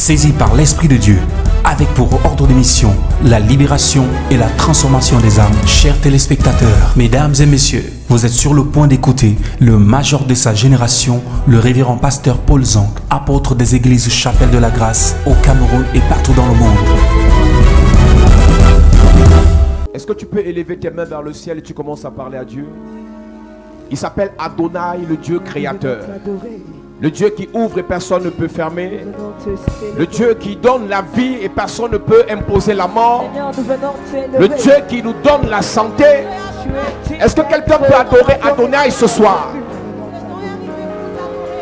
saisi par l'Esprit de Dieu, avec pour ordre de mission la libération et la transformation des âmes. Chers téléspectateurs, mesdames et messieurs, vous êtes sur le point d'écouter le major de sa génération, le révérend pasteur Paul Zank, apôtre des églises Chapelle de la Grâce au Cameroun et partout dans le monde. Est-ce que tu peux élever tes mains vers le ciel et tu commences à parler à Dieu? Il s'appelle Adonai, le Dieu créateur. Le Dieu qui ouvre et personne ne peut fermer. Le Dieu qui donne la vie et personne ne peut imposer la mort. Le Dieu qui nous donne la santé. Est-ce que quelqu'un peut adorer Adonai ce soir?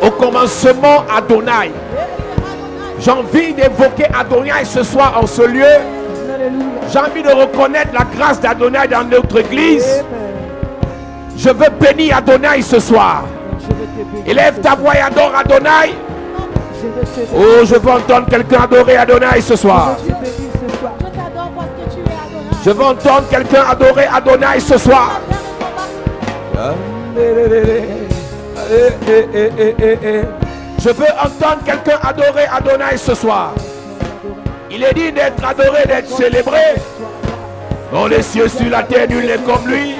Au commencement, Adonai. J'ai envie d'évoquer Adonai ce soir en ce lieu. J'ai envie de reconnaître la grâce d'Adonai dans notre église. Je veux bénir Adonai ce soir. Élève ta voix et adore Adonai. Oh, je veux entendre quelqu'un adorer Adonai ce soir. Je veux entendre quelqu'un adorer Adonai ce soir. Je veux entendre quelqu'un adorer Adonai ce soir. Il est dit d'être adoré, d'être célébré. Dans les cieux, sur la terre, nul n'est comme lui.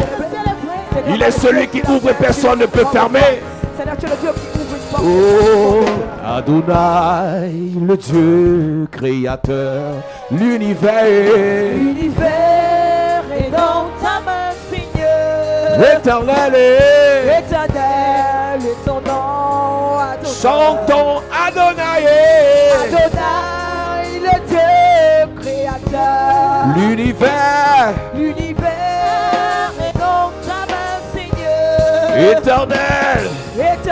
Il est celui qui ouvre et personne ne peut fermer. Oh, Adonai, le Dieu créateur, l'univers est dans ta main, Seigneur. Éternel est ton nom, Adonai. Chantons Adonai, Adonai, le Dieu créateur. L'univers est dans ta main, Seigneur. Éternel est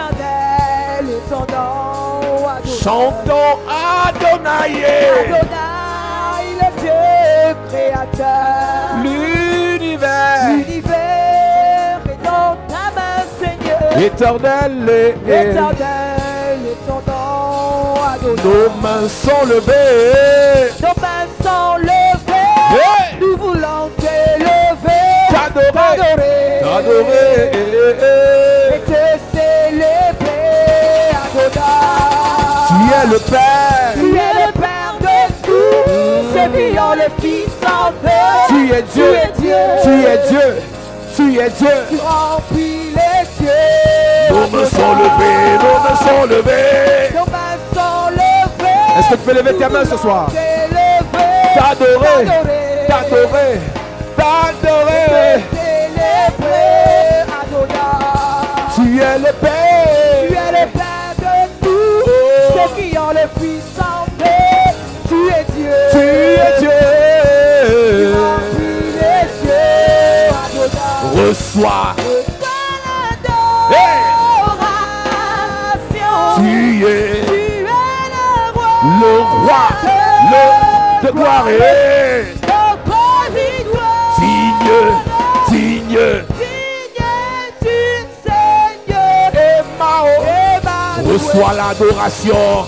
ton nom, Adonai. Chantons Adonai, Adonai, le Dieu créateur. L'univers est dans ta main, Seigneur. Éternel est ton nom, Adonai. Nos mains sont levées. Nos mains sont levées. Hey! Nous voulons t'élever, t'adorer et te célébrer, Adonai. Tu es le Père. Tu es le Père de tous ceux qui ont le Fils en eux. Tu es Dieu. Tu es Dieu. Tu es Dieu. Tu remplis les cieux. Nos mains sont levées. Nos mains sont levées. Nos mains sont levées. Est-ce que tu peux lever tes mains ce soir? T'adorer. T'adorer. T'adorer. Célébrer, Adonai. Tu es le Père. Tu es le Père de tous ceux qui ont le Fils en eux. Tu es Dieu. Tu es Dieu. Tu remplis les cieux, Adonai. Reçois. Tu es le roi de gloire et digne du Seigneur. Emmanuel. Reçois l'adoration.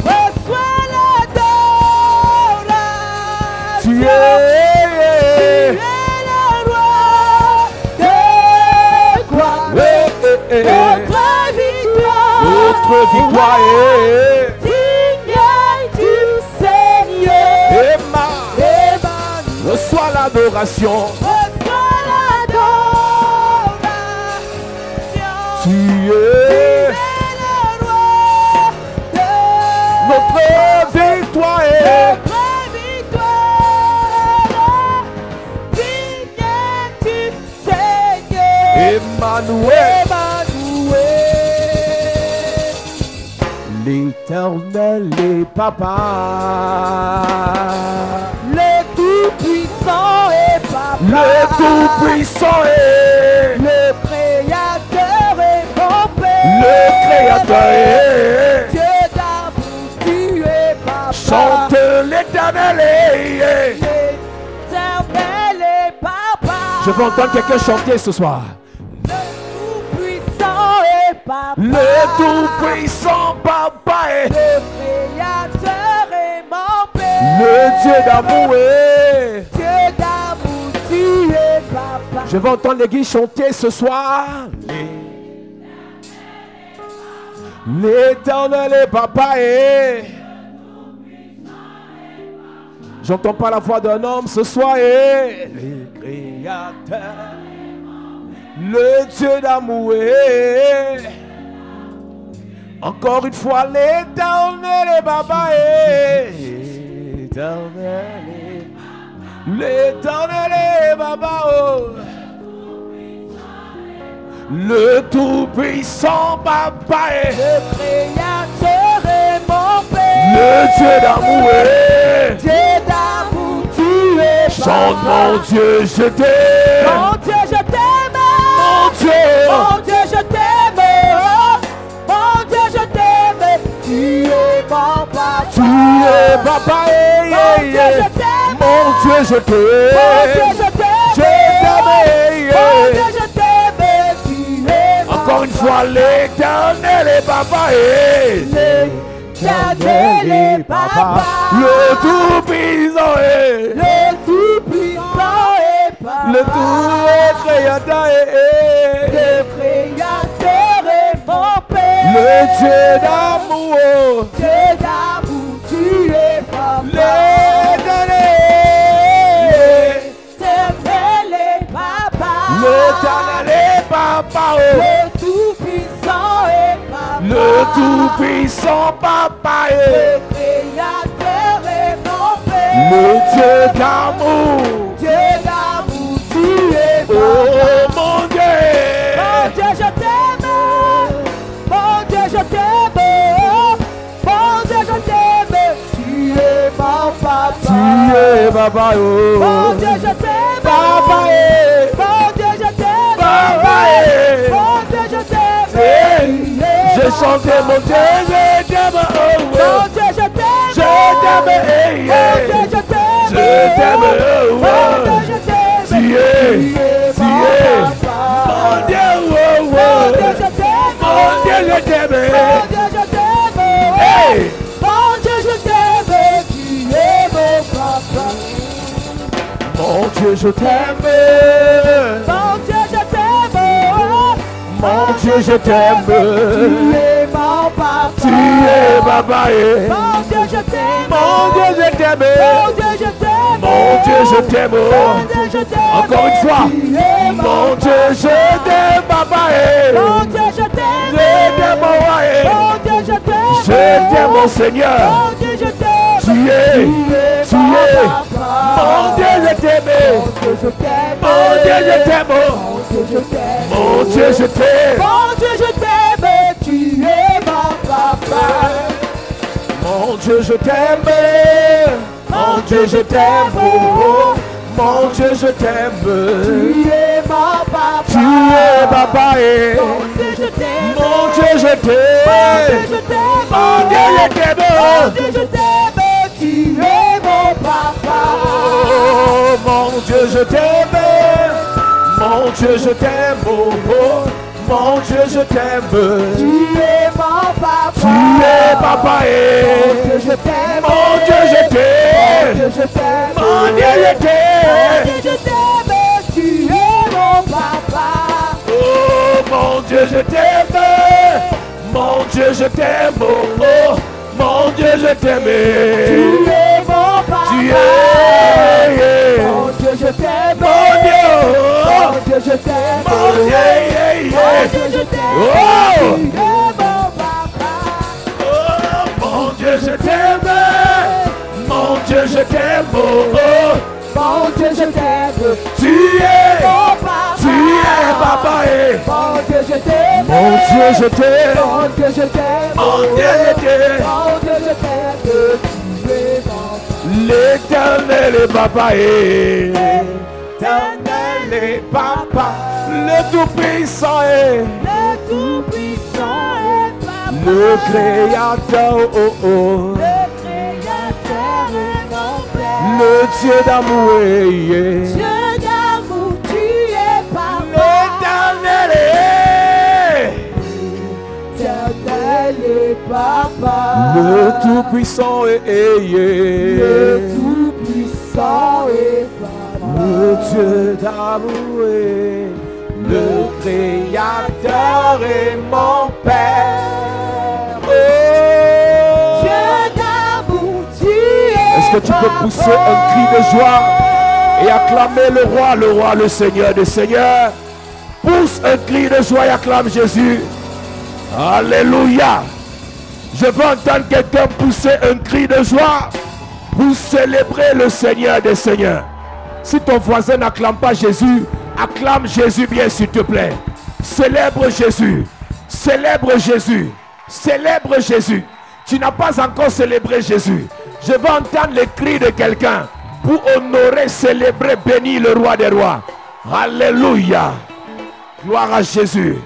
Tu es le roi de gloire. Notre victoire est digne du Seigneur. Emmanuel. Reçois l'adoration. Tu es le roi de notre victoire est digne du Seigneur. Emmanuel. L'Éternel est papa. Le Tout-Puissant est papa. Le Tout-Puissant est le Créateur est mon Père. le Créateur est Dieu d'amour, tu es papa. chante l'Éternel est. L'Éternel est papa. Je veux entendre quelqu'un chanter ce soir. Le Tout-Puissant est papa. Le Tout-Puissant papa est le Créateur est mon Père. le Dieu d'amour est. Dieu d'amour, tu es papa. Je veux entendre l'église chanter ce soir. L'Éternel est papa et J'entends pas la voix d'un homme ce soir. Et le Créateur, le Dieu d'amour. Encore une fois, l'Éternel est Baba. L'Éternel est Baba. Le Tout-Puissant Papa. Le Créateur est mon Père. Le Dieu d'amour. Dieu d'amour, tu es Papa. Chante mon Dieu, je t'aime. Mon Dieu, je t'aime. Mon Dieu. Mon Dieu, je t'aime. Mon Dieu, je t'aime. Tu es mon Papa. Tu es Papa. Mon Dieu, je t'aime. Mon Dieu, je t'aime. Mon Dieu, je t'aime. Je t'aime. Mon Dieu, je t'aime. Tu es mon Encore une fois, l'Éternel est Papa. L'Éternel est Papa. Le Tout-Puissant est. Le Tout-Puissant est Papa. Le Tout-Créateur est. Le Créateur est mon Père. Le Dieu d'amour. Dieu d'amour, tu es Papa. L'éternel est Papa. L'Éternel est Papa. Le Tout-Puissant est Papa. Le Tout-Puissant Papa. Le Créateur est mon Père. Le Dieu d'amour. Dieu d'amour, tu es Oh Papa. mon Dieu. Mon Dieu, je t'aime. Mon Dieu, je t'aime. Mon Dieu, je t'aime. Tu es mon Papa. Tu es Papa. Mon Dieu, je t'aime. Papa. Mon Dieu, je t'aime. Papa. Mon Dieu, je t'aime. J'ai chanté mon Dieu, je t'aime. Mon Dieu, je t'aime. Je t'aime. Mon Dieu, je t'aime. Je t'aime. Mon Dieu, je t'aime. Tu es. Tu es. Mon Dieu. Mon Dieu, je t'aime. Mon Dieu, je t'aime. Mon Dieu, je t'aime. Hey. Mon Dieu, je t'aime. Tu es mon Papa. Mon Dieu, je t'aime. Mon Dieu, je t'aime. Mon Dieu, je t'aime. Tu es mon Papa. Tu es Papa. Mon Dieu, je t'aime. Mon Dieu, je t'aime. Mon Dieu, je t'aime. Mon Dieu, je t'aime. Mon Dieu, je t'aime. Encore une fois. Tu es Mon Dieu, je t'aime, Papa. Mon Dieu, je t'aime. Je t'aime, mon roi. Mon Dieu, je t'aime. Je t'aime, mon Seigneur. Mon Dieu, je t'aime. Tu es. Tu es. Mon Dieu, je t'aime. Mon Dieu, je t'aime. Mon Dieu, je t'aime. Mon Dieu, je t'aime. Tu es mon Papa. Mon Dieu, je t'aime. Mon Dieu, je t'aime. Mon Dieu, je t'aime. Tu es mon Papa. Tu es Papa. Mon Dieu, je t'aime. Mon Dieu, je t'aime. Mon Dieu, je t'aime. Mon Dieu, je t'aime. Tu es mon Papa. Oh, mon Dieu, je t'aime. Mon Dieu, je t'aime. Oh, mon Dieu, je t'aime. Tu es mon Papa. Tu es Papa. Mon Dieu, je t'aime. Mon Dieu, je t'aime. Mon Dieu, je t'aime. Mon Dieu, je Mon t'aime. Dieu, je t'aime. Tu es mon Papa. Oh, mon Dieu, je t'aime. Mon Dieu, je t'aime. Oh, mon Dieu, je t'aime. Tu es mon Papa. Tu es. Mon Dieu, je t'aime. Mon Dieu. Mon Dieu, je t'aime. Mon Dieu. Mon Dieu, je t'aime. Oh. Tu es mon Papa. Oh, mon Dieu, je t'aime. Mon Dieu, je t'aime. Oh, Mon Dieu, je t'aime. tu es. Mon Papa. Tu es Papa. Mon Dieu, je t'aime. Mon Dieu, je t'aime. Mon Dieu, je t'aime. Mon Dieu, je t'aime. Mon Dieu, je t'aime. Tu es mon Papa. L'Éternel est Papa. L'Éternel est Papa. Le Tout-Puissant est. Le Tout-Puissant est Papa. Le Créateur. Oh, oh. Le Créateur est mon Père. Le Dieu d'amour. Dieu d'amour, tu es Papa. L'Éternel est. L'éternel est Papa. Le Tout-Puissant est. Le Tout-Puissant est Papa. Le Dieu d'amour est. Le Créateur est mon Père. Oh. Dieu d'amour, tu es que tu peux pousser un cri de joie et acclamer le roi, le Seigneur des Seigneurs? Pousse un cri de joie et acclame Jésus. Alléluia. Je veux entendre quelqu'un pousser un cri de joie pour célébrer le Seigneur des Seigneurs. Si ton voisin n'acclame pas Jésus, acclame Jésus bien s'il te plaît. Célèbre Jésus. Célèbre Jésus. Célèbre Jésus. Tu n'as pas encore célébré Jésus. Je veux entendre les cris de quelqu'un pour honorer, célébrer, bénir le roi des rois. Alléluia. Gloire à Jésus.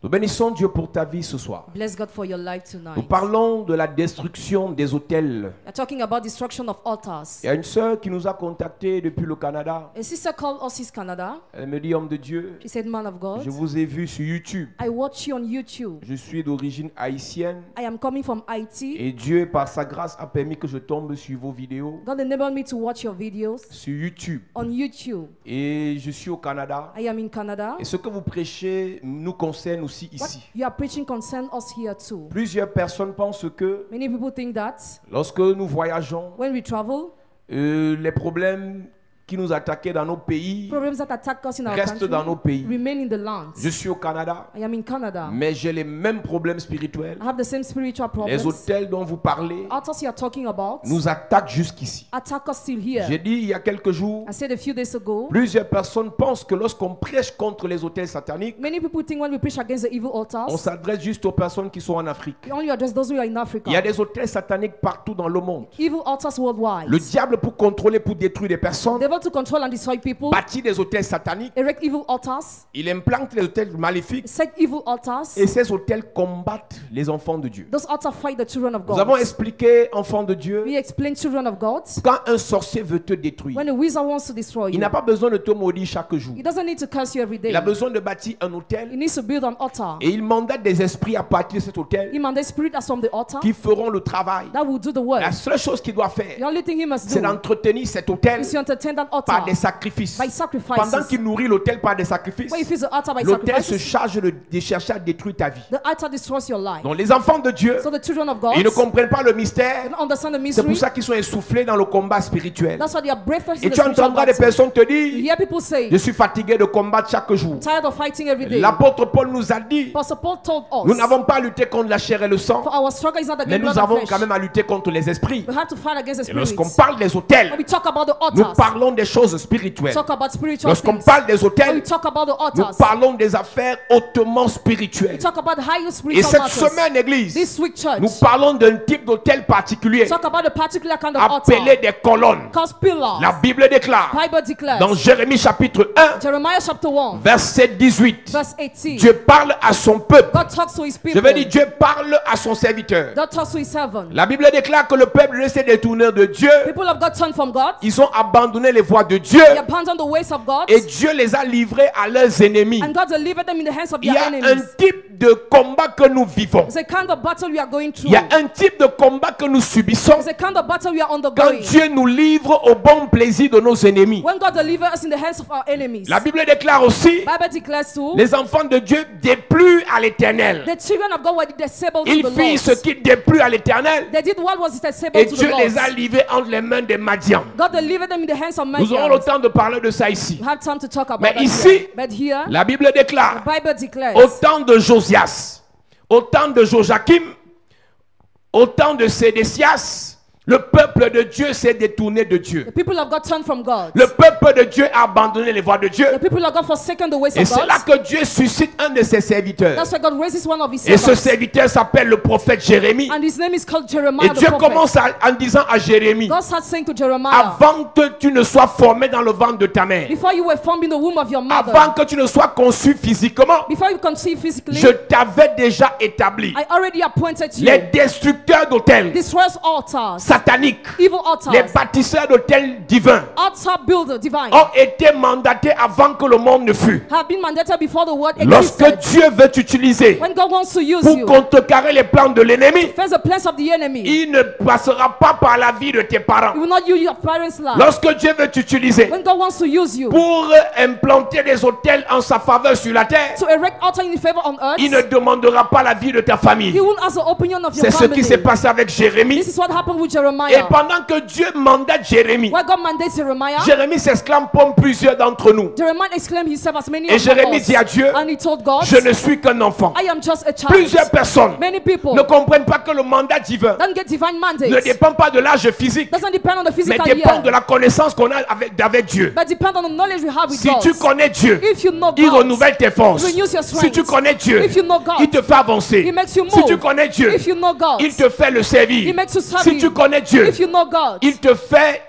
Nous bénissons Dieu pour ta vie ce soir. Bless God for your life tonight. Nous parlons de la destruction des autels. We're talking about destruction of altars. Il y a une sœur qui nous a contactés depuis le Canada. A sister called us in Canada. Elle me dit, homme de Dieu, She said, man of God, je vous ai vu sur YouTube. I watch you on YouTube. Je suis d'origine haïtienne I am coming from Haiti. et Dieu, par sa grâce, a permis que je tombe sur vos vidéos God enabled me to watch your videos sur YouTube. on YouTube. Et je suis au Canada. I am in Canada. Et ce que vous prêchez nous concerne aussi What ici. you are preaching concerns us here too. Plusieurs personnes pensent que Many people think that lorsque nous voyageons, when we travel, les problèmes qui nous attaquaient dans nos pays problems that attack us in our restent country dans nos pays. remain in the lands. Je suis au Canada, I am in Canada. mais j'ai les mêmes problèmes spirituels. I have the same spiritual problems. Les hôtels dont vous parlez Altars you are talking about nous attaquent jusqu'ici. attack us still here. J'ai dit il y a quelques jours, I said a few days ago, plusieurs personnes pensent que lorsqu'on prêche contre les hôtels sataniques, many people think when we preach against the evil altars, on s'adresse juste aux personnes qui sont en Afrique. we only address those who are in Africa. Il y a des hôtels sataniques partout dans le monde. Evil altars worldwide. Le diable, pour contrôler, pour détruire des personnes, They want to control and destroy people, bâtit des hôtels sataniques, erect evil altars, il implante les hôtels maléfiques set evil altars. et ces hôtels combattent les enfants de Dieu. Those altars fight the children of Nous avons God. expliqué, enfants de Dieu, We explain children of God. quand un sorcier veut te détruire, When a wizard wants to destroy il you, n'a pas besoin de te maudire chaque jour. he doesn't need to curse you every day. Il a besoin de bâtir un He hôtel needs to build an altar. et il mandate des esprits à partir de cet hôtel He mandates spirit as from the altar qui feront le travail. that will do the work. La seule chose qu'il doit The faire, only thing he must c'est do d'entretenir cet hôtel is to entertain that par altar des sacrifices. by sacrifices. Pendant qu'il nourrit l'hôtel par des sacrifices, When he feeds the altar by l'hôtel se sacrifices, charge de chercher à détruire ta vie. the altar destroys your life. Donc les enfants de Dieu, So the children of God, ils ne comprennent pas le they mystère. don't understand the C'est mystery. pour ça qu'ils sont essoufflés dans le combat spirituel. That's why they are breathless Et in the tu spiritual entendras des battle. personnes te You dire, hear people say, je suis fatigué de combattre chaque jour. tired of fighting every day. L'apôtre Paul nous a dit, Apostle Paul told nous us, n'avons pas à lutter contre la chair et le sang, for our struggle is not mais against nous blood and avons flesh. quand même à lutter contre les esprits. We have to fight against the Et lorsqu'on spirits. parle des When hôtels, we talk about the nous altars, parlons des choses spirituelles. talk about spiritual Lorsqu'on things. parle des When we hôtels, talk about the nous altars, parlons des affaires hautement we spirituelles. talk about higher Et spiritual cette matters. semaine, Église, This week, church, nous parlons d'un type d'hôtel particulier talk about a particular kind of altar appelé des colonnes. called pillars. La Bible déclare Bible declares, dans Jérémie chapitre 1, Jeremiah chapter 1, verset 18, verse 18, Dieu parle à son peuple. God talks to his Je people. veux dire, Dieu parle à son serviteur. God talks to his servant. La Bible déclare que le peuple s'est détourné de Dieu. People of God turn from God. Ils ont abandonné les voies de Dieu. They abandon the ways of God. Et Dieu les a livrés à leurs ennemis. And God delivered them in the hands of Il y their a un enemies. type de combat que nous vivons. It's a kind of battle we are going through. Il y a un type de combat que nous subissons It's a kind of battle we are quand undergoing. Dieu nous livre au bon plaisir de nos ennemis. When God delivers us in the hands of our enemies. La Bible déclare aussi, Bible declares too, les enfants de Dieu dépluent à l'éternel. the children of God were disabled to Ils the firent ce Lord. qui déplut à l'éternel. They did what was disabled Et to the Dieu Lord. les a livrés entre les mains des Madians. God delivered them in the hands of Nous aurons le Midian. temps de parler de ça ici. We have time to talk about Mais that ici, here. But here, La Bible the déclare, Bible declares, au temps de Josias, au temps de Joachim, au temps de Sédécias, le peuple de Dieu s'est détourné de Dieu. the people of God turned from God. Le peuple de Dieu a abandonné les voies de Dieu. The people of God forsaken the ways Et of c'est God. là que Dieu suscite un de ses serviteurs. That's why God raises one of his Et ce servants. serviteur s'appelle le prophète Jérémie. And his name is called Et Jeremiah the Dieu prophet. commence en disant à Jérémie, God starts saying to Jeremiah, avant que tu ne sois formé dans le ventre de ta mère, before you were formed in the womb of your mother, avant que tu ne sois conçu physiquement, before you conceived physically, je t'avais déjà établi. I already appointed you. Les destructeurs d'autels Destroyers altars, sataniques, evil altars, les bâtisseurs d'autels divins altar builder divine, ont été mandatés avant que le monde ne fût. have been mandated before the word Lorsque existed. Dieu veut t'utiliser When God wants to use pour you, contrecarrer les plans de l'ennemi, face the plans of the enemy. il ne passera pas par la vie de tes parents. You will not use your parents' life. Lorsque Dieu veut t'utiliser When God wants to use you pour implanter des hôtels en sa faveur sur la terre, to erect altar in favor on earth, il ne demandera pas la vie de ta He famille. won't ask the opinion of your C'est ce qui s'est family. passé avec Jérémie. This is what happened with Jeremiah. Jeremiah. Et pendant que Dieu mandate Jérémie, When God mandates Jeremiah, Jérémie s'exclame comme plusieurs d'entre nous. Jeremiah exclaimed himself as many Et of Jérémie us. dit à Dieu, And he told God, je ne suis qu'un enfant. I am just a child. Plusieurs personnes Many people ne comprennent pas que le mandat divin don't get divine mandates. ne dépend pas de l'âge physique, Doesn't depend on the mais physical dépend year, de la connaissance qu'on a avec Dieu. but depend on the knowledge we have with Si God. tu connais Dieu, If you know il God, renouvelle tes forces. renews your Si strength. tu connais Dieu, If you know God, il te fait avancer. He makes you Si tu move. connais Dieu, If you know God, il te fait le servir. He makes you serve Si Him. tu connais Dieu, If you know God, il te fait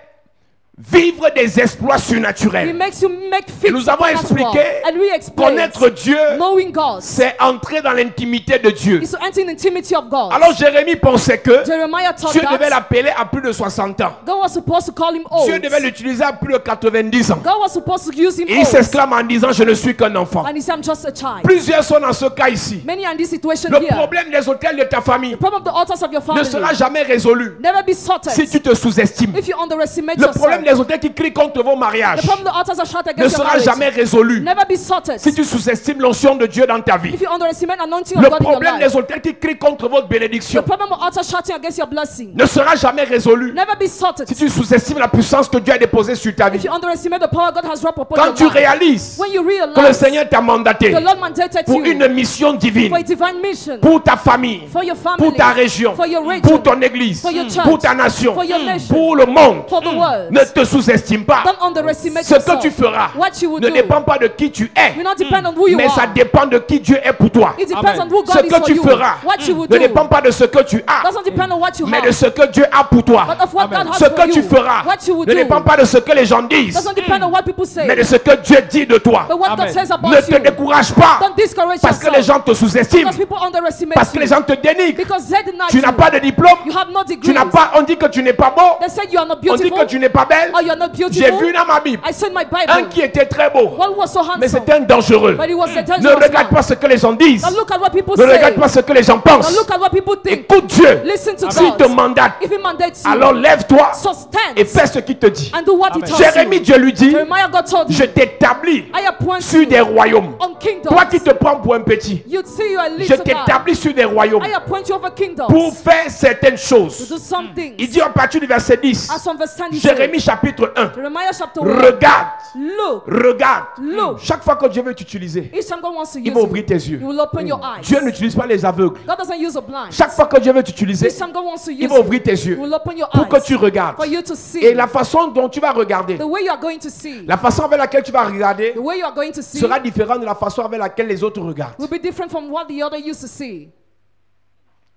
vivre des exploits He surnaturels. makes you make Et fit nous avons supernatural. expliqué, And we explain connaître Dieu, knowing God c'est entrer dans l'intimité de Dieu. is to enter in the intimity of God. Alors Jérémie pensait que Jeremiah thought Dieu devait that l'appeler à plus de 60 ans. God was supposed to call him old. Dieu devait l'utiliser à plus de 90 ans. God was supposed to use him Et il old. s'exclame en disant, je ne suis qu'un enfant. And he said, I'm just a child. Plusieurs sont dans ce cas ici. Many are in this situation Le here. problème des hôtels de ta famille The problem of the altars of your ne family sera jamais résolu never be sorted si tu te sous-estimes. if you underestimate Le problème yourself. des hôtels qui crient contre vos mariages The problem of the altars that shout ne against your sera marriage jamais résolu never be sorted si tu sous-estimes l'onction de Dieu dans ta vie. if you underestimate anointing Le of God in your problème life. des hôtels qui crient contre votre bénédiction The problem of altars shouting against your blessing ne sera jamais résolu never be sorted si tu sous-estimes la puissance que Dieu a déposée sur ta vie. if you underestimate the power God has dropped upon Quand your tu life. réalises When you que le realize Seigneur t'a mandaté the Lord mandated pour you une mission divine, for a divine mission, pour ta famille, for your family, pour ta région, for your region, pour ton église, for your church, pour ta nation, for your nation, pour le monde, for the world. ne te sous-estime pas. Don't underestimate Ce que yourself. tu feras What you will ne do dépend pas de qui tu es, will not depend on who you mais are. ça dépend de qui Dieu est pour toi. It depends on who Ce God is que for tu you. feras What you will ne do dépend pas de ce que tu as, doesn't depend on what you mais have, de ce que Dieu a pour toi. but of what God has Ce for que tu you. feras What you will ne do dépend pas de ce que les gens disent, doesn't depend on what people say, mais de ce que Dieu dit de toi. but what God says about Ne te you. décourage pas Don't discourage parce que les yourself gens te sous-estiment, because people underestimate parce que les you, gens te dénigrent. because they deny Tu n'as you. pas de diplôme, You have no tu degrees. n'as pas, on dit que tu n'es pas beau, They said you are not on dit beautiful. que tu n'es pas belle. Oh, you are not J'ai beautiful. vu dans ma Bible I saw in my un Bible qui était très beau, one was so mais handsome, c'était un dangereux. but he was a Ne dangerous regarde man. pas ce que les gens disent, Now look at what people ne say. regarde pas ce que les gens Now pensent. look at what people think. Écoute Dieu. Listen to S'il te God. mandate, If he mandates you, alors lève-toi so stand et fais ce qu'il te dit. and do what he tells Jérémie, you. Dieu lui dit, Jeremiah, God told je him, t'établis I appoint sur des you royaumes. on kingdoms. Toi qui te prends pour un petit, You'd see you a je little guy. t'établis sur des royaumes I appoint you over kingdoms pour faire certaines to choses. do some things. Il dit à partir du verset 10, As from verse 10 he said, Jérémie chapitre 1, Jeremiah chapter 1, regarde, look, regarde. look. Chaque fois que Dieu veut t'utiliser, Each time God wants to il use va ouvrir you, tes yeux. He will open your eyes. Dieu n'utilise pas les aveugles. God doesn't use a blind. Chaque fois que Dieu veut t'utiliser, Each time God wants to use il va ouvrir tes you, yeux He will open your pour que eyes tu regardes. for you to see. Et la façon dont tu vas regarder, The way you are going to see, la façon avec laquelle tu vas regarder the way you are going to see sera différente de la façon avec laquelle les autres regardent. will be different from what the other used to see.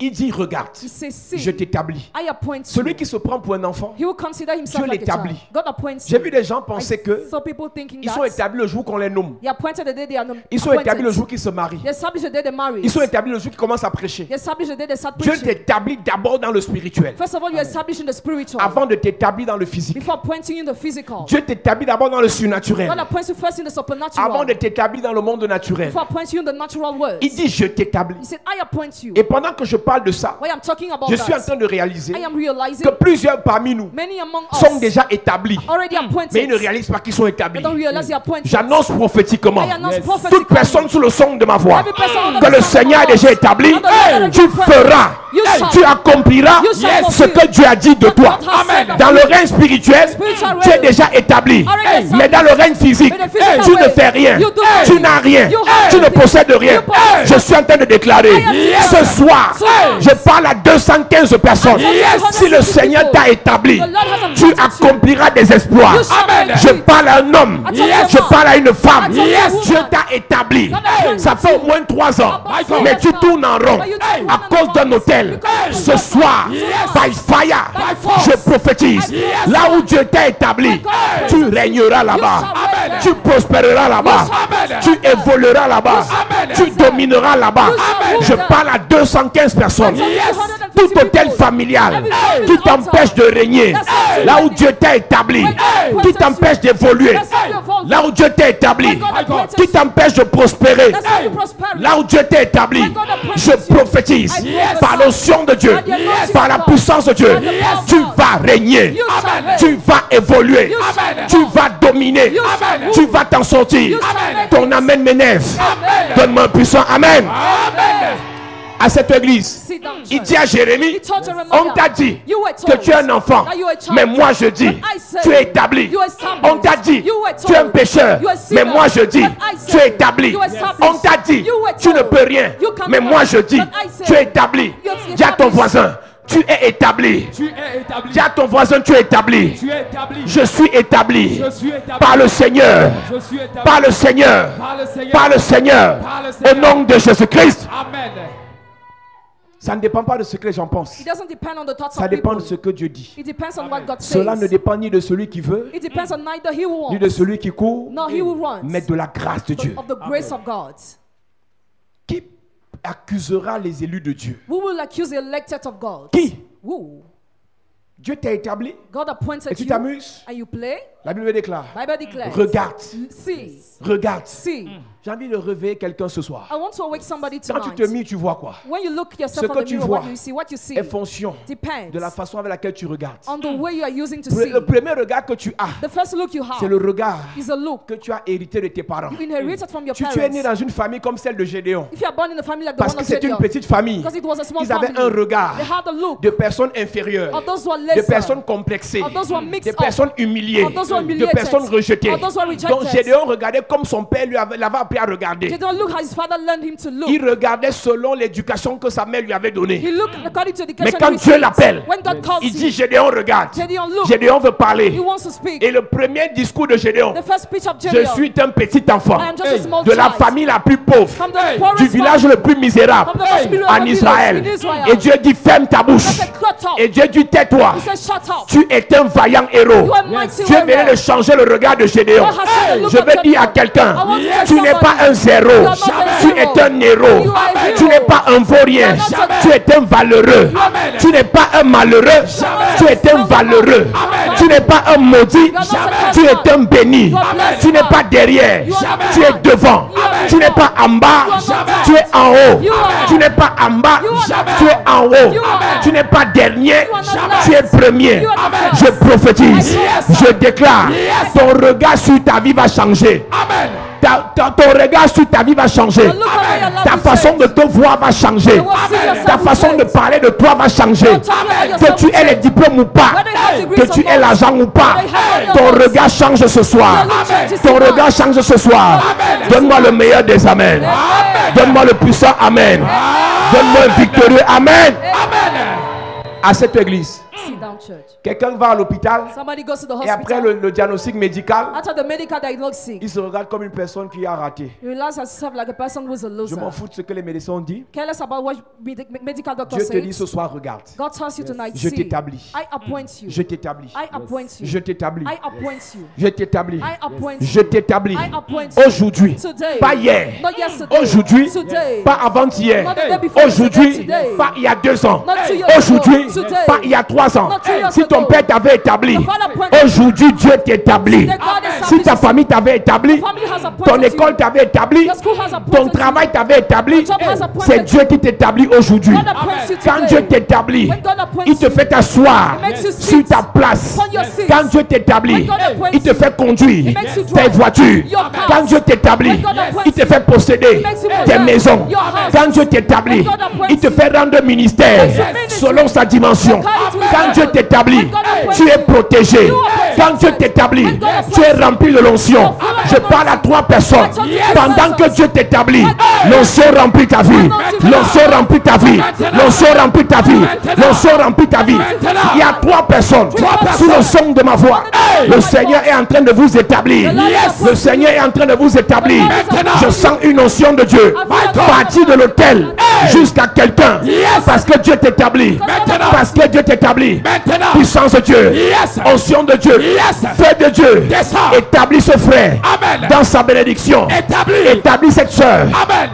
Il dit regarde, He says, see, je t'établis. I appoint Celui you. qui se prend pour un enfant, He will consider himself Dieu like a child. l'établit. God appoints j'ai you. vu des gens I penser que saw people thinking ils sont that établis le jour qu'on les nomme. they appointed the day they are Ils sont appointed. établis le jour qu'ils se marient. They establish the day they marry. Ils sont établis le jour qu'ils commencent à prêcher. They establish the day they start Dieu preaching. t'établit d'abord dans le spirituel First of all, you establish in the spiritual avant de t'établir dans le physique. before appointing in the physical. Dieu t'établit d'abord dans le surnaturel God appoints you first in the supernatural avant de t'établir dans le monde naturel. before appointing you in the natural world. Il dit je He t'établis. said, I appoint you. Et pendant que je parle de ça, Why I'm talking about je suis en that, train de réaliser I am realizing que plusieurs parmi nous many among sont us déjà établis, already appointed, mais ils ne réalisent pas qu'ils sont établis. but don't realize they are appointed. J'annonce prophétiquement, I announce toute prophetically, personne sous le son de ma voix, every person under que the le sound of Seigneur my a déjà voice, établi, and the Lord has tu appointed. feras, You shall. tu accompliras You shall ce que Dieu a dit de What toi. God has said of Dans you. le règne spirituel, Spiritual tu es realm. déjà établi, Already mais dans le règne physique, In the physical tu ne way, fais rien, you do tu nothing. n'as rien, You have tu ne nothing. possèdes rien. You possess Je suis en train de déclarer, ce soir, je parle à 215 personnes. Yes. Si le Seigneur t'a établi, The Lord has tu appointed you. accompliras des exploits. You shall make Je it. parle à un homme, Yes. je parle à une femme. I told you, Dieu woman. t'a établi. God appointed Ça fait au moins 3 ans, God. mais tu tournes en rond But you don't à run cause on d'un the hôtel. because Ce of soir, by fire, By force. je prophétise. Yes. Là où Dieu t'a établi, God. tu régneras là-bas. Amen. Tu prospéreras là-bas. Amen. Tu évolueras là-bas. Amen. Tu domineras là-bas. Amen. Je parle à 215 personnes. Yes. Tout hôtel familial Every qui altar. t'empêche de régner, That's là où Dieu t'a établi, qui t'empêche d'évoluer, là où Dieu t'a établi, qui t'empêche de prospérer, That's how you prosper. là où Dieu t'a établi, je prophétise par l'onction de Dieu, par la puissance de Dieu, tu vas régner, tu vas évoluer, tu vas dominer, tu vas t'en sortir. Ton amen m'énerve. Donne-moi un puissant amen. à cette église. Sit down, Il church. dit à Jérémie, He told Jeremiah, on t'a dit you were que told tu es un enfant, that you were a child. mais moi je dis, But I say, tu es établi. you are established. On t'a dit, You were tu es un told. pécheur, You are a mais sinner. moi je dis, But I say, tu es établi. you are established. On t'a dit, You were tu ne told. peux rien, You cannot. mais moi je dis, But I say, tu es établi. you are Dis à ton established. voisin, tu es établi. Tu es établi. Dis à ton voisin, tu es établi. Tu es établi. Je suis établi Je suis établi. par le Seigneur, Je suis établi. par le Seigneur, Par le Seigneur. par le Seigneur, Par le au Seigneur. nom de Jésus-Christ. Amen. Ça ne dépend pas de ce que les gens pensent. It doesn't depend on the thoughts Ça of dépend de people. ce que Dieu dit. It depends on what God Cela ne says. dépend ni de celui qui veut, It depends on neither he who ni de wants, celui qui court, nor he who runs, mais de la grâce de but Dieu. of the grace of God. Qui accusera les élus de Dieu? Who will accuse the elected of God? Qui? Who? Dieu t'a établi God et appointed tu you, t'amuses. and you play. La Bible déclare. Bible declares. Regarde, See, regarde. see. J'ai envie de réveiller quelqu'un ce soir. I want to awake somebody Quand tu tonight. te mis, tu vois quoi? When you look Ce yourself que on the tu mirror, vois what you see est fonction depends de la façon avec laquelle tu regardes. on the way you are using to see. Le premier regard que tu as, The first look you c'est have le regard is a look que tu as hérité de tes parents. you inherited from your Si tu es né parents. dans une famille comme celle de Gédéon, If you are born in a family like the parce one que of c'est une Gideon, petite famille, because it was a small ils avaient family, un regard they had a look de personnes inférieures, of those who are de lesser, personnes complexées, of those who are mixed de up, personnes humiliées, of those who are de humiliated, personnes rejetées. of those who are rejected. Donc Gédéon regardait comme son père l'avait appris à regarder. They don't look how his father learned him to look. Il regardait selon l'éducation que sa mère lui avait He donnée. looked according to the Mais education quand he Dieu received. l'appelle, When God calls il dit you, Gédéon regarde. Gideon look. Gédéon veut parler. He wants to speak. Et le premier discours de Gédéon, The first speech of je Gideon. suis un petit enfant I am just a small de la child. famille la plus pauvre, From the poorest du village family, le plus misérable from the most miserable en village Israël. in Israel. Et Dieu dit ferme ta bouche. God said, "Shut up." Et Dieu dit tais-toi. He said, "Shut up." Tu es un vaillant héros. You are mighty Dieu venait warrior. de changer le regard de Gédéon. God has changed the look Je of veux dire à Gideon. quelqu'un, I want to tell tu n'es somebody, pas un zéro, you are not a tu zero. es un héros. You are a hero. Tu n'es pas un vaurien, You are not a- tu es un valeureux. Tu n'es pas un malheureux, tu es un valeureux. Tu n'es pas un maudit, tu es un béni. You are blessed. Tu n'es pas derrière, Jamais. tu es devant. Jamais. Tu n'es pas en bas, Jamais. tu es en haut. You are- Tu n'es pas en bas, Jamais. tu es en haut. You are- Tu n'es pas dernier, You are not tu es last. premier. You are the Je first. prophétise, Yes. je déclare, ton regard sur ta vie va changer. Ton regard sur ta vie va changer. The look of your life Ta will façon change. de te voir va changer. The way you see yourself Ta will façon de change. parler de toi va changer. Your talking about Que yourself tu will aies les change. diplômes ou pas, Whether you have degrees que or tu aies not. l'argent ou pas, Whether you have ton money or regard change ce soir. Your look changes Ton tonight. regard change ce soir. Donne-moi le meilleur des amens. Donne-moi le puissant amen. Donne-moi le victorieux amen. À cette église, Sit down, church. quelqu'un va à l'hôpital Somebody goes to the et après hospital. le diagnostic médical, After the medical diagnosis, il se regarde comme une personne qui a raté. you realize yourself like a person who's a Je loser. m'en fous de ce que les médecins ont dit. Careless about what medical doctor Dieu te dit says. ce soir, regarde. God tells you tonight, Je see, t'établis. I appoint you. Je t'établis. I appoint you. Je t'établis. I appoint you. Je t'établis. I appoint you. Je t'établis. I appoint you. Aujourd'hui. Today. Pas hier. Not yesterday. Aujourd'hui. Today. Pas avant-hier. Not the day before Aujourd'hui. yesterday, today. Pas il y a 2 ans. Not 2 years Aujourd'hui. ago, today. Pas il y a 3 ans. Not 3 years Si ton ago. père t'avait établi, The father appointed aujourd'hui Dieu t'établit. That God establishes Si ta famille t'avait établi, Your family has appointed ton école you. t'avait établi, Your school has appointed ton you. travail t'avait établi, Your job has appointed c'est Dieu qui t'établit aujourd'hui. God appoints you Quand today. Dieu t'établit, When God appoints il te you, fait t'asseoir He makes you sit sur ta place. upon your seat. Quand Dieu t'établit, When God appoints il te you, fait conduire He makes you tes drive voitures. your cars. Quand Dieu t'établit, When God appoints il te you, fait posséder He makes you tes possess maisons. your house. Quand Dieu t'établit, When God appoints il te you, fait rendre ministère He makes you ministry. selon sa dimension. According to his Quand Dieu level. t'établit, When God appoints tu es you, protégé. you are Quand Dieu protected. t'établit, When God appoints tu es you, rempli de l'onction. you are full of Je parle à 3 personnes. I talk to three Pendant persons. que Dieu t'établit, When l'onction remplit ta vie. L'onction remplit ta vie. L'onction remplit ta vie. L'onction remplit ta vie. Il y a 3 personnes sous le son de ma voix. Le Seigneur est en train de vous établir. Le Seigneur est en train de vous établir. Je sens une onction de Dieu partir de l'autel jusqu'à quelqu'un. Parce que Dieu t'établit. Parce que Dieu t'établit. Puissance de Dieu. Onction de Dieu. Feu de Dieu. Établis ce frère dans sa bénédiction. Établis cette soeur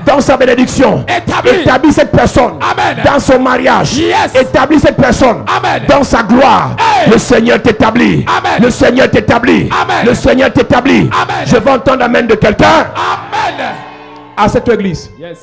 dans sa bénédiction. Établis cette personne dans son mariage. Établis cette personne dans sa gloire. Le Seigneur t'établit. Le Seigneur t'établit. Le Seigneur t'établit. Je veux entendre amen de quelqu'un à cette église. Yes.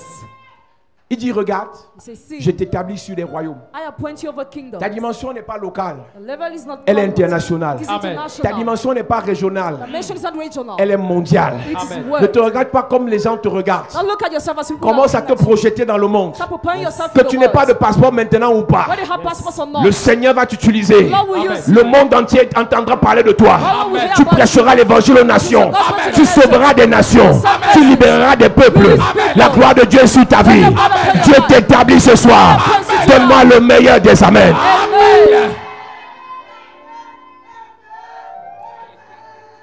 Il dit regarde, He says, see, je t'établis sur les royaumes. I appoint you over kingdoms. Ta dimension n'est pas locale, The level is not elle est local. internationale. It is Amen. international. Ta dimension n'est pas régionale, The mission is not regional. elle est mondiale. It is Amen. Ne world. te regarde pas comme les gens te regardent. Don't look at yourself as people Commence à are te looking at you. projeter dans le monde. Stop preparing yourself Que for tu the n'aies pas de world. passeport maintenant ou pas. Whether you have passports or not, Le Seigneur va t'utiliser. Lord will Amen. use Le you. monde entier entendra parler de toi. Lord will hear Tu about you. prêcheras l'évangile aux nations. Amen. Tu sauveras des nations. Tu libéreras des peuples. La gloire de Dieu est sur ta vie. Dieu t'établit ce soir. Donne-moi le meilleur des amens. Amen.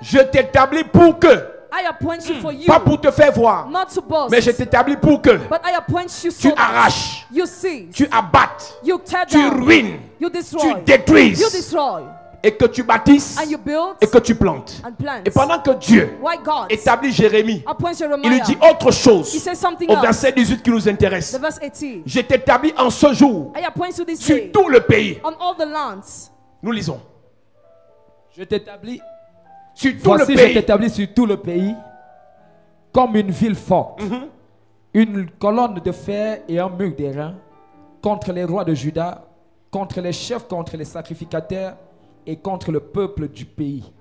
Je t'établis pour que, I appoint you for you, pas pour te faire voir, not to boast, mais je t'établis pour que but I appoint you tu so that arraches, you see, tu abattes, you tear tu down, ruines, you tu destroy, you détruises destroy, et que tu bâtisses and you build et que tu plantes. and plant. Et pendant que Dieu Why God établit Jérémie, appoints il lui Jeremiah, dit autre chose he says something au else. verset 18 qui nous intéresse. The verse 18. Je t'établis en ce jour I appoint you this sur day tout le pays. on all the lands. Nous lisons. Je t'établis. Sur tout le Voici, je pays. t'établis sur tout le pays comme une ville forte, une colonne de fer et un mur d'airain contre les rois de Juda, contre les chefs, contre les sacrificateurs et contre le peuple du pays.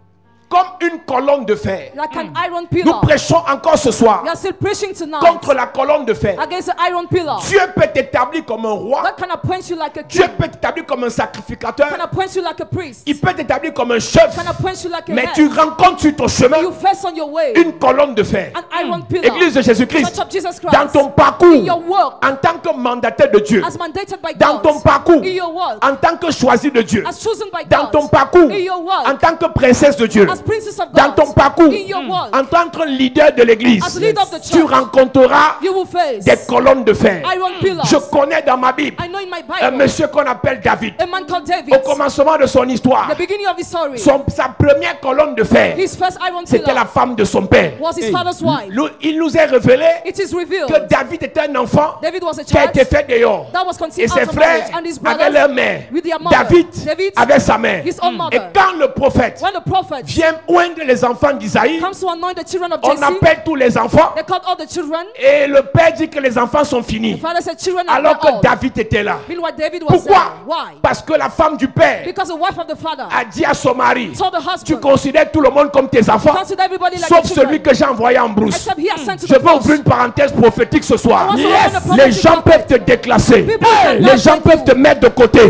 Comme une colonne de fer. Like an iron Nous pillar. prêchons encore ce soir We are still preaching tonight contre la colonne de fer. against the iron pillar. Dieu peut t'établir comme un roi. God can appoint you like a Dieu king. peut t'établir comme un sacrificateur. Can appoint you like a priest. Il peut t'établir comme un chef. Can appoint you like a Mais head. tu rencontres sur ton chemin You face on your way une colonne de fer. an iron pillar. Église de Jésus-Christ, Church of Jesus Christ. dans ton parcours, In your work, en tant que mandataire de Dieu, as mandated by dans God. ton parcours, In your work, en tant que choisi de Dieu, as chosen by dans God. ton parcours, In your work, en tant que princesse de Dieu, as princess of dans God. ton parcours, In your work, en tant que leader de l'église, as leader of the tu church, rencontreras you will face des colonnes de fer. iron pillars. Je connais dans ma Bible I know in my un Bible monsieur qu'on appelle David. a man called David. Au commencement de son histoire, The beginning of his story, sa première colonne de fer, his first iron c'était la pillar femme de son père. was his father's wife. Il nous est révélé It is revealed que David était un enfant David was a qui a été child fait dehors. that was Et conceived ses out of marriage, frères and his avaient brothers leur mère. with their mother. David David avait sa mère. his own Et mother. quand le prophète When the prophet vient oindre les enfants d'Isaïe, comes to anoint the children of on Jesse, appelle tous les enfants. they called all the children. Et le père dit que les enfants sont The finis. father said, children are Alors not que old. David était là. Meanwhile, David was Pourquoi? there. Why? Parce que la femme du père Because the wife of the father a dit à son mari, told the tu husband, considères tout le monde comme tes enfants, consider everybody like sauf your children, celui que j'ai envoyé en brousse. except he has sent to Je the veux ouvrir cross. une parenthèse prophétique ce soir. I want to open a Les prophetic gens peuvent topic. te déclasser. People can Les laugh gens at peuvent you. te mettre de côté.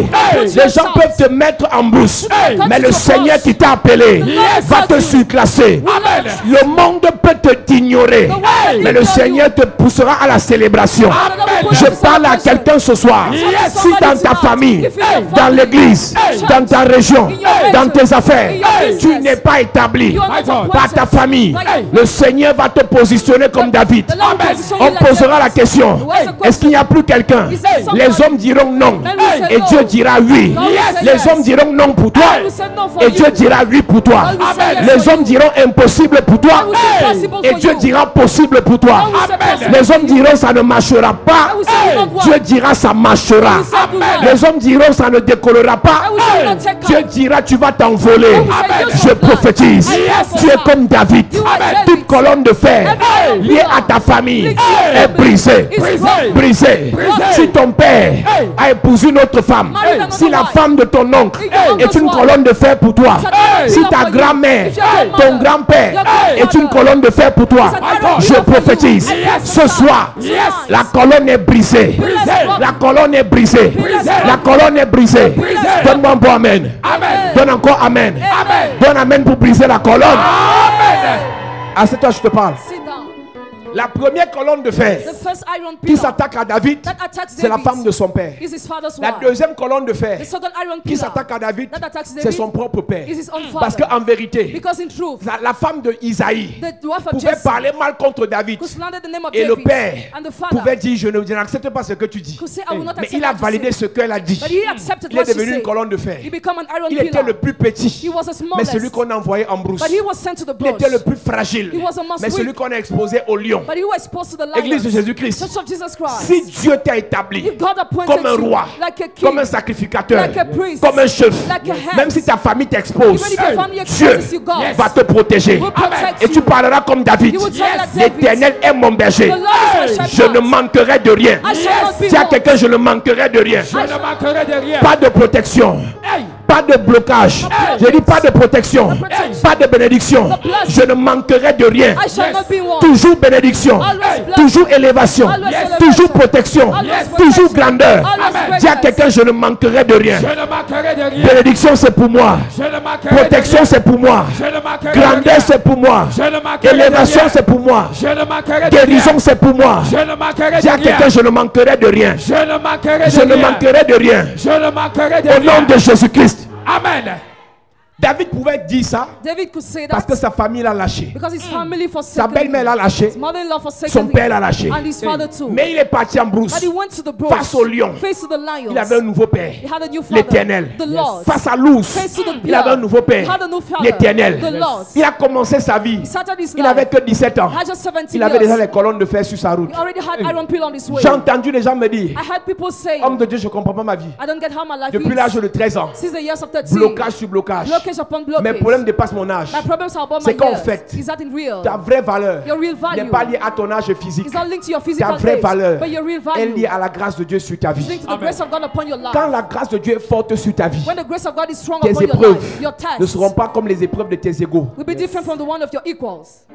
Les gens yourself. peuvent te mettre en brousse. Come Mais to le your Seigneur cross. qui t'a appelé Lord va called te you. surclasser. Amen. Le monde peut t'ignorer. The world Mais le ignore Seigneur you. te poussera à la célébration. Amen. Je parle à quelqu'un ce soir. Yes. Si dans ta famille, If in your dans family, l'église, church, dans ta région, in your dans region, tes affaires, in your tu business, n'es pas établi you are not par ta appointed famille, by your le Seigneur va te positionner comme David. The Lord will position you On like posera David. la question, What's the question? est-ce qu'il n'y a plus quelqu'un? Is there somebody? Les hommes diront non Then we say et no. Dieu dira oui. God will say Les yes. hommes diront non pour toi God will say no for et you. Dieu dira oui pour toi. God will say yes Les for hommes you. diront impossible pour toi God will say possible et for Dieu you. dira possible pour toi. God will say possible Les for hommes you. diront ça ne marchera pas. God will say it will not work. Dieu dira ça marchera. God will say it will work. Les hommes diront ça ne décollera pas. God will say it will not take Dieu off. dira tu vas t'envoler. God will say you Je shall fly. prophétise. I prophesy. Tu es comme David. You are David. Toute colonne de fer Every liée pillar à ta famille linked to your est family brisée. is broken. Brisée. Si ton père a épousé une autre femme, Married another si la wife. femme de ton oncle If your est uncle's une wife colonne de fer pour toi, is an iron si pillar ta for you, grand-mère, if your grandmother, ton grand-père your grandfather est une colonne de fer pour toi, is an iron je pillar for you, prophétise I prophesy. ce soir, Yes. la colonne est brisée. Brisée. La colonne est brisée. Brisée. La colonne est brisée. Brisée. Donne-moi un bon amen. Amen. Donne encore amen. Amen. Donne amen pour briser la colonne. À cette heure, je te parle. Sit down. La première colonne de fer The first iron qui pillar s'attaque à David, that attacks c'est la David femme de son père. is his father's La wife. deuxième colonne de fer The second iron qui pillar s'attaque à David, that attacks c'est David son propre père. is his own Parce father. qu'en vérité, Because in truth, la femme de Isaïe the wife of pouvait Jesse parler mal contre David. could slander the name of Et le David, père and the father pouvait dire, je n'accepte pas ce que tu dis. could say, I will not Mais accept il a what you validé say. ce qu'elle a dit. But he accepted Il est what she devenu une said. colonne de fer. He became an iron Il était pillar. le plus petit, He was the mais smallest, celui qu'on a envoyé en brousse. but he was sent to the Il était le bush. plus fragile, He was the most mais celui weak. qu'on a exposé au lion. révélation. But he who was exposed to the Église de lions, Jésus-Christ. Church of Jesus Christ. Si Dieu t'a établi If God appointed comme un you roi, like a king, comme un sacrificateur, like a priest, comme un chef, like a head, même si ta famille t'expose, even if your family Dieu exposes you, God va te protéger. will protect Et tu you. parleras comme David. You will talk like David. L'Éternel est mon berger. The Lord is my Je shepherd. ne manquerai de rien. I shall not be Dis à want. quelqu'un, je ne manquerai de rien. Je ne manquerai de rien. Pas de protection. Hey. Pas de blocage. Je dis pas de protection. Pas de bénédiction. Je ne manquerai de rien. I shall not be one. Toujours bénédiction. Always blessed. Toujours élévation. Always elevation. Toujours protection. Always Toujours protection. grandeur. Always Dis à greatness. quelqu'un, je ne manquerai de rien. Je ne manquerai de rien. Bénédiction, c'est pour moi. Je ne manquerai Protection, de rien. c'est pour moi. Je ne manquerai de Grandeur, rien. c'est pour moi. Je ne manquerai de Élévation, rien. c'est pour moi. Je ne manquerai de Guérison, rien. c'est pour moi. Je ne manquerai Dis à de quelqu'un, rien. je ne manquerai de rien. Je ne manquerai de Je ne rien. manquerai de rien. Je ne manquerai de Au rien. nom de Jésus-Christ. Amen. David pouvait dire ça David could say parce that que sa famille l'a lâché. because his family Sa forsaken belle-mère him. l'a lâché. His mother-in-law forsaken Son père l'a him. lâché. And his father too. Mais il est parti en brousse. But he went to the brush, Face au lion. face to the lions. Il avait un nouveau père. He had a new father, L'Éternel. the Lord. Face à l'ours. Face to the Il avait un bear. nouveau père. He had a new father, L'Éternel. the Lord. Il a commencé sa vie. He started his Il n'avait life. que 17 ans. He had just 17 Il avait déjà years. les colonnes de fer sur sa route. He already had iron pill on his way. J'ai entendu les gens me dire, I had people say, homme de Dieu, je ne comprends pas ma vie. I don't get how my life Depuis is. l'âge de 13 ans. Since the years of 13. Blocage sur blocage. Blockage upon blockage. Mes problèmes dépassent mon âge. My problems are about C'est my qu'en years. fait, Is that in real? ta vraie valeur Your real value. n'est pas liée à ton âge physique. It's not linked to your Ta physical vraie age, valeur but your real est value. liée à la grâce de Dieu sur ta It's vie. linked to the grace of God upon your life. Quand la grâce de Dieu est forte sur ta vie, When the grace of God is strong tes upon your épreuves life, your ne tests seront pas comme les épreuves de tes égaux. will be different from the one of your equals.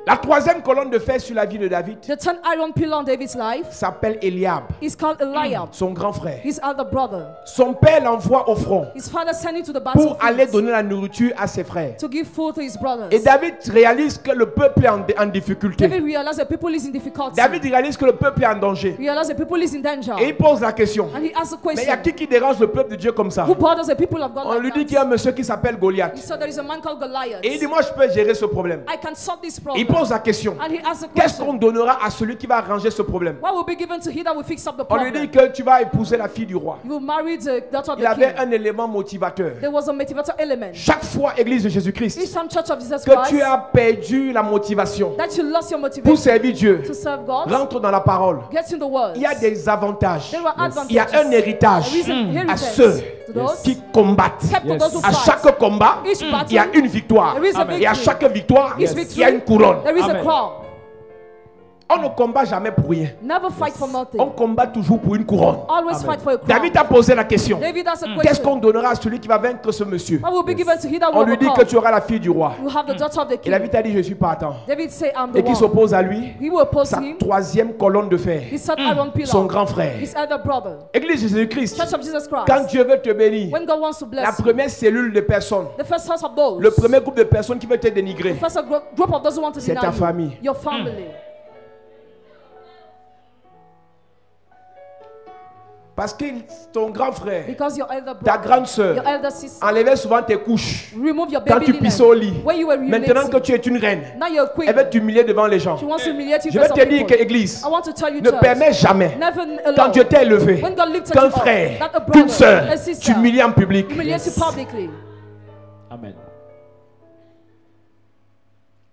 La troisième colonne de fer sur la vie de David The 10th iron pillar on David's life s'appelle Eliab, is called Eliab, son grand frère. his elder brother. Son père l'envoie au front His father sent him to the pour aller battlefield donner la nourriture à ses frères. to give food to his brothers. Et David réalise que le peuple est en difficulté. David realized that people is in difficulty. David réalise que le peuple est en danger. Realized that people is in danger. Et il pose la question. And he asked a Mais il y a question. qui dérange le peuple de Dieu comme ça? Who bothers the people of God On lui like dit that? qu'il y a un monsieur qui s'appelle He Goliath. said there is a man called Goliath. Et il dit, moi je peux gérer ce problème. I can solve this Et problem. il pose la question. And he asked a Qu'est-ce question. qu'on donnera à celui qui va arranger ce problème? What will be given to he that will fix up the On lui problem? dit que tu vas épouser la fille du roi. You will marry the daughter of Il the avait king. un élément motivateur. There was a motivator element. Chaque fois, Église de Each Jésus-Christ, time Church of Jesus que tu Christ, as perdu la motivation that you lost your pour motivation servir Dieu, to serve God, rentre dans la parole. get in the word. Il y a des avantages. There are advantages. Il y a un héritage There is an à inheritance ceux to those qui combattent. kept to those who À fight. chaque combat, Each battle, il y a une victoire. there is a Et à victory. chaque victoire, Each il y a victory, une couronne. there is a Amen. crown. On ne combat jamais pour rien. Never fight for nothing. On combat toujours pour une couronne. Always fight for a crown. David a posé la question. David asked a Qu'est-ce qu'on question. donnera à celui qui va vaincre ce monsieur? What will be given to he that On will lui dit que overcome? tu auras la fille du roi. You have the daughter of the Et king. David a dit, je suis partant. David say, I'm the Et qui one. s'oppose à lui? He will oppose Sa him. troisième colonne de fer. His third iron pillar. Son grand frère. His elder brother. Église de Jésus-Christ. Church of Jesus Christ. Quand Dieu veut te bénir, When God wants to la bless you, première cellule de personnes, the first house of those, le premier groupe de personnes qui veut te dénigrer, the first group of those who want to c'est deny ta you, famille. your family. Parce que ton grand frère, Because your elder ta brother, grande soeur, your elder sister, enlevait souvent tes couches remove your quand baby tu linen. pissais au lit. When you were Maintenant que humiliated, tu es une reine, now you're a queen. elle veut t'humilier devant les gens. She wants to humiliate you Je in vais front te of dire que people. Église, I want to tell you, ne church, permets jamais, never quand allow, Dieu t'a élevé, when God lifted qu'un you up, frère, that a qu'une brother, sœur a sister, t'humilie en public. humiliate you publicly. Amen.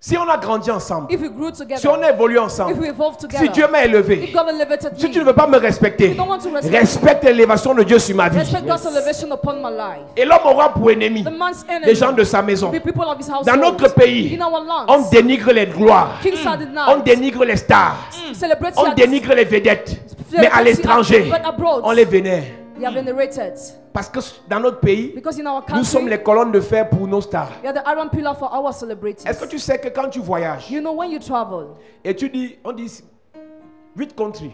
Si on a grandi ensemble, If we grew together, si on a évolué if ensemble, we evolved together, si Dieu m'a élevé, if God elevated si me, tu ne veux pas me respecter, you don't want to respect respecte l'élévation de Dieu sur ma vie. respect God's elevation upon my life. Et l'homme aura pour ennemi The man's enemy les gens de sa maison. be people of his household. Dans notre pays, in our lands, on dénigre les gloires, kings are denied. on dénigre les stars, Celebrate on dénigre les vedettes. Mais à l'étranger, but abroad, on les vénère. they are venerated. Parce que dans notre pays, Because in our nous sommes country, les colonnes de fer pour nos stars. we are the iron pillar for our celebrities. Est-ce que tu sais que quand tu voyages You know, when you travel, et tu dis, on dit 8 countries,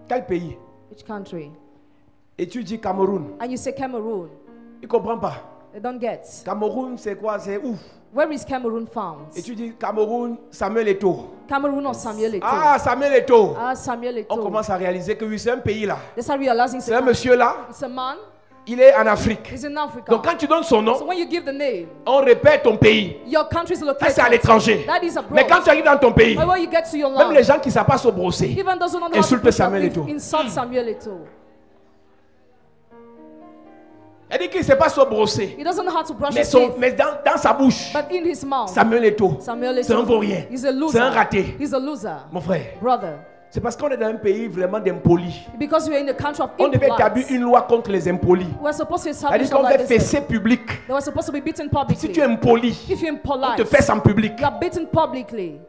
quel pays? which country, Et tu dis Cameroun, and you say Cameroon, il ne comprend pas. they don't get. Cameroun, c'est quoi? C'est ouf. Where is Cameroon found? Et tu dis Cameroun, Samuel Eto'o. Cameroon or Samuel Eto'o? Ah, Samuel Eto'o. Ah, Samuel On Eto'o. commence à réaliser que oui, c'est un pays là. They start realizing C'est un monsieur là, it's a man. il est en Afrique. He's in Africa. Donc quand tu donnes son So nom, when you give the name, on répète ton pays. your country is Ça, located. c'est à l'étranger. That is abroad. Mais quand tu arrives dans ton pays, But when you get to your même land, les gens qui ne savent pas se brosser, even those who don't know how to insulte brush Samuel their teeth, Eto'o. insult Samuel Eto'o. Elle dit qu'il ne sait pas se brosser. He doesn't know how to brush Mais, his teeth. mais dans sa bouche, But in his mouth, Samuel Eto'o, Samuel c'est un Eto'o, vaurien. he's a loser. C'est un raté. He's a loser. Mon frère, Brother. c'est parce qu'on est dans un pays vraiment d'impolis. Because we are in the country of On devait établir impolites. une loi contre les impolis. We're supposed to C'est-à-dire establish a qu'on law fait like this. fesser public. They were supposed to be beaten Si tu publicly. es impoli, If you're on te impolite, fesse en public. you are beaten publicly.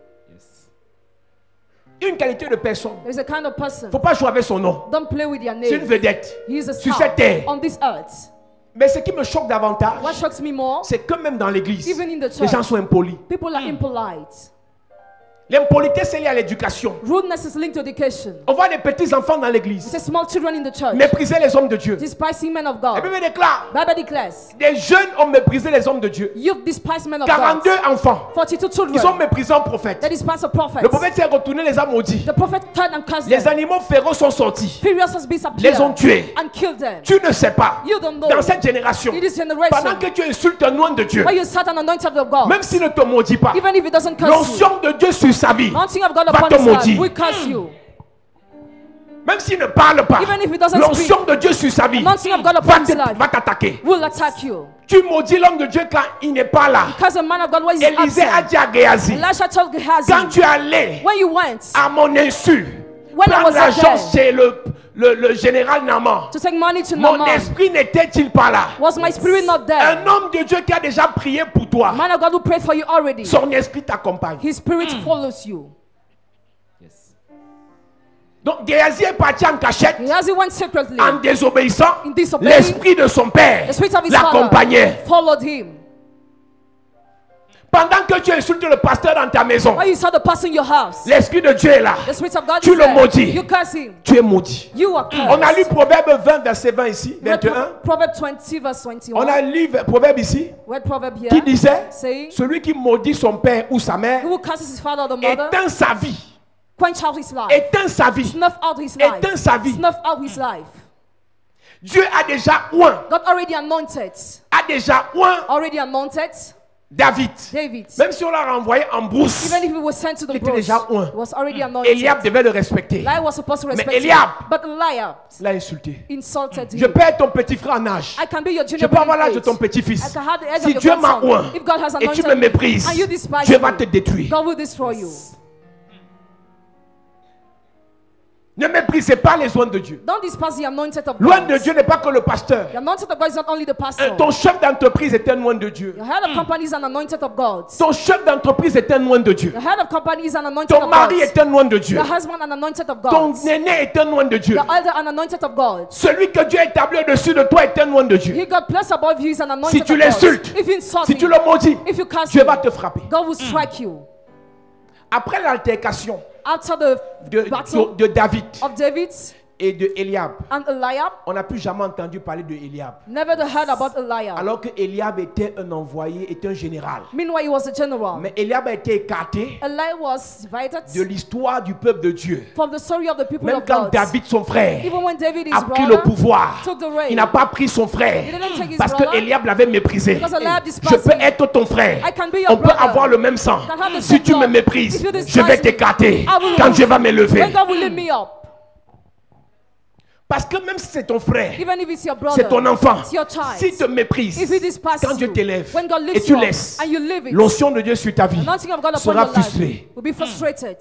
Une qualité de personne. There's a kind of person. Faut pas jouer avec son nom. Don't play with your C'est une name. vedette. He is a Sur star cette terre. on this earth. Mais ce qui me choque davantage, What shocks me more, c'est que même dans l'église, even in the les gens church, sont impolis. people are impolite. L'impolitesse est liée à l'éducation. Rudeness is linked to education. On voit des petits enfants dans It's l'église a small children in the church. mépriser les hommes de Dieu. Despising men of La God. Bible déclare, Bible declares, des jeunes ont méprisé les hommes de Dieu. you've despised men of 42 God. enfants, 42 ils ont children. méprisé un prophète. That despised a prophet. Le prophète s'est retourné, les a maudits. The prophet turned and cursed Les them. animaux féroces sont sortis. Furious has been Les ont tués. and killed them. Tu ne sais pas. You don't know. Dans cette génération, In this pendant generation, que tu insultes un nom de Dieu, where you sat an anointed of God, même s'il ne te maudit pas, even if it doesn't curse you, l'onction de Dieu sur sa vie, anointing of God va upon te his life maudire. will curse you. Même s'il ne parle pas, Even if he doesn't l'onction de Dieu sur sa vie Anointing of God upon his life va t'attaquer. will attack you. Tu maudis l'homme de Dieu quand il n'est pas là. Because the man of God was Élisée a absent. dit à Géhazi, Elisha told Gehazi, quand tu allais when you went à mon insu, When I prendre was l'argent there, chez le général Naaman, to take money to mon Naaman, esprit n'était-il pas là? was my spirit not there? Un homme de Dieu qui a déjà prié pour toi, Man of God who prayed for you already. son esprit t'accompagne. His spirit follows you. Donc Géhazi est parti en cachette, Gehazi went secretly. en désobéissant. In disobeying, L'esprit de son père the spirit of his father l'accompagnait. followed him. Pendant que tu insultes le pasteur dans ta maison, When you saw the person in your house, l'esprit de Dieu est là. the spirit of God Tu is le there. maudis. You curse him. Tu es maudit. You are cursed. On a lu Proverbe 20, verset 20 ici, We read 21. Proverb 20 verse 21. On a lu Proverbe ici, We read Proverb here qui disait, saying, celui qui maudit son père ou sa mère, who curses his father or the mother, éteint sa vie. quench out his life, Éteint sa vie. snuff out his life, Éteint sa vie. snuff out his life. Dieu a déjà oint, God already anointed David. David. Même si on l'a renvoyé en brousse, Even if he was sent to the il était bush, déjà oint. he was already anointed. Eliab devait le respecter. Eliab was supposed to respect Mais him, Eliab but Eliab l'a insulté. insulted Je him. peux être ton petit frère en âge. I can be your Je junior peux avoir l'âge de age. ton petit-fils. I can have the age Si of your Dieu m'a grandson. oint If God has et tu anointed me me, méprises, and you despise Dieu me, va te détruire. God will destroy you. Ne méprisez pas les oins de Dieu. Don't despise the anointed of L'oint God. de Dieu n'est pas que le pasteur. The anointed of God is not only the pastor. Ton chef d'entreprise est un oint de Dieu. The head of company is an anointed of God. Ton chef d'entreprise est un oint de Dieu. The head of company is an anointed Ton of God. mari est un oint de Dieu. The husband an anointed of Ton God. aîné est un oint de Dieu. The elder an anointed of God. Celui que Dieu a établi au-dessus de toi est un oint de Dieu. He got placed above you is an anointed Si tu of God. l'insultes, If you insult si tu him, le maudis, if you curse Dieu him, va te frapper. God will strike you. Après l'altercation After the battle de David of David et de Eliab, and Eliab, on n'a plus jamais entendu parler de Eliab. never heard about Eliab. Alors que Eliab était un envoyé, était un général. Meanwhile, he was a general. Mais Eliab a été écarté Eliab was divided de l'histoire du peuple de Dieu. from the story of the people Même of quand God. David, son frère, Even when David, his a pris le brother, pouvoir, took the reign, il n'a pas pris son frère he didn't take his parce que brother, Eliab l'avait méprisé. because Eliab Je despised peux him. être ton frère. I can be your On peut brother. avoir le même sang. Can have the Si same tu me blood. méprises, If you je despise vais me, t'écarter I will quand remove Dieu va m'élever. when God will lift me up. Parce que même si c'est ton frère, Even if it's your brother, c'est ton enfant, it's your child. s'il te méprise, If he despises quand Dieu you, t'élève when God et lifts tu you up laisses, and you leave it, l'onction de Dieu sur ta vie anointing of God upon sera your life frustrée. will be frustrated.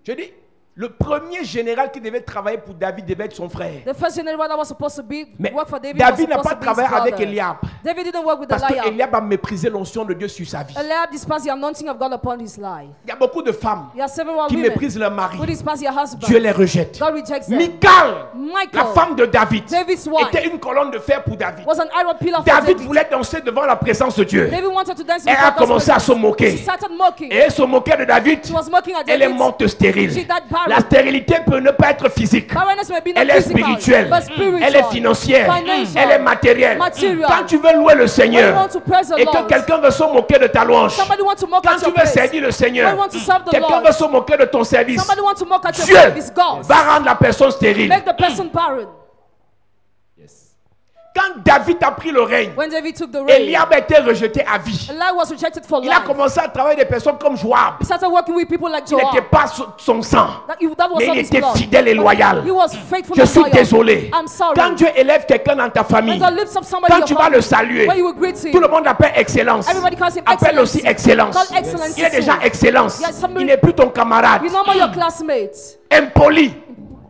Je dis, le premier général qui devait travailler pour David devait être son frère. The first general that was supposed to be Mais work for David, David n'a was pas supposed to be his travaillé avec brother. Eliab. David didn't work with Parce que Eliab. Eliab a méprisé l'onction de Dieu sur sa vie. Eliab despised the anointing of God upon his life. Il y a beaucoup de femmes There are several qui women méprisent leur mari. who despise their husband. Dieu les rejette. God rejects them. Michal, Michal, la femme de David, David's wife, était une colonne de fer pour David. was an iron pillar for David David. voulait danser devant la présence de Dieu. David wanted to dance Elle before a God's commencé à se presence. moquer. She started mocking. Et elle se moquait de David. She was mocking at Elle est David. morte stérile. She died barren. La stérilité peut ne pas être physique. Barrenness may be not Elle est physical, spirituelle. but spiritual. Elle est financière. Financial. Elle est matérielle. Material. Quand tu veux louer le When you Seigneur want to praise the et que Lord, quelqu'un veut se moquer de ta louange, somebody want to mock quand at tu your veux praise, servir le when Seigneur, you want to serve the quelqu'un Lord, veut se moquer de ton service, somebody want to mock at your Dieu service, God, va rendre la personne stérile. make the person barren. Quand David a pris le règne, When David took the reign, Eliab a été rejeté à vie. Eliab was rejected for Il a life. commencé à travailler avec des personnes comme Joab. He started working with people like Il n'était Joab. pas son sang, That was mais not il his était blood. fidèle et loyal. He was faithful Je and suis loyal. désolé. I'm sorry. Quand Dieu élève quelqu'un dans ta famille, When God lifts up somebody quand in tu your vas le family, saluer, when you will greet him, tout le monde appelle excellence. everybody calls him Appelle excellence. aussi excellence. Call excellence Il est déjà too. excellence. Yes, somebody- Il n'est plus ton camarade. He's no more your classmate. Impoli.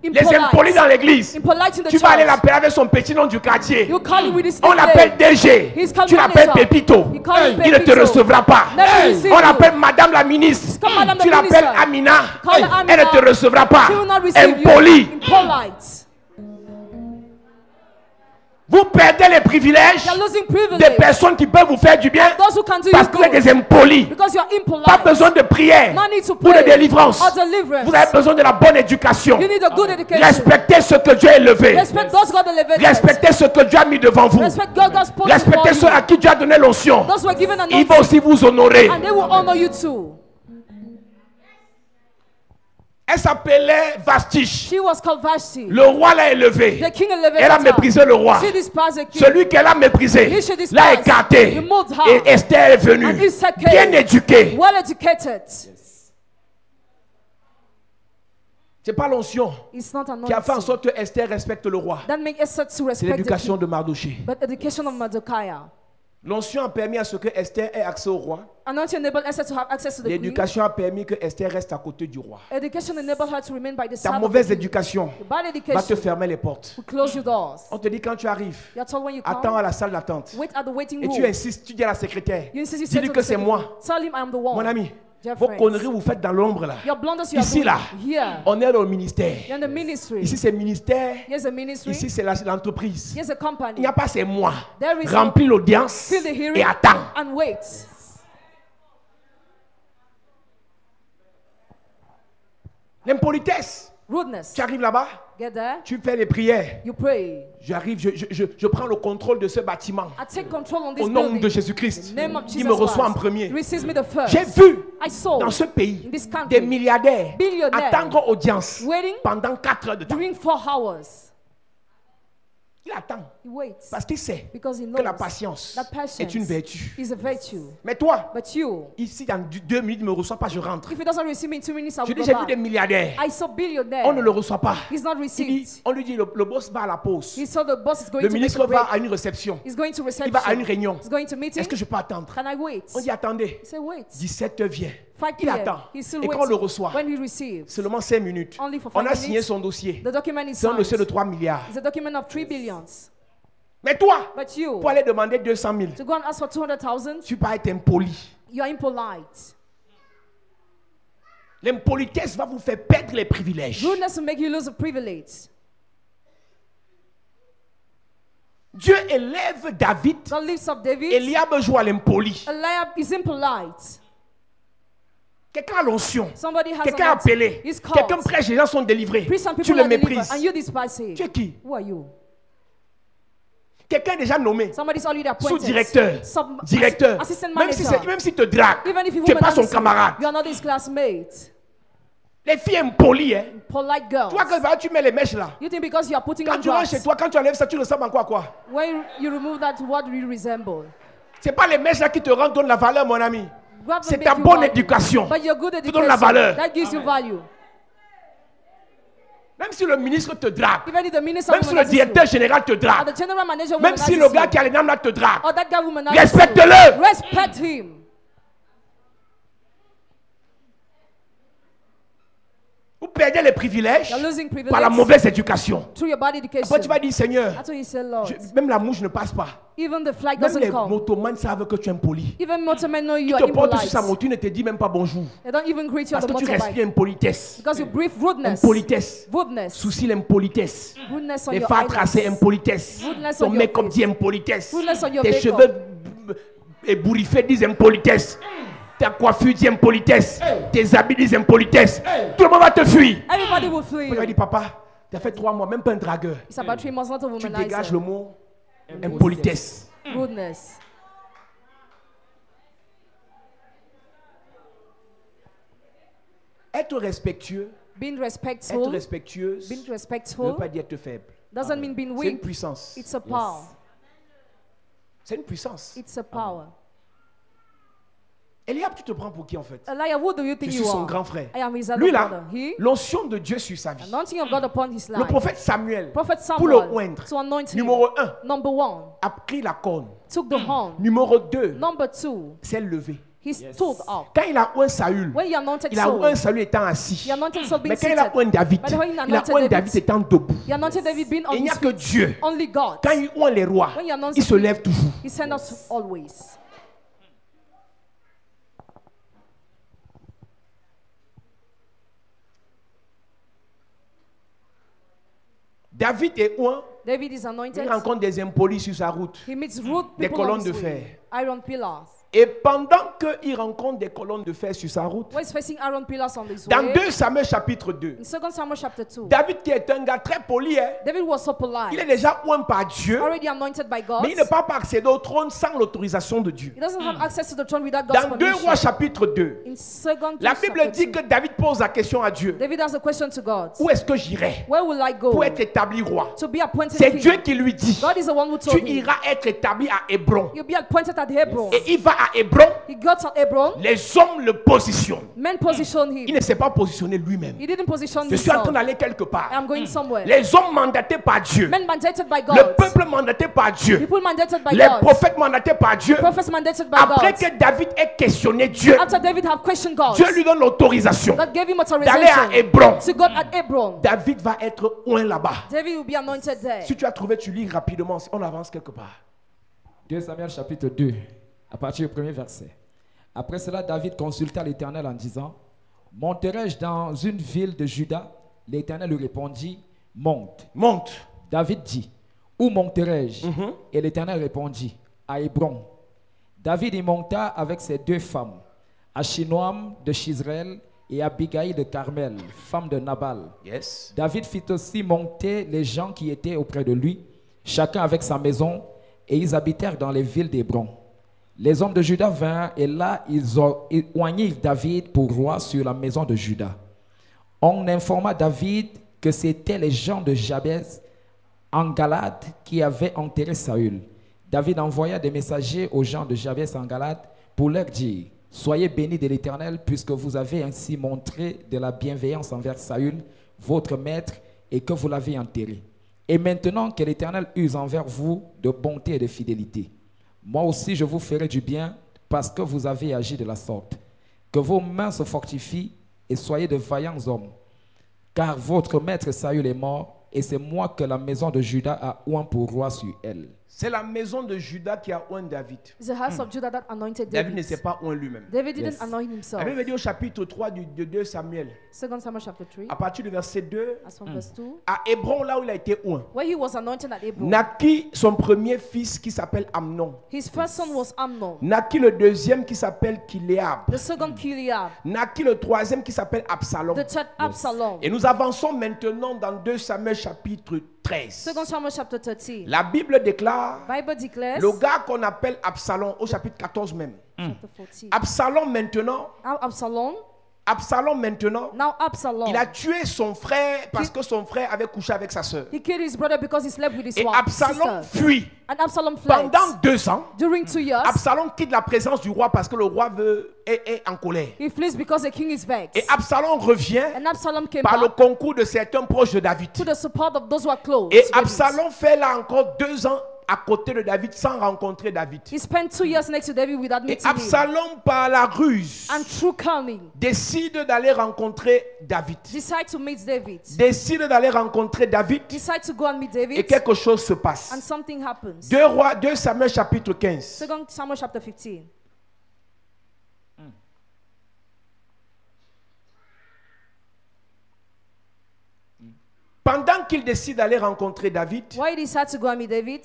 Les impolis dans l'église. Impolite in the Tu vas aller church. l'appeler avec son petit nom du quartier. You call him with his On nickname. l'appelle DG. He's called Tu l'appelles manager. Pépito. You call him Il ne te Pépito. recevra pas. Never receive On you. l'appelle Madame la ministre. Call Madame Tu the l'appelles minister. Amina. Call her Elle ne te Amina. recevra pas. She will not receive Impoli. you. Impolite. Vous perdez les privilèges You're losing des privilege. personnes qui peuvent vous faire du bien Those who can do parce you que vous êtes good. des impolis. Because you're impolite. Pas besoin de prière No need to pour de pray délivrance. or deliverance. Vous avez besoin de la bonne éducation. You need a good education. Respectez ce que Dieu a élevé. Respect those God elevated. Respectez ce que Dieu a mis devant vous. Respect God God's put Respectez before ceux you. à qui Dieu a donné l'onction. Those who are given an Il va aussi vous honorer. and they will honor you too. Elle s'appelait Vastiche. She was called Vashti. Le roi l'a élevé. The king elevated Elle a her. méprisé le roi. She despised the king. Celui qu'elle a méprisé He should despise. l'a écarté. He moved her. Et Esther est venue, And Esther came. bien éduquée. Well educated. C'est pas l'onction It's not qui a fait en anointing. sorte que Esther respecte le roi. That make Esther to C'est respect the l'éducation king. de Mardoché. But education of Mordecai. L'onction a permis à ce que Esther ait accès au roi. Anointing enabled Esther to have access to the queen. L'éducation a permis que Esther reste à côté du roi. Education enabled her to remain by the Ta side of the mauvaise king. éducation The bad va te education fermer les portes. will close your doors. On te dit quand tu arrives, You're told when you attends come, à la salle d'attente. wait at the waiting Et tu room. insistes, tu dis à la secrétaire, You insist, you say dis-lui to que the c'est secretary, moi. tell him I am the one. Mon ami, Dear vos friends, conneries vous faites dans l'ombre là. your blunders you are Ici doing là, here. on est dans le ministère. You're in the ministry. Ici c'est ministère, Here's a ministry. ici c'est l'entreprise. Here's a Il company. n'y a pas c'est moi. There is Remplis l'audience Fill the hearing et attends. and wait. L'impolitesse. Rudeness. Tu arrives là-bas, Get there. tu fais les prières. You pray. J'arrive, je prends le contrôle de ce bâtiment. I take control on this Au nom building. de Jésus-Christ. In the name of Il Jesus me reçoit en Christ. premier. He receives me the first. J'ai vu I saw dans ce pays in this country des milliardaires billionaires attendre audience waiting pendant 4 heures de temps. during 4 hours. Il attend He waits parce qu'il sait because he que la knows patience that patience est une vertu. is a virtue. Mais toi, But you, ici dans 2 minutes, il ne me reçoit pas, je rentre. if he doesn't receive me in 2 minutes, I Je will dis, go j'ai vu des back. milliardaires. I saw billionaire. On ne le reçoit pas. He's not Il received. dit, on lui dit, le boss va à la pause. He saw the boss is going Le to make ministre a va break. à une réception. He's going to Il va à une reception. réunion. He's going to meeting. Est-ce que je peux attendre? Can I wait? On dit, attendez. He said, wait. 17h vient. 5 Il p.m. attend. He's still Et quand on le waiting. reçoit, When he receives, seulement 5 minutes. Only for On 5 a signé minutes. son dossier. the document is C'est un dossier de signed. 3 milliards. It's a document of 3 billions. Mais toi, But you, pour aller demander 200 000, to go and ask for 200,000, tu peux être impoli. you are impolite. L'impolitesse va vous faire perdre les privilèges. Rudeness will make you lose a privilege. Dieu élève David. God lifts up David. Eliab joue à l'impoli. Eliab is impolite. Quelqu'un a l'onction. Somebody has Quelqu'un a an anointing. appelé. He's called. Quelqu'un prêche, les gens sont délivrés. Priests and Tu people le are delivered, méprises. and you despise him. Tu es qui? Who are you? Quelqu'un est déjà nommé. Somebody's already appointed. Sous-directeur. Directeur. Assistant Même si manager. te drague, Even if you tu n'es pas son camarade. you are not his classmate. Les filles impolies, hein. Polite girls. Toi, quand tu mets les mèches là, You think because you are putting quand on tu rentres chez drugs, toi, quand tu enlèves ça, tu ressembles encore à quoi? when you remove that, what do you resemble? C'est pas les mèches là qui te rendent donnent la valeur, mon ami. Grab them, C'est make ta you bonne value. éducation. But your good Te education, donne la valeur. that gives you value. Même si le ministre te drague, Even if the minister même si le womanizes directeur you, général te or drague, the general manager même si womanizes le gars you, qui a les names là te drague, or that guy womanizes respecte-le. you, respect him. Vous perdez les privilèges You're losing privilege par la mauvaise éducation. through your body education. Après tu vas dire, Seigneur, That's what you say, Lord. même la mouche ne passe pas. Even the flight Même doesn't les come. motomanes savent que tu es impoli. Even motormen know you Tu are te portes sur impolite. sa moto, tu ne te dis même pas bonjour. They don't even greet you on Parce the que tu motorbike. respires impolitesse. Because you breathe rudeness. Impolitesse. Rudeness. Souci l'impolitesse. Rudeness on Les your fards tracés, eyelids. impolitesse. Rudeness Ton on your make-up face. dit impolitesse. Rudeness on your Tes makeup. cheveux ébouriffés disent impolitesse. Ta coiffure dit impolitesse. Tes habits disent impolitesse. Tout le monde va te fuir. Everybody will flee Il va you. dire, papa, tu as fait 3 mois, même pas un dragueur. It's about 3 months, not a Tu dégages womanizer. le mot impolitesse. Rudeness. Être respectueux, Being être respectful, respectueuse, being ne veut respectful pas dire être faible. doesn't mean being C'est une weak. puissance. It's a power. C'est une puissance. It's a power. Eliab, tu te prends pour qui en fait? Elijah, who do you Je think suis you son are? grand frère. I am his Lui elder là, brother. He, l'onction de Dieu sur sa vie. anointing of God upon his Le life. prophète Samuel, Prophet pour le Samuel, oindre, to anoint him. numéro 1, Number 1, a pris la corne. took the horn. Numéro 2, Number 2, s'est levé. he stood up. Quand il a oint Saül, When he anointed il a Saul, oint Saül étant assis. he anointed Saul being Mais quand il a seated. oint David, But when he il a anointed oint David, David étant debout. he anointed David being on Et il n'y a his que feet. Dieu. Only God. Quand il oint les rois, When he anoints il se lève toujours. He sent us always. David est oint, David is il anointed. rencontre des impolis sur sa route. He meets rude Des people on colonnes his de way. fer. Iron pillars. Et pendant qu'il rencontre des colonnes de fer sur sa route, When he's facing iron pillars on his dans way, 2 Samuel chapitre 2, in 2 Samuel chapter 2, David qui est un gars très poli, hein, David was so il est polite, déjà oint par Dieu, already anointed by God. mais il ne peut pas accéder au trône sans l'autorisation de Dieu. He doesn't have access to the throne without God's Dans 2 Rois permission. chapitre 2, In 2 la Kings Bible chapter dit 2, que David pose la question à Dieu. David asks a question to God. Où est-ce que j'irai Where will I go pour être établi roi? to be appointed C'est king? Dieu qui lui dit, God is the one who tu told him. iras être établi à Hébron. You'll be appointed at Hebron. Et il va à Hébron, He got to Hebron. les hommes le positionnent. Men positioned Il him. ne s'est pas positionné lui-même. He didn't position Je suis en train himself. d'aller quelque part. I'm going somewhere. Les hommes mandatés par Dieu, Men mandated by le God. peuple mandaté par Dieu, People mandated by les God. prophètes mandatés par Dieu. Prophets mandated by Après God. que David ait questionné Dieu, After David have questioned God, Dieu lui donne l'autorisation God gave him d'aller à authorization Hébron. to go at Hebron. David va être oint là-bas. David will be anointed there. Si tu as trouvé, tu lis rapidement. On avance quelque part. 2 Samuel chapitre 2, à partir du premier verset. Après cela, David consulta l'Éternel en disant, monterai-je dans une ville de Juda? L'Éternel lui répondit, monte. Monte. David dit, où monterai-je? Et l'Éternel répondit, à Hébron. David y monta avec ses 2 femmes, Achinoam de Chisraël et Abigail de Carmel, femme de Nabal. Yes. David fit aussi monter les gens qui étaient auprès de lui, chacun avec sa maison, et ils habitèrent dans les villes d'Hébron. Les hommes de Juda vinrent, et là ils oignirent David pour roi sur la maison de Juda. On informa David que c'étaient les gens de Jabès en Galade qui avaient enterré Saül. David envoya des messagers aux gens de Jabès en Galade pour leur dire, soyez bénis de l'Éternel puisque vous avez ainsi montré de la bienveillance envers Saül, votre maître, et que vous l'avez enterré. Et maintenant que l'Éternel use envers vous de bonté et de fidélité, moi aussi je vous ferai du bien parce que vous avez agi de la sorte. Que vos mains se fortifient et soyez de vaillants hommes. Car votre maître Saül est mort et c'est moi que la maison de Juda a oint pour roi sur elle. C'est la maison de Juda qui a oint David. It's the house of Judah that anointed David ne David. s'est pas oint lui-même. David didn't Yes. anoint La himself. Bible dit au chapitre 3 de 2 Samuel, 2 Samuel chapter 3, à partir du verset 2, as from verse 2, à Hébron, là où il a été oint, where he was anointed at Hebron. naquit son premier fils qui s'appelle Amnon. His first son was Amnon. Naquit le deuxième qui s'appelle Kiléab. The second Kiliab. Naquit le troisième qui s'appelle Absalom. The third Absalom. Et nous avançons maintenant dans 2 Samuel chapitre 13. 2 Samuel chapter 13. La Bible déclare, Bible declares, le gars qu'on appelle Absalom, au chapitre 14 même. chapter 14. Absalom maintenant, Now Absalom, il a tué son frère parce que son frère avait couché avec sa sœur. he killed his brother because he slept with his Et wife, Absalom sister. fuit. And Absalom fled. Pendant 2 ans, During 2 years, Absalom quitte la présence du roi parce que le roi est en colère. he flees because the king is vexed. Et Absalom revient And Absalom came par le back concours de certains proches de David. to the support of those who are close Et to David. Absalom fait là encore 2 ans à côté de David sans rencontrer David. He spent 2 years next to David without Et meeting him. Absalom, par la ruse, And through cunning, décide d'aller rencontrer David. decide to meet David. Décide d'aller rencontrer David Decide to go and meet et David. quelque chose se And passe. something happens. 2 Samuel chapitre 15. 2 Samuel chapter 15. Pendant qu'il décide d'aller rencontrer David, Why he decided to go and meet David?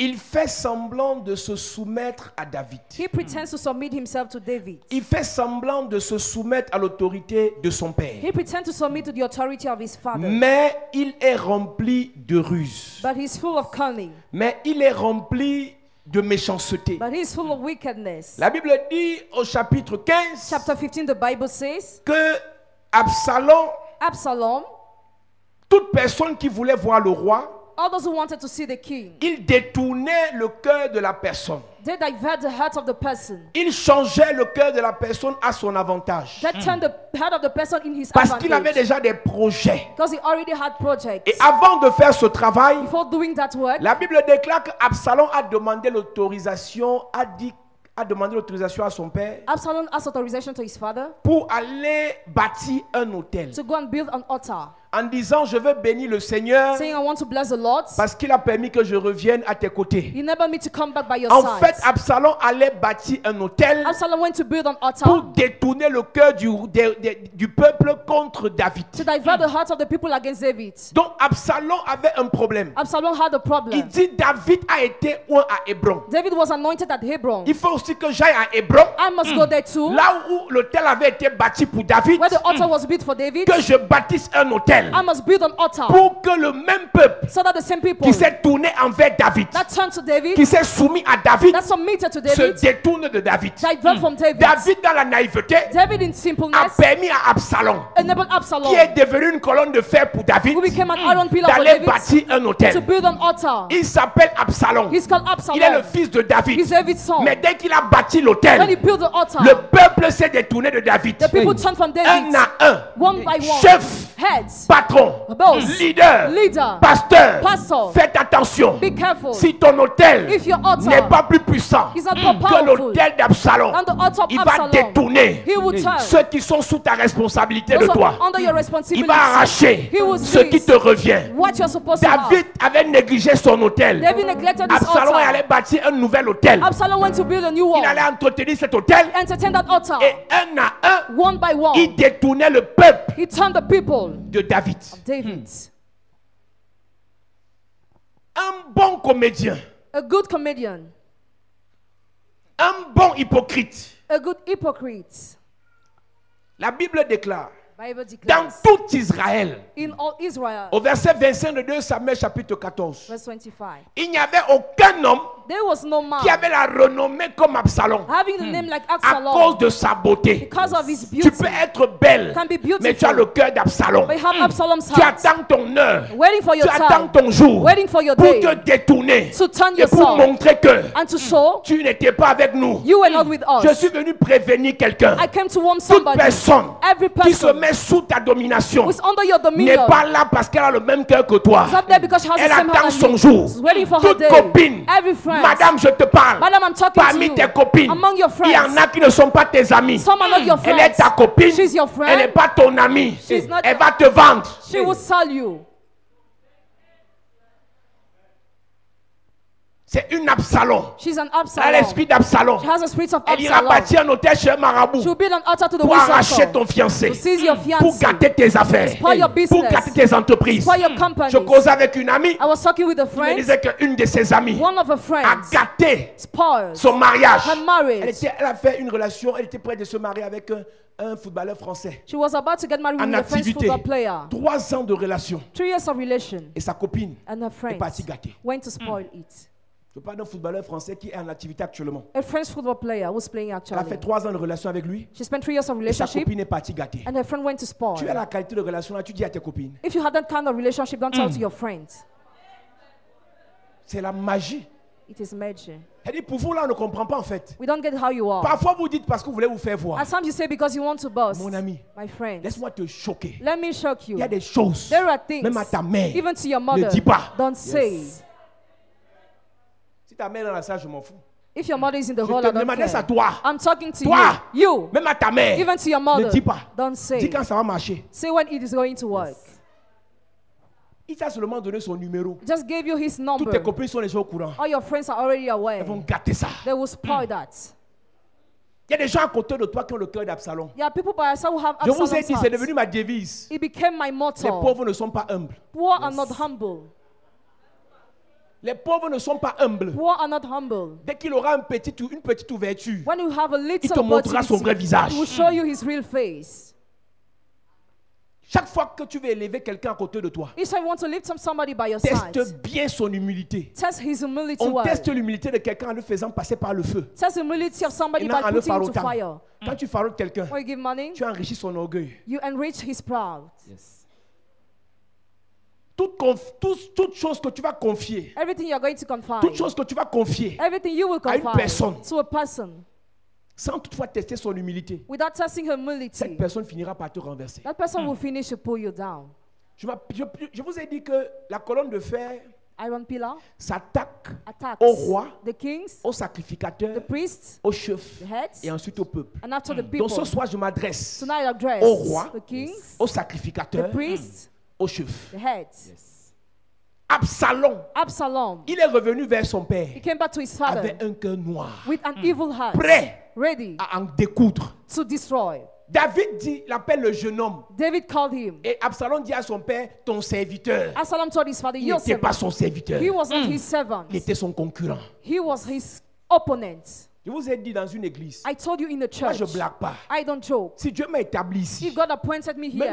il fait semblant de se soumettre à David. He pretends to submit himself to David. Il fait semblant de se soumettre à l'autorité de son père. He pretends to submit to the authority of his father. Mais il est rempli de ruse. But he's full of cunning. Mais il est rempli de méchanceté. But he's full of wickedness. La Bible dit au chapitre 15 Chapter 15, the Bible says, que Absalom, Absalom, toute personne qui voulait voir le roi, All those who wanted to see the king, ils détournaient le cœur de la personne. they divert the heart of the person. Ils changeaient le cœur de la personne à son avantage. They turned the heart of the person in his Parce qu'il avait advantage. déjà des projets. Because he already had projects. Et avant de faire ce travail, Before doing that work, la Bible déclare qu'Absalom a demandé l'autorisation, a demandé l'autorisation à son père Absalom asked authorization to his father pour aller bâtir un autel. to go and build an altar, En disant, je veux bénir le Seigneur saying, I want to bless the Lord. parce qu'il a permis que je revienne à tes côtés. He never me to come back by your En side. fait, Absalom allait bâtir un autel Absalom went to build an pour altar détourner le cœur du peuple contre David. to divert the heart of the people against David. Donc Absalom avait un problème. Absalom had a Il problem. dit, David a été oint à Hébron. David was anointed at Hebron. Il faut aussi que j'aille à Hébron, I must go there too, là où l'autel avait été bâti pour David, where the altar was built for David. que je bâtisse un autel I must build an altar pour que le même peuple so that the same people qui s'est tourné envers David, that turned to David, qui s'est soumis à David, that submitted to se David, détourne de David. divert from David. David, dans la naïveté, David in a simpleness permis à Absalom, enabled Absalom, qui est devenu une colonne de fer pour David, who became an iron pillar for d'aller David, bâtir un to autel. build an altar. Il s'appelle Absalom. He's called Il est le Absalom. fils de David. He's David's son. Mais dès qu'il a bâti When he l'autel, built the altar, le peuple s'est détourné de David. the people turned from Un David, à un, one by one, chef, heads, patron, boss, leader, leader, pasteur. pastor. Faites attention. Be careful. Si ton autel If your altar n'est pas plus puissant is not more que powerful l'autel d'Absalom, than the altar of il va Absalom, détourner he will turn. ceux qui sont sous ta responsabilité de Those toi. are under your Il responsibility. va arracher He will ce qui seize te revient. what you're supposed to David have. avait négligé son autel. David neglected this Absalom altar. allait bâtir un nouvel autel. Absalom went to build a new Il wall. allait entretenir cet autel Entertain that altar. et un à un, One by one, il détournait le peuple he turned the people. de David. David, Un bon comédien, a good comedian, un bon hypocrite. a good hypocrite. La Bible déclare, Bible dans declares tout Israël, in all Israel, au verset 25 de 2 Samuel chapitre 14, verse 25, il n'y avait aucun homme there was no man qui avait la renommée comme Absalom having the name like à Absalom cause de sa beauté. because of his Tu beauty. peux être belle, Can be mais tu as beautiful, le cœur d'Absalom. but you have Absalom's Tu heart, attends ton heure, waiting for tu your attends time, ton jour waiting for your pour day, te détourner to turn et pour yourself montrer que and to show tu n'étais pas avec nous. you were not with Je us. suis venu prévenir quelqu'un. I came to warn Toute somebody. personne Every qui se person met sous ta domination who's under your n'est dominion pas là parce qu'elle a le même cœur que toi. is not there because she has Elle the same attend heart son as jour. you. She's waiting for her Toute day. copine, Every friend, madame, je te parle. Madam, I'm talking to Parmi you. tes copines, Among your il y en friends, a qui ne sont pas tes amis. some are not your Elle est friends. ta copine, She's your friend. elle n'est pas ton amie. She's not Elle your- va te vendre. She will sell you. C'est une Absalom. She's an Elle a Absalom. l'esprit d'Absalom. She has a spirit of Elle ira Absalom. bâtir un hôtel chez un marabout She will build an altar to the pour wizard arracher core, ton fiancé, to seize your pour fiancé, gâter tes affaires, spoil your pour business, gâter tes entreprises. spoil your company. Je causais avec une amie I was talking with a qui me friend. disait qu'une de ses amies One of her a friends gâté spoiled son mariage. her marriage. Elle a fait une relation, elle était prête de se marier avec un footballeur français. She was about to get married En with a French activité, football player. 3 ans de relation. 3 years of relation, Et sa copine and her est friend partie gâter. went to spoil it. Je parle d'un footballeur français qui est en activité actuellement. A French football player who's playing Elle a fait actually. 3 ans de relation avec lui She spent 3 years of et sa relationship, copine est partie gâter. and her friend went to spoil. Tu as la qualité de relation là, tu dis à tes copines. If you had that kind of relationship, don't tell to your friends. C'est la magie. It is magic. Elle dit, pour vous là, on ne comprend pas en fait. We don't get how you are. Parfois vous dites parce que vous voulez vous faire voir. At times you say because you want to boast. Mon ami, My friend, laisse-moi te choquer. let me shock you. Il y a des choses, There are things, même à ta mère, even to your ne mother, dis pas. don't say. Si ta mère est dans la salle, je m'en fous. If your mother is in the Je hall, te I don't m'adresse à care. toi. I'm talking to Toi. you. You, Même à ta mère. even to your Ne mother, dis pas. don't Dis say. quand ça va marcher. Say when it is going to work. Il t'a seulement donné son numéro. Just gave you his Toutes tes number. copines sont déjà au courant. All your friends are already aware. Elles vont gâter ça. They will spoil that. Il y a des gens à côté de toi qui ont le cœur d'Absalom. There are people by yourself who have Je vous ai Absalom's dit, c'est heart. devenu ma devise. It became my Les motto. pauvres ne sont pas humbles. Poor are not humble. Les pauvres ne sont pas humbles. Poor are not humble. Dès qu'il aura une petite ouverture, When you have a il te little montrera son vrai opportunity, visage. he will show you his real face. Chaque fois que tu veux élever quelqu'un à côté de toi, Each time you want to lift up somebody by your side, teste bien son humilité. test his humility On well. teste l'humilité de quelqu'un en le faisant passer par le feu. Test the humility of somebody Et non by en le putting into farotant. fire. Quand tu farotes quelqu'un, When you give money, tu enrichis son orgueil. you enrich his proud. toute chose que tu vas confier, everything you are going to confide, toute chose que tu vas confier everything you will à une confide personne, to a person, sans toutefois tester son humilité, without testing cette humility, personne finira par te renverser. that person will finish to pull you down. Je vous ai dit que la colonne de fer Iron pillar s'attaque attacks au roi, the kings, aux the sacrificateurs, priests, aux chefs the heads, et ensuite au peuple. and after the people. Donc ce soir, je m'adresse Tonight I address au roi, the kings, aux the sacrificateurs, priests, aux chefs. the heads. Absalom, Absalom, il est revenu vers son père he came back to his father avec un cœur noir, with an evil heart, prêt ready à en découdre. to destroy. David dit, il appelle le jeune homme. David called him. Et Absalom dit à son père, ton serviteur. Absalom told his father, Il your n'était pas servant. son serviteur. He was not his servant. Il était son concurrent. He was his opponent. Je vous ai dit dans une église, I told you in the moi church. je ne blague pas. I don't joke. Si Dieu m'a établi ici, If God appointed me here,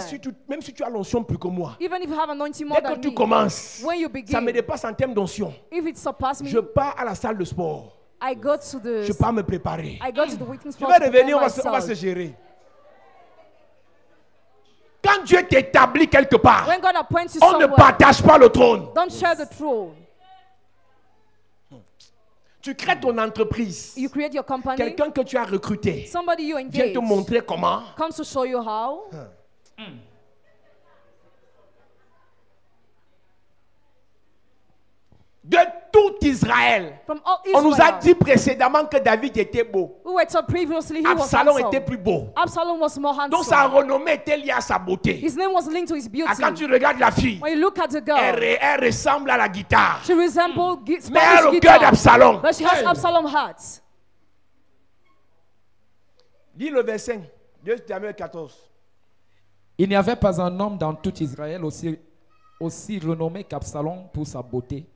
même si tu as l'onction plus que moi, even if you have anointing more dès que than tu me, commences, when you ça me begin, dépasse en termes d'onction. if it surpasses me, Je pars à la salle de sport. I go to Je the pars me préparer. I go to the waiting Je spot vais to revenir, prepare on va se myself. gérer. Quand Dieu t'établit quelque part, When God appoints you on ne somewhere, partage pas le trône. don't share the throne. Tu crées ton entreprise. You create your company. Quelqu'un que tu as recruté Somebody you vient engage te montrer comment. comes to show you how. De tout Israël, From all on nous a Israel, dit précédemment que David était beau. we were told previously he was Absalom était handsome. plus beau. Absalom was more Donc sa handsome. renommée était liée à sa beauté. His name was linked to his beauty. Ah, quand tu regardes la fille, When you look at the girl, elle ressemble à la guitare. she resembles Mais elle a Spanish le cœur guitar, d'Absalom. but she has Absalom heart. Lis le verset 2 Samuel 14. Il n'y avait pas un homme dans tout Israël aussi renommé qu'Absalom pour sa beauté.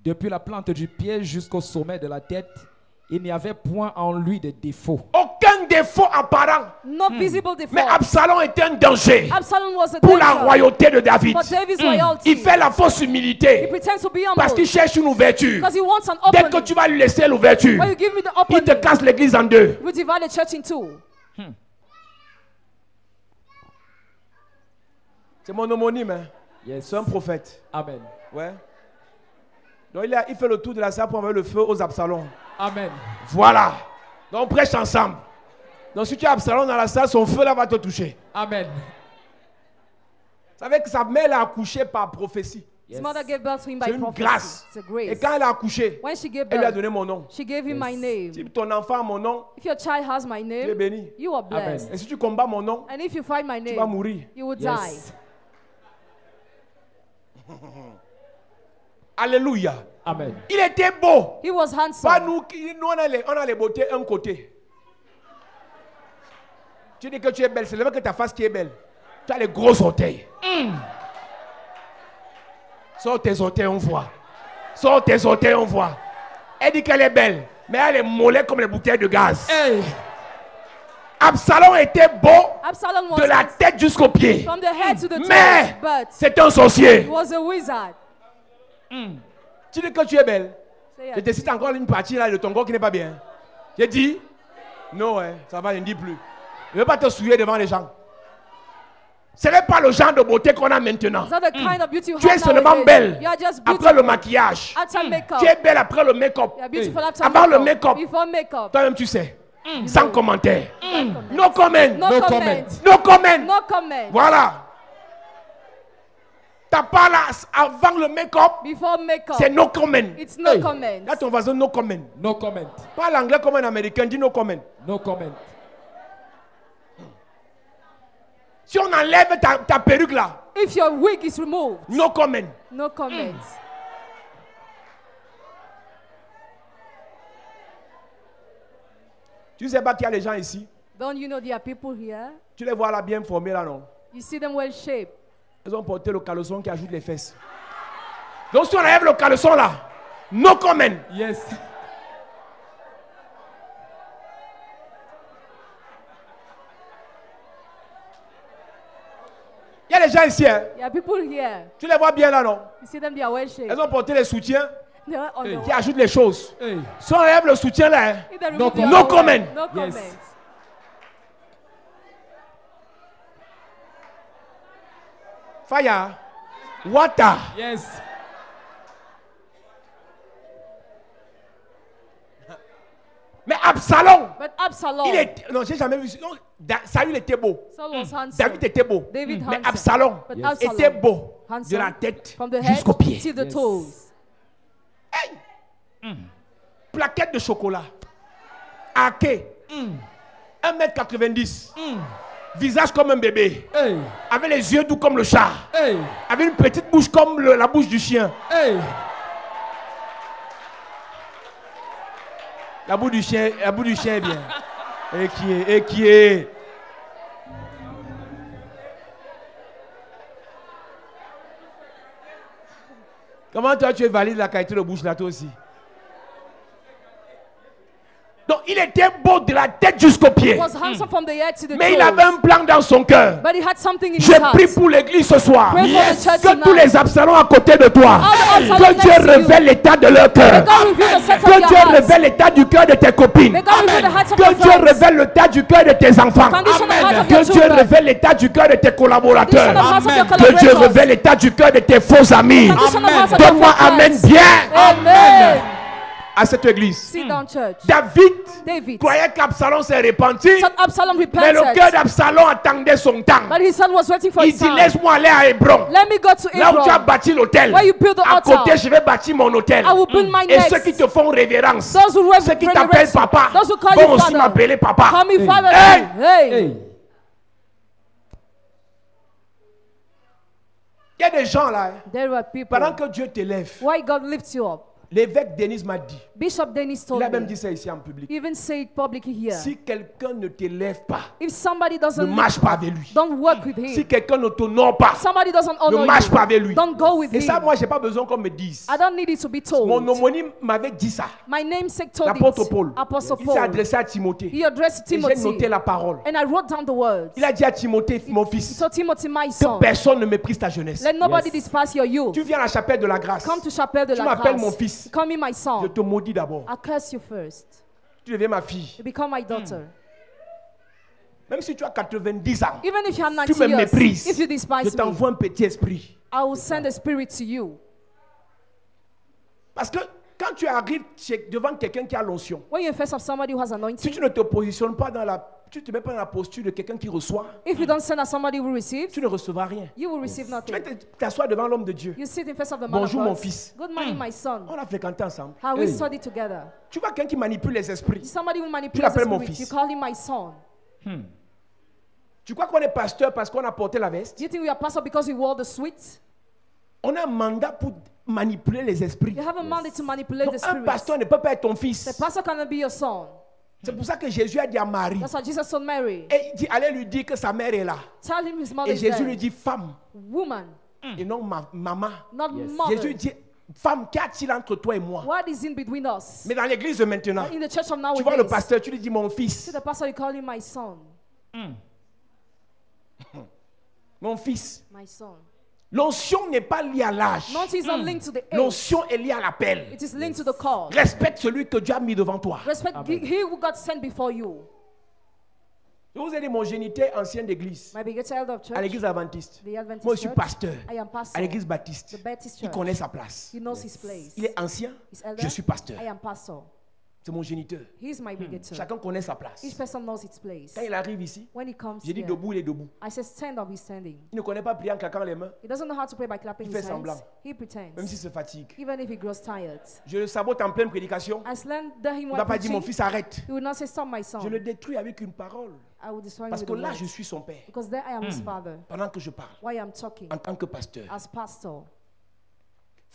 Depuis la plante du pied jusqu'au sommet de la tête, il n'y avait point en lui de défaut. Aucun défaut apparent. No visible Mais default. Absalom était un danger Absalom was a pour la danger royauté de David. for David's loyalty. Il fait la fausse He humilité pretends to be parce qu'il humble cherche une ouverture. because he wants an Dès que opening. tu vas lui laisser l'ouverture, When you give me the il te opening, casse l'église en deux. we divide the church in two. C'est mon homonyme, hein? Yes. C'est un prophète. Amen. Ouais. Donc il fait le tour de la salle pour envoyer le feu aux Absalom. Amen. Voilà. Donc on prêche ensemble. Donc si tu as Absalom dans la salle, son feu là va te toucher. Amen. Vous savez que sa mère l'a accouché par prophétie. His mother gave birth to him C'est by une prophecy. grâce. It's a Et grace. quand elle a accouché, When she gave elle lui a birth, donné mon nom. she gave him my Si name. ton enfant a mon nom, If your child has my tu es name, béni. you are blessed. Et si tu combats mon nom, And if you find my tu vas name, mourir. you will Yes. die. Alléluia. Amen. Il était beau. He was Pas handsome. nous, nous on a les beautés un côté. Tu dis que tu es belle, c'est le même que ta face qui est belle. Tu as les gros orteils. Sors tes orteils, on voit. Sors tes orteils, on voit. Elle dit qu'elle est belle, mais elle est mollette comme les bouteilles de gaz. Hey. Absalom était beau Absalom was de la handsome tête jusqu'aux pieds. from the head to the Mais toes, but c'est un sorcier. he was a wizard. Tu dis que tu es belle. So yeah, Je te cite encore une partie là de ton corps qui n'est pas bien. J'ai dit, non, ouais, ça va, je ne dis plus. Je ne veux pas te souiller devant les gens. Ce n'est pas le genre de beauté qu'on a maintenant. it's not the kind of beauty you Tu es have seulement nowadays. belle You are just après beautiful le maquillage. after makeup. Tu es belle après le make-up. You are beautiful after Avant le makeup. make-up. Before makeup. Toi-même, tu sais. Sans commentaire. No comment. No No comment. comment. No comment. No comment. Voilà. T'as pas là avant le make-up. Before makeup. C'est no comment. It's no Hey. comment. Là, ton voisin, no comment. No comment. Parle anglais comme un américain, dis no comment. No comment. Si on enlève ta perruque là, If your wig is removed, no comment. no comment. Tu sais pas qu'il y a des gens ici. Don't you know there are people here? Tu les vois là bien formés là, non? You see them well shaped. Ils ont porté le caleçon qui ajoute les fesses. Donc si on enlève le caleçon là, no comment. Yes. Il y a des gens ici, hein? There are people here. Tu les vois bien là, non? You see them, they are well shaped. Ils ont porté les soutiens They are on Hey. the qui ajoutent les choses. Hey. Si on enlève le soutien là, hein, If they No remove their no own, comment. No comment. Yes. fire. Water. Yes. Mais Absalom, But Absalom, il était... Non, j'ai jamais vu... Non, Saül était beau. Saul was handsome. David était beau. David Mais handsome. Absalom But Absalom, était beau. De handsome la tête from the head jusqu'aux pieds. to the toes. Plaquette de chocolat. Hacké. 1m90. Visage comme un bébé. Hey. Avec les yeux doux comme le chat. Hey. Avec une petite bouche comme la bouche du chien. Hey. La bouche du chien est bien. Et qui est. Comment toi tu es valide la qualité de bouche là toi aussi? Donc il était beau de la tête jusqu'aux pieds. He was handsome from the head to the Mais il toes. avait un plan dans son cœur. But he had something in Je his heart. prie pour l'église ce soir. Pray for the church Que tonight. tous les Absalons à côté de toi, All the Absalom que next Dieu to you. révèle l'état de leur cœur. May God reveal the set of Que your Dieu hearts. révèle l'état du cœur de tes copines. May God reveal the hearts of Que your Dieu friends. révèle l'état du cœur de tes enfants. Condition the hearts of Que your Dieu children. révèle l'état du cœur de tes collaborateurs. Condition the hearts of your Que Dieu collaborators. révèle l'état du cœur de tes faux amis. Condition the hearts of your Donne-moi friends. amen bien Amen. à cette église. Sit down, church. David croyait qu'Absalom s'est repenti, Said Absalom mais le cœur repented. d'Absalom attendait son temps. But his son was waiting for Il his dit time. laisse-moi aller à Hébron. Let me go to Là où tu as Hebron. bâti l'hôtel, Where you build the à altar. côté je vais bâtir mon hôtel. I will build my Et next. ceux qui te font révérence, Those who ceux qui bring t'appellent reverence, papa, those who call vont you aussi father. m'appeler papa. Call me father. Hey. too. Hey. Hey. Il y a des gens là, hein, There are people. pendant que Dieu t'élève, Why God lifts you up. l'évêque Denis m'a dit, Bishop Dennis told il a même me. dit ça ici en public. Even say it publicly here. Si quelqu'un ne t'élève pas, If somebody ne doesn't marche pas avec lui. don't work with Si him. quelqu'un ne t'honore pas, Somebody doesn't honor ne marche you. pas avec lui. Don't go with Et ça, him. moi, j'ai pas besoin qu'on me dise. I don't need it to be told. Mon homonyme m'avait dit ça. My namesake told L'apôtre it. Paul. Apostle Il s'est Paul. adressé à Timothée. He addressed Et j'ai Timothy. noté la parole. And I wrote down the words. Il a dit à Timothée, mon He fils, told Timothy, my que son, personne ne méprise ta jeunesse. let nobody Yes. despise your youth. Tu viens à la chapelle de la grâce. Come to chapelle de Tu la m'appelles grâce. mon fils. Call me my Je son. te maudis d'abord. I'll curse you first. Tu deviens ma fille. You become my daughter. Même si tu as 90 ans, Even if you have tu 90 me years, méprises. if you Je despise me, t'envoie un petit esprit. I will send a spirit to you. Parce que quand tu arrives devant quelqu'un qui a l'onction, When you're in face of somebody who has si anointing, tu ne te positionnes pas dans la... Tu ne te mets pas dans la posture de quelqu'un qui reçoit, if you don't send as somebody who receives, tu ne recevras rien. you will receive Tu nothing. vas t'asseoir devant l'homme de Dieu. You sit in face of the man Bonjour, of mon God. fils. Good morning, my son. On a fréquenté ensemble. How we Hey. study together. Tu vois quelqu'un qui manipule les esprits. Somebody who Tu manipulates the l'appelles mon spirit, fils. you call him my son. Tu crois qu'on est pasteur parce qu'on a porté la veste? Do you think we are pastor because we wore the sweet? On a un mandat pour manipuler les esprits. You have a mandate to manipulate Donc, the un spirit. pasteur ne peut pas être ton The fils. pastor cannot be your son. C'est pour ça que Jésus a dit à Marie. That's why Jesus told Mary. Et il dit, allez lui dire que sa mère est là. Tell him his mother Et is Jésus lui there. dit, femme, Woman, et non maman. not Yes. mother. Jésus dit, femme, qu'y a-t-il entre toi et moi? What is in between us? Mais dans l'église de maintenant, In the church of tu vois le nowadays, pasteur, tu lui dis, mon to fils, the pastor you call him my son. mon fils. My son. L'onction n'est pas liée à l'âge. Not is not linked to the age. L'onction est liée à l'appel. It is linked to the call. Respecte celui que Dieu a mis devant toi. Respect he who got sent before you. Je vous ai dit mon géniteur ancien d'église, My biggest elder of à church, l'église adventiste. the Adventist Moi, je suis church. pasteur I am pastor. à l'église baptiste. The Baptist Il church. connaît sa place. He knows his place. Il est ancien, He's elder. je suis pasteur. I am pastor. C'est mon géniteur. He is my bigoted. Chacun connaît sa place. Each person knows its place. Quand il arrive ici, When he comes j'ai dit here, debout, il est debout. I say stand up, he's standing. Il ne connaît pas prier en claquant les mains, He doesn't know how to pray by clapping Il fait his semblant. hands. He pretends. même s'il se fatigue. Even if he grows tired. Je le sabote en pleine prédication. I slander him Il ne while va pas dire mon preaching. fils arrête. He will not say stop my son. Je le détruis avec une parole. I will destroy him Parce with que the là, word. je suis son père. Because there I am his father. Pendant que je parle, Why I'm talking en tant que pasteur. as pastor.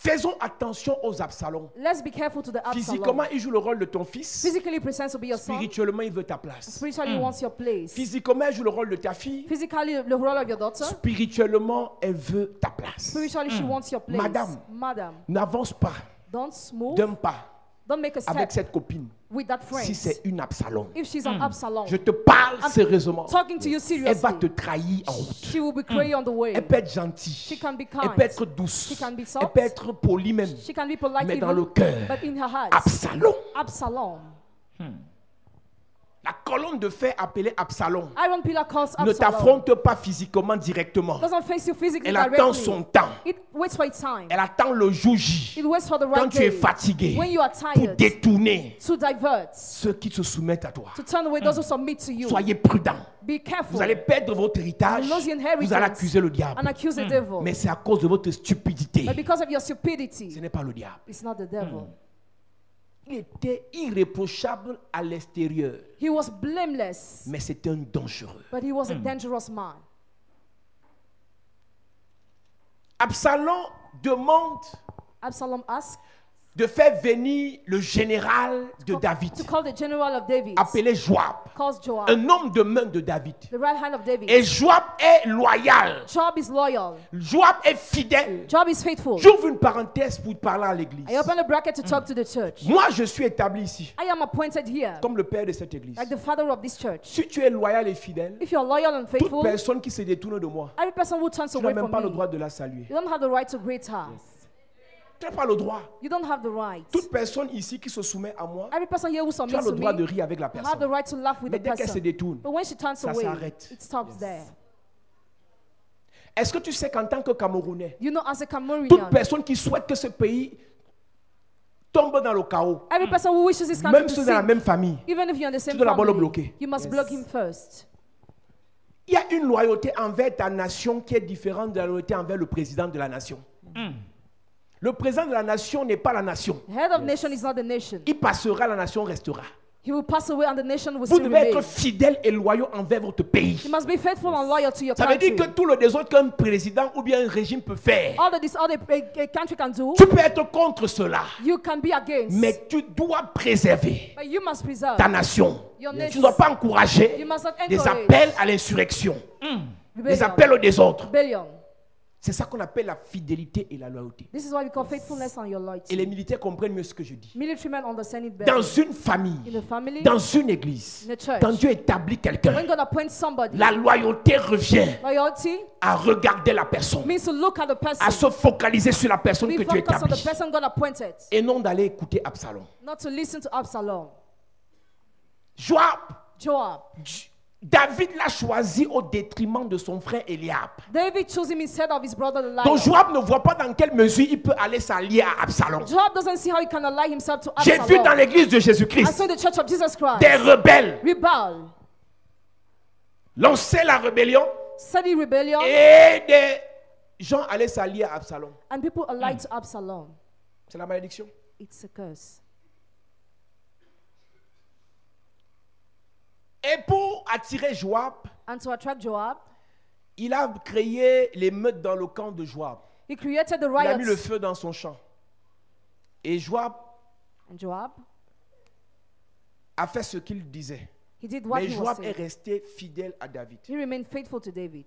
Faisons attention aux Absalons. Let's be careful to the Physiquement, Absalom. il joue le rôle de ton fils. Physically he pretends to be your son. Spirituellement, il veut ta place. Spiritually he wants your place. Physiquement, elle joue le rôle de ta fille. Physically the role of your daughter. Spirituellement, elle veut ta place. Spiritually she wants your place. Madame. N'avance pas Don't move. d'un pas Don't make a step avec cette copine with that friend. si c'est une Absalom. If she's an Absalom. Je te parle I'm sérieusement. talking to you Elle va te seriously. trahir en route. She will betray on the way. Elle peut être gentille. She can be Elle kind. peut être douce. She can be Elle soft. peut être polie même. She can be polite Mais dans even, le cœur, but in her heart, Absalom. Absalom. La colonne de fer appelée Absalom Iron pillar calls ne Absalom. t'affronte pas physiquement directement. Doesn't face you physically Elle attend directly. son temps. It waits for its time. Elle attend le jour J. It waits for the Quand right tu es day. fatigué, When you are pour tired, détourner to divert, ceux qui se soumettent à toi. to turn away those who submit to you. Soyez prudents. Be careful. Vous allez perdre votre héritage. You lose your inheritance Vous allez accuser le diable. and accuse the devil. Mais c'est à cause de votre stupidité. But because of your Ce stupidity, n'est pas le diable. it's not the devil. Il était irréprochable à l'extérieur, He was blameless, mais c'était un dangereux. but he was a dangerous man. Absalom demande Absalom asked de faire venir le général de David, to call the general of David, appelé Joab, calls Joab, un homme de main de David. the right hand of David. Et Joab est loyal. Joab is loyal. Joab est fidèle. Joab is faithful. J'ouvre une parenthèse pour parler à l'église. I open a bracket to talk to the church. Moi, je suis établi ici, I am appointed here, comme le père de cette église. like the father of this church. Si tu es loyal et fidèle, If you are loyal and toute faithful, personne qui se détourne de moi, every person who turns tu n'as away même from pas le me, droit de la saluer. you don't have the right to greet her. Tu n'as pas le droit. You don't have the right. Toute personne ici qui se soumet à moi, Every person here who tu as submits le to droit de me, rire avec la you have the personne. right to laugh with Mais the dès qu'elle se person. détourne, But when she turns ça away, s'arrête. it stops there. Est-ce que tu sais qu'en tant que Camerounais, You know, as a toute Cameroonian, personne qui souhaite que ce pays tombe dans le chaos, every person who wishes this country même to ceux dans la sink, même famille, even if you're in the same dois d'abord le family, bloquer. you must block him first. il y a une loyauté envers ta nation qui est différente de la loyauté envers le président de la nation. Le président de la nation n'est pas la nation. The head of nation is not the nation. Il passera, la nation restera. He will pass away and the nation will Vous still devez remain. être fidèle et loyaux envers votre pays. You must be faithful and loyal to your Ça veut country. dire que tout le désordre qu'un président ou bien un régime peut faire, All that this other country can do, tu peux être contre cela. you can be against. Mais tu dois préserver But you must preserve ta nation. your Tu nation. ne dois pas encourager You must not des encourage appels à l'insurrection, des rebellion. appels au désordre. Rebellion. C'est ça qu'on appelle la fidélité et la loyauté. This is what we call faithfulness and your Et loyalty. les militaires comprennent mieux ce que je dis. Military men understand it better. Dans une famille, In the family, dans une église, in the church, quand Dieu établit quelqu'un, when God appoints somebody, la loyauté revient loyalty à regarder la personne, means to look at the à person, se focaliser sur la personne be que Dieu focused on the établit, person God appointed, et non d'aller écouter Absalom. not to listen to Absalom. Joab, Joab. David l'a choisi au détriment de son frère Eliab. David chose him instead of his brother Donc Eliab. Joab ne voit pas dans quelle mesure il peut aller s'allier à Absalom. Joab doesn't see how he can ally himself to J'ai vu dans Absalom. l'église de I Jésus-Christ saw in the church of Jesus Christ. des rebelles Rebel. lancer la rébellion Steady rebellion. et des gens allaient s'allier à Absalom. And people allied to Absalom. C'est la malédiction. It's a curse. Et pour attirer Joab, And to attract Joab, il a créé l'émeute dans le camp de Joab. he created the Il a mis le riots. feu dans son champ. Et Joab And Joab, a fait ce qu'il disait. he did what Mais he was Joab est saying. resté fidèle à David. He remained faithful to David.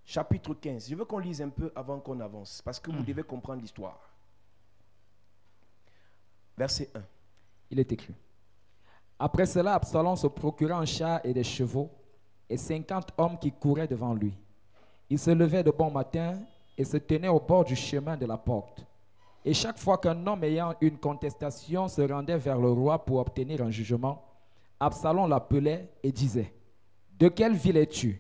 Chapitre 15. Je veux qu'on lise un peu avant qu'on avance, parce que vous devez comprendre l'histoire. Verset 1. Il est écrit. Après cela, Absalom se procura un char et des chevaux et 50 hommes qui couraient devant lui. Il se levait de bon matin et se tenait au bord du chemin de la porte. Et chaque fois qu'un homme ayant une contestation se rendait vers le roi pour obtenir un jugement, Absalom l'appelait et disait, « De quelle ville es-tu »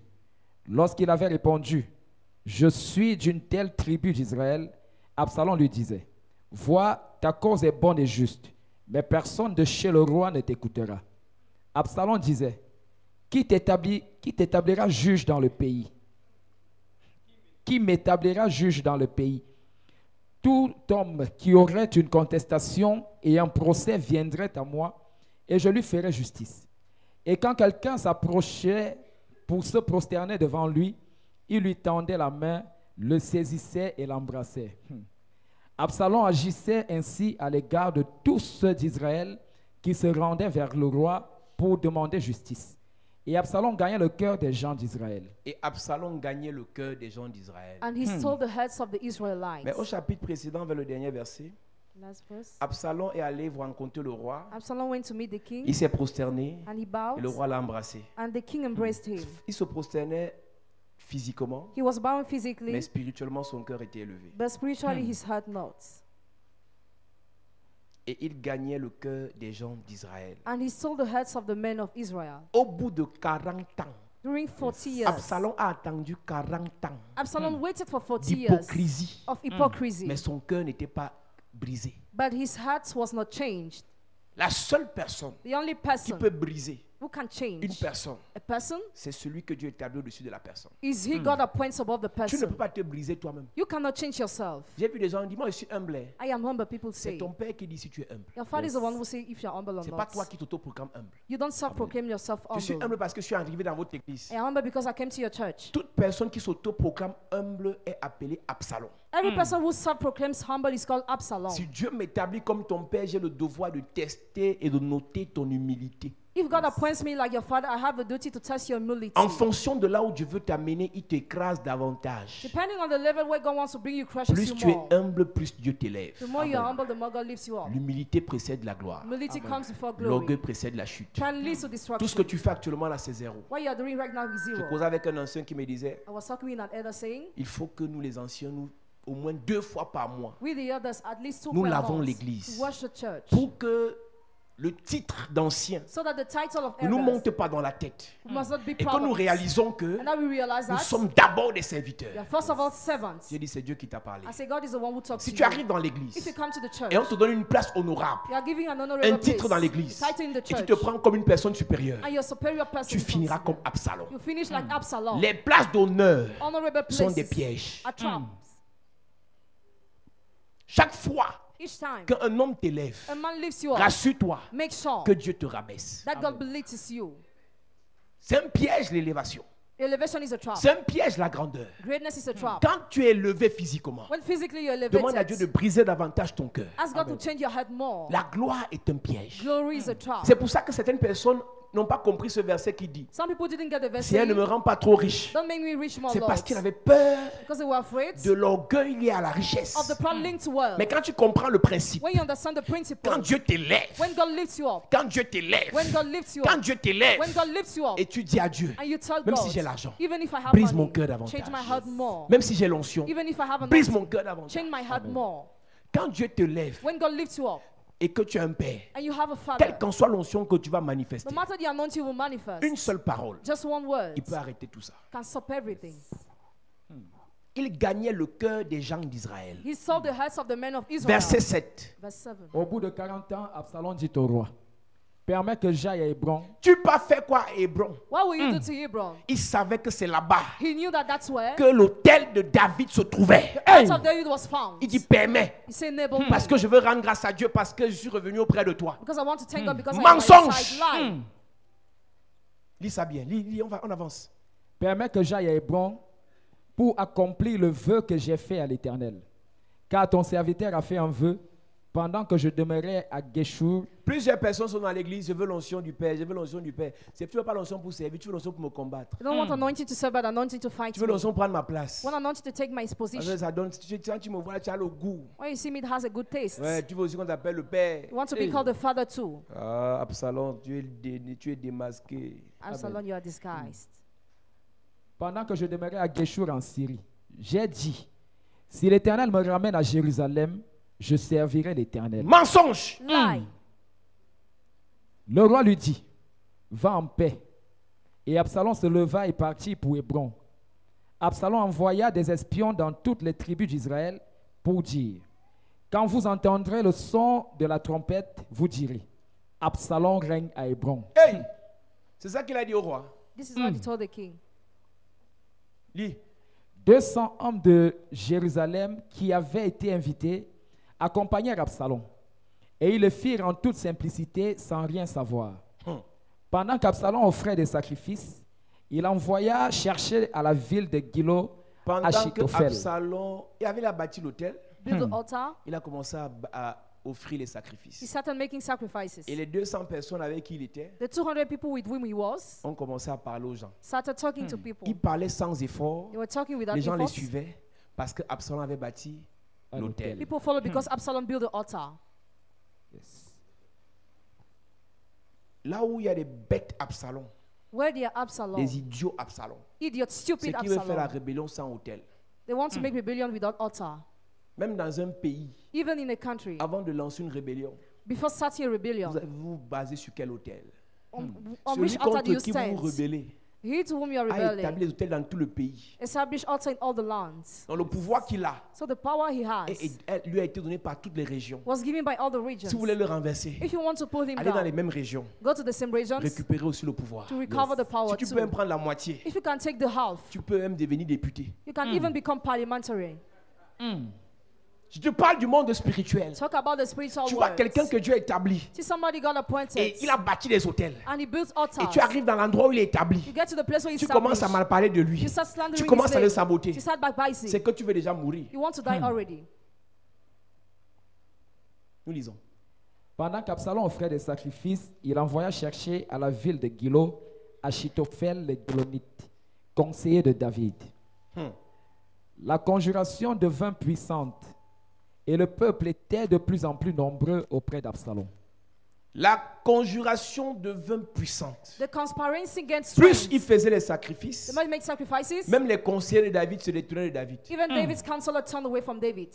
Lorsqu'il avait répondu, « Je suis d'une telle tribu d'Israël », Absalom lui disait, « Vois, ta cause est bonne et juste, mais personne de chez le roi ne t'écoutera. » Absalom disait, « Qui t'établira juge dans le pays? Qui m'établira juge dans le pays? Tout homme qui aurait une contestation et un procès viendrait à moi, et je lui ferai justice. Et quand quelqu'un s'approchait pour se prosterner devant lui, il lui tendait la main, le saisissait et l'embrassait. Absalom agissait ainsi à l'égard de tous ceux d'Israël qui se rendaient vers le roi pour demander justice. Et Absalom gagnait le cœur des gens d'Israël. Et Absalom gagnait le cœur des gens d'Israël. And he stole the heads of the Israelites. Mais au chapitre précédent, vers le dernier verset, Last verse. Absalom est allé rencontrer le roi. Absalom went to meet the king Il s'est prosterné and he et bowed le roi l'a embrassé. and the king embraced him. Il se prosternait physiquement, He was bowing mais physically, spirituellement son cœur était élevé. but spiritually his heart not. Et il gagnait le cœur des gens d'Israël. And he sold the heads of the men of Israel. Au bout de 40 ans, During 40 years, Absalom a attendu 40 ans Absalom waited for 40 years d'hypocrisie. of hypocrisy. Mais son cœur n'était pas brisé. But his heart was not changed. La seule personne The only qui person peut briser who can une change personne, a person c'est celui que Dieu établit au-dessus de la personne. is he God appoints above the Tu ne person. peux pas te briser toi-même. You cannot change yourself. J'ai vu des gens dire, moi je suis humble. I am humble, people C'est say. ton père qui dit si tu es humble. Your father is the one who say if you're humble or C'est pas not. toi qui t'auto-proclames humble. You don't self-proclaim yourself Je suis humble. humble parce que je suis arrivé dans votre église. I am humble because I came to your church. Toute personne qui s'auto-proclame humble est appelée Absalom. Every person who self-proclaims humble is called Absalom. Si Dieu m'établit comme ton père, j'ai le devoir de tester et de noter ton humilité. If God appoints me like your father, I have a duty to test your humility. En fonction de là où Dieu veut t'amener, il t'écrase davantage. Depending on the level where God wants to bring you, crushes Plus you tu es more. humble, plus Dieu t'élève. The more you are humble, the more God lifts you up. L'humilité précède la gloire. Humility comes before glory. L'orgueil précède la chute. Can lead to Tout ce destruction. que tu fais actuellement là, c'est zéro. What you are doing right now is Je zero. causais avec un ancien qui me disait, I was talking with an elder saying, il faut que nous les anciens, nous, au moins 2 fois par mois, we the elders at least 2 Nous per lavons month l'église. to wash the church, pour que le titre d'ancien so that the title of ne nous elders monte pas dans la tête. must not be Et que proud nous of it. réalisons que And now we realize nous that sommes d'abord des we are serviteurs. first of all servants. J'ai dit, c'est Dieu qui t'a parlé. I say God is the one who talks Si to tu you. arrives dans If l'église you come to the church, et on te donne une place honorable, you are giving an honorable un titre place, dans l'église, title in the et tu church, te prends comme une personne supérieure, and you're a superior person, tu finiras comme considered. Absalom. You finish like Absalom. Les places d'honneur Honorable sont des places pièges. are traps. Chaque fois Each time qu'un homme t'élève, a man lifts you up, rassure-toi make sure que Dieu te rabaisse. that God belittles you. C'est un piège l'élévation. Elevation is a trap. C'est un piège la grandeur. Greatness is a trap. Quand tu es élevé physiquement, When physically you're demande à Dieu de elevated, briser davantage ton cœur. ask God to change your head more. La gloire est un piège. Glory is a trap. C'est pour ça que certaines personnes n'ont pas compris ce verset qui dit, Some people didn't get the verse. Seigneur, ne me rends pas trop riche. Don't make me rich, more C'est Lord. parce qu'ils avaient peur Because they were afraid de l'orgueil lié à la richesse. of the proud linked to wealth. Mais quand tu comprends le principe, When you understand the principle, quand Dieu t'élève, when God lifts you up, quand Dieu t'élève, when God lifts you quand up, Dieu t'élève, when God lifts you up, et tu dis à Dieu, and you tell même God, si j'ai l'argent, even if I have brise mon money, cœur davantage. change my heart more. Même si j'ai l'onction, Even if I have brise anointing, mon cœur davantage. change my heart more. Quand Dieu te lève When God lifts you up, et que tu es un père, and you have a father, quelle qu'en soit l'onction que tu vas manifester, no matter the anointing will manifest, une seule parole, just one word il peut arrêter tout ça. can stop everything. Il gagnait le cœur des gens d'Israël. He sold the hearts of the men of Israel. Verset 7. Verse 7. Au bout de 40 ans, Absalom dit au roi, permets que j'aille à Hébron. Tu pas fait quoi à Hébron? What will you do to Hebron? Il savait que c'est là-bas He knew that that's where que l'autel de David se trouvait. the house of David was found. Il dit permets He said, enable parce me, que je veux rendre grâce à Dieu parce que je suis revenu auprès de toi. because I want to thank God because I am by Mensonge. your side. Lie. Lis ça bien. Lis, on avance. Permets que j'aille à Hébron pour accomplir le vœu que j'ai fait à l'Éternel. Car ton serviteur a fait un vœu pendant que je demeurais à Guéchour. Plusieurs personnes sont dans l'église. Je veux l'onction du Père. Je veux l'onction du Père. Tu veux pas l'onction pour servir. Tu veux l'onction pour me combattre. You don't want anointing to serve, but anointing to fight Tu veux me. l'onction pour prendre ma place. Want anointing to take my Parce que position. ça donne, quand tu me vois, tu as le goût. When you see me, it has a good taste. Ouais, tu veux aussi qu'on t'appelle le Père. You want to be Hey. called the father too. Ah, Absalom, tu es démasqué. Absalom, you are disguised. Pendant que je demeurais à Guéchour en Syrie, j'ai dit, si l'Éternel me ramène à Jérusalem, je servirai l'Éternel. Mensonge. Lie. Le roi lui dit, va en paix. Et Absalom se leva et partit pour Hébron. Absalom envoya des espions dans toutes les tribus d'Israël pour dire, quand vous entendrez le son de la trompette, vous direz, Absalom règne à Hébron. Hey! C'est ça qu'il a dit au roi. This is what he told the king. Lis. 200 hommes de Jérusalem qui avaient été invités accompagnèrent Absalom. Et ils le firent en toute simplicité sans rien savoir. Pendant qu'Absalom offrait des sacrifices, il envoya chercher à la ville de Gilo Pendant que Achitophel. Absalom, il avait bâti l'autel, Build the altar. il a commencé à offrir les He sacrifices. started making sacrifices. Et les 200 personnes avec qui il était The 200 people with whom he was ont commencé à parler aux gens. started talking to people. Ils parlaient sans effort. They were talking without Les gens les effort. suivaient parce que Absalom avait bâti Un l'autel. People followed because Absalom built the altar. Yes. Là où il y a des bêtes Absalom, Where they are Absalom, des idiots Absalom, idiot, c'est stupid qui veut faire la Absalom. rébellion sans autel. They want to make rebellion without altar. Même dans un pays, Even in a country, avant de lancer une rébellion, before starting a rebellion, vous basez sur quel autel? on Celui which altar do you contre qui vous vous stand? rebellez He to whom you are a établi rebelling, les autels dans tout le pays. establish altar in all the lands. Donc le pouvoir qu'il a So the power he has lui a été donné par toutes les régions. was given by all the Si regions. vous voulez le renverser, If you want to pull him allez dans les down, mêmes régions, go to the same regions récupérez aussi le pouvoir. to recover the power Si tu too. peux même prendre la moitié, If you can take the half, tu peux même devenir député. you can even become parliamentary. Je te parle du monde spirituel. Talk about the spiritual Tu vois words. quelqu'un que Dieu a établi See somebody got appointed et il a bâti des hôtels. and he built Et altars. tu arrives dans l'endroit où il est établi. You get to the place where Tu he's commences à established. mal parler de lui. You start slandering Tu his commences à le name. saboter. You start backbiting. C'est que tu veux déjà mourir. You want to die already. Nous lisons. Pendant qu'Absalom offrait des sacrifices, il envoya chercher à la ville de Gilo Achitophel le Gilonite, conseiller de David. La conjuration devint puissante et le peuple était de plus en plus nombreux auprès d'Absalom. La conjuration devint puissante. The conspiracy against Plus strength. il faisait les sacrifices, The man make sacrifices. même les conseillers de David se détournaient de David. Even David's counselor turned away from David.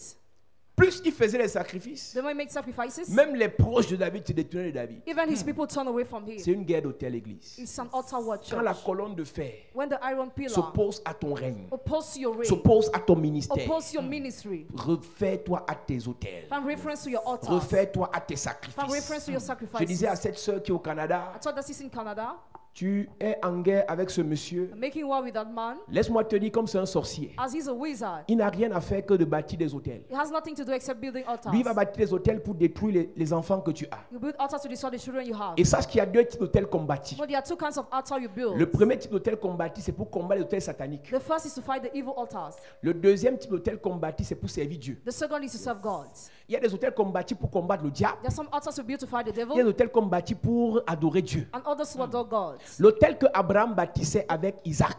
Plus il faisait les sacrifices, The man make sacrifices. même les proches de David se détournaient de David. Even his people turned away from him. C'est une guerre d'autel église. It's an altar war Quand la church. colonne de fer When the iron pillar s'oppose à ton règne, opposes to your reign, s'oppose à ton ministère, opposes your ministry, refais-toi à tes hôtels. find reference to your altars, Refais-toi à tes find sacrifices. reference to your Je disais à sacrifices. cette sœur qui est au Canada, I told that sister in Canada, tu es en guerre avec ce monsieur. I'm making war with that man, Laisse-moi te dire comme c'est un sorcier. as he's a wizard. Il n'a rien à faire que de bâtir des hôtels. It has nothing to do except building altars. Lui, il va bâtir des hôtels pour détruire les enfants que tu as. You build altars to destroy the children you have. Et sache qu'il y a deux types d'hôtels qu'on bâtit. But there are two kinds of altars you build. Le premier type d'hôtel qu'on bâtit, c'est pour combattre les hôtels sataniques. The first is to fight the evil altars. Le deuxième type d'hôtel qu'on bâtit, c'est pour servir Dieu. The second is to serve God. Il y a des hôtels qu'on bâtit pour combattre le diable. There are some altars we build to fight the Il y a des devil, hôtels qu'on bâtit pour adorer Dieu. and others to adore God. L'hôtel que Abraham bâtissait avec Isaac,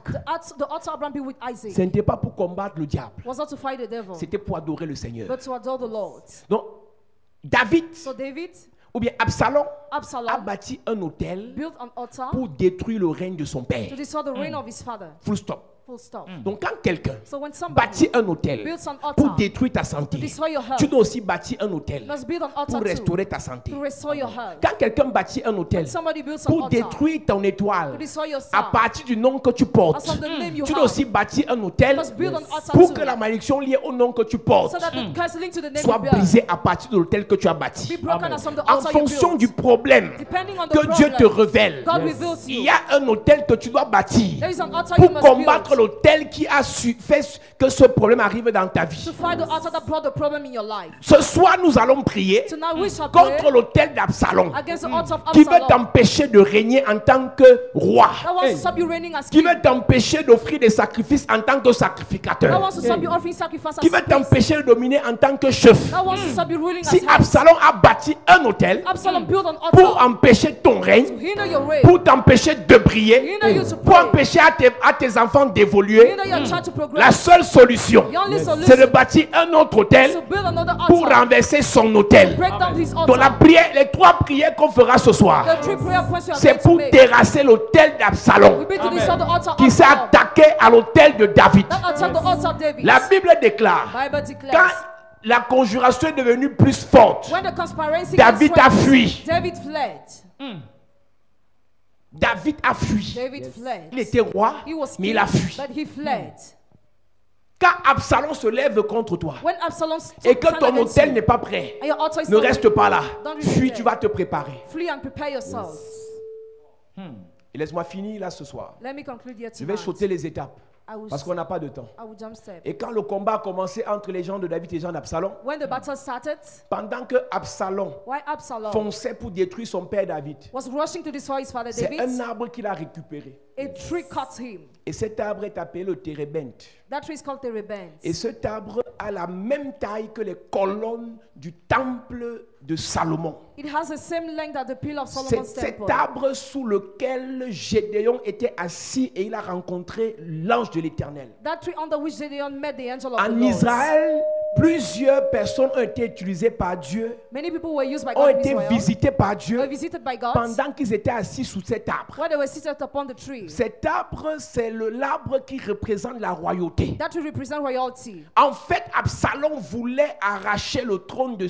The altar Abraham built with Isaac ce n'était pas pour combattre le diable. was not to fight the devil, C'était pour adorer le Seigneur. but to adore the Lord. Donc, David, So David, ou bien Absalom, a Absalom, bâti un hôtel built an altar pour détruire le règne de son père. to destroy the reign of his father. Full stop. Full stop. Donc, quand quelqu'un So when somebody bâtit un hôtel builds an pour altar détruire ta santé, to destroy your health, tu dois aussi bâtir un hôtel must build an pour altar restaurer too, ta santé. to restore your health. Quand quelqu'un bâtit un hôtel When somebody builds an pour altar détruire ton to étoile, destroy your à star, partir du nom que tu portes, as of the name you tu dois have, aussi bâtir un hôtel must build an altar pour too, que la malédiction liée au nom que tu portes so that the curse linked to the name soit you bear brisée à partir de l'hôtel que tu as bâti. be broken as from the En altar you fonction built. du problème Depending on the que Dieu te problem, révèle, God reveals il you. y a un hôtel que tu dois bâtir There is an altar you pour must combattre build l'hôtel qui a fait que ce problème arrive dans ta to vie. fight the altar that brought the problem in your life. Ce soir, nous allons prier So now we shall pray contre l'hôtel d'Absalom against the altar of qui veut Absalom t'empêcher de régner en tant que roi, that wants to stop you reigning as qui king, veut t'empêcher d'offrir des sacrifices en tant que that sacrificateur, wants to stop you offering sacrifice as qui veut a priest, t'empêcher de dominer en tant que chef. that wants to stop you ruling as Si head. Absalom a bâti un hôtel Absalom built an pour altar empêcher ton to règne, hinder your reign, pour t'empêcher de briller, hinder you to pour pray, empêcher à tes enfants d'évoluer, hinder your child to la progress. seule solution, The only c'est de solution bâtir un autre is hôtel to build another pour altar, renverser son hôtel. break down his Donc la altar. prière, les trois prières qu'on fera ce soir, The three prayer points we are c'est going to pour make. terrasser l'hôtel d'Absalom We need to destroy the altar of qui s'est Absalom attaqué à l'hôtel de David. that attacked the altar of David. La Bible déclare, Bible quand declares la conjuration est devenue plus forte, when the conspiracy David a against fui. David fled. David a fui. David fled. Il était roi, He was mais king, il a fui. but he fled. Quand Absalom se lève contre toi When Absalom et que stand ton against hôtel you, n'est pas prêt, and your altar is ne not reste ready, pas là. Don't Fuis, remain tu there. vas te préparer. flee and prepare yourself. Et laisse-moi finir là ce soir. Let me conclude here Je vais tonight. sauter les étapes I will, parce qu'on n'a pas de temps. I will jump step. Et quand le combat a commencé entre les gens de David et les gens d'Absalom, When the battle started, pendant que Absalom why Absalom fonçait pour détruire son père David, was rushing to destroy his father c'est David, un arbre qu'il a récupéré. a tree cut him. Et cet arbre est appelé le térébinthe. That tree is called the Rebens. Et cet arbre a la même taille que les colonnes du temple de Salomon. It has the same length as the pillar of C'est Solomon's cet temple. arbre sous lequel Gédéon était assis et il a rencontré l'ange de l'Éternel. That tree under which Gideon met the angel of the En Lord. Israël, plusieurs personnes ont été utilisées par Dieu, Many people were used by ont God in été Israel, visitées par were Dieu visited by God, pendant qu'ils étaient assis sous cet arbre. where they were seated upon the tree. Cet arbre, c'est l'arbre qui représente la royauté. That tree represents royalty. En fait, Absalom voulait arracher le trône de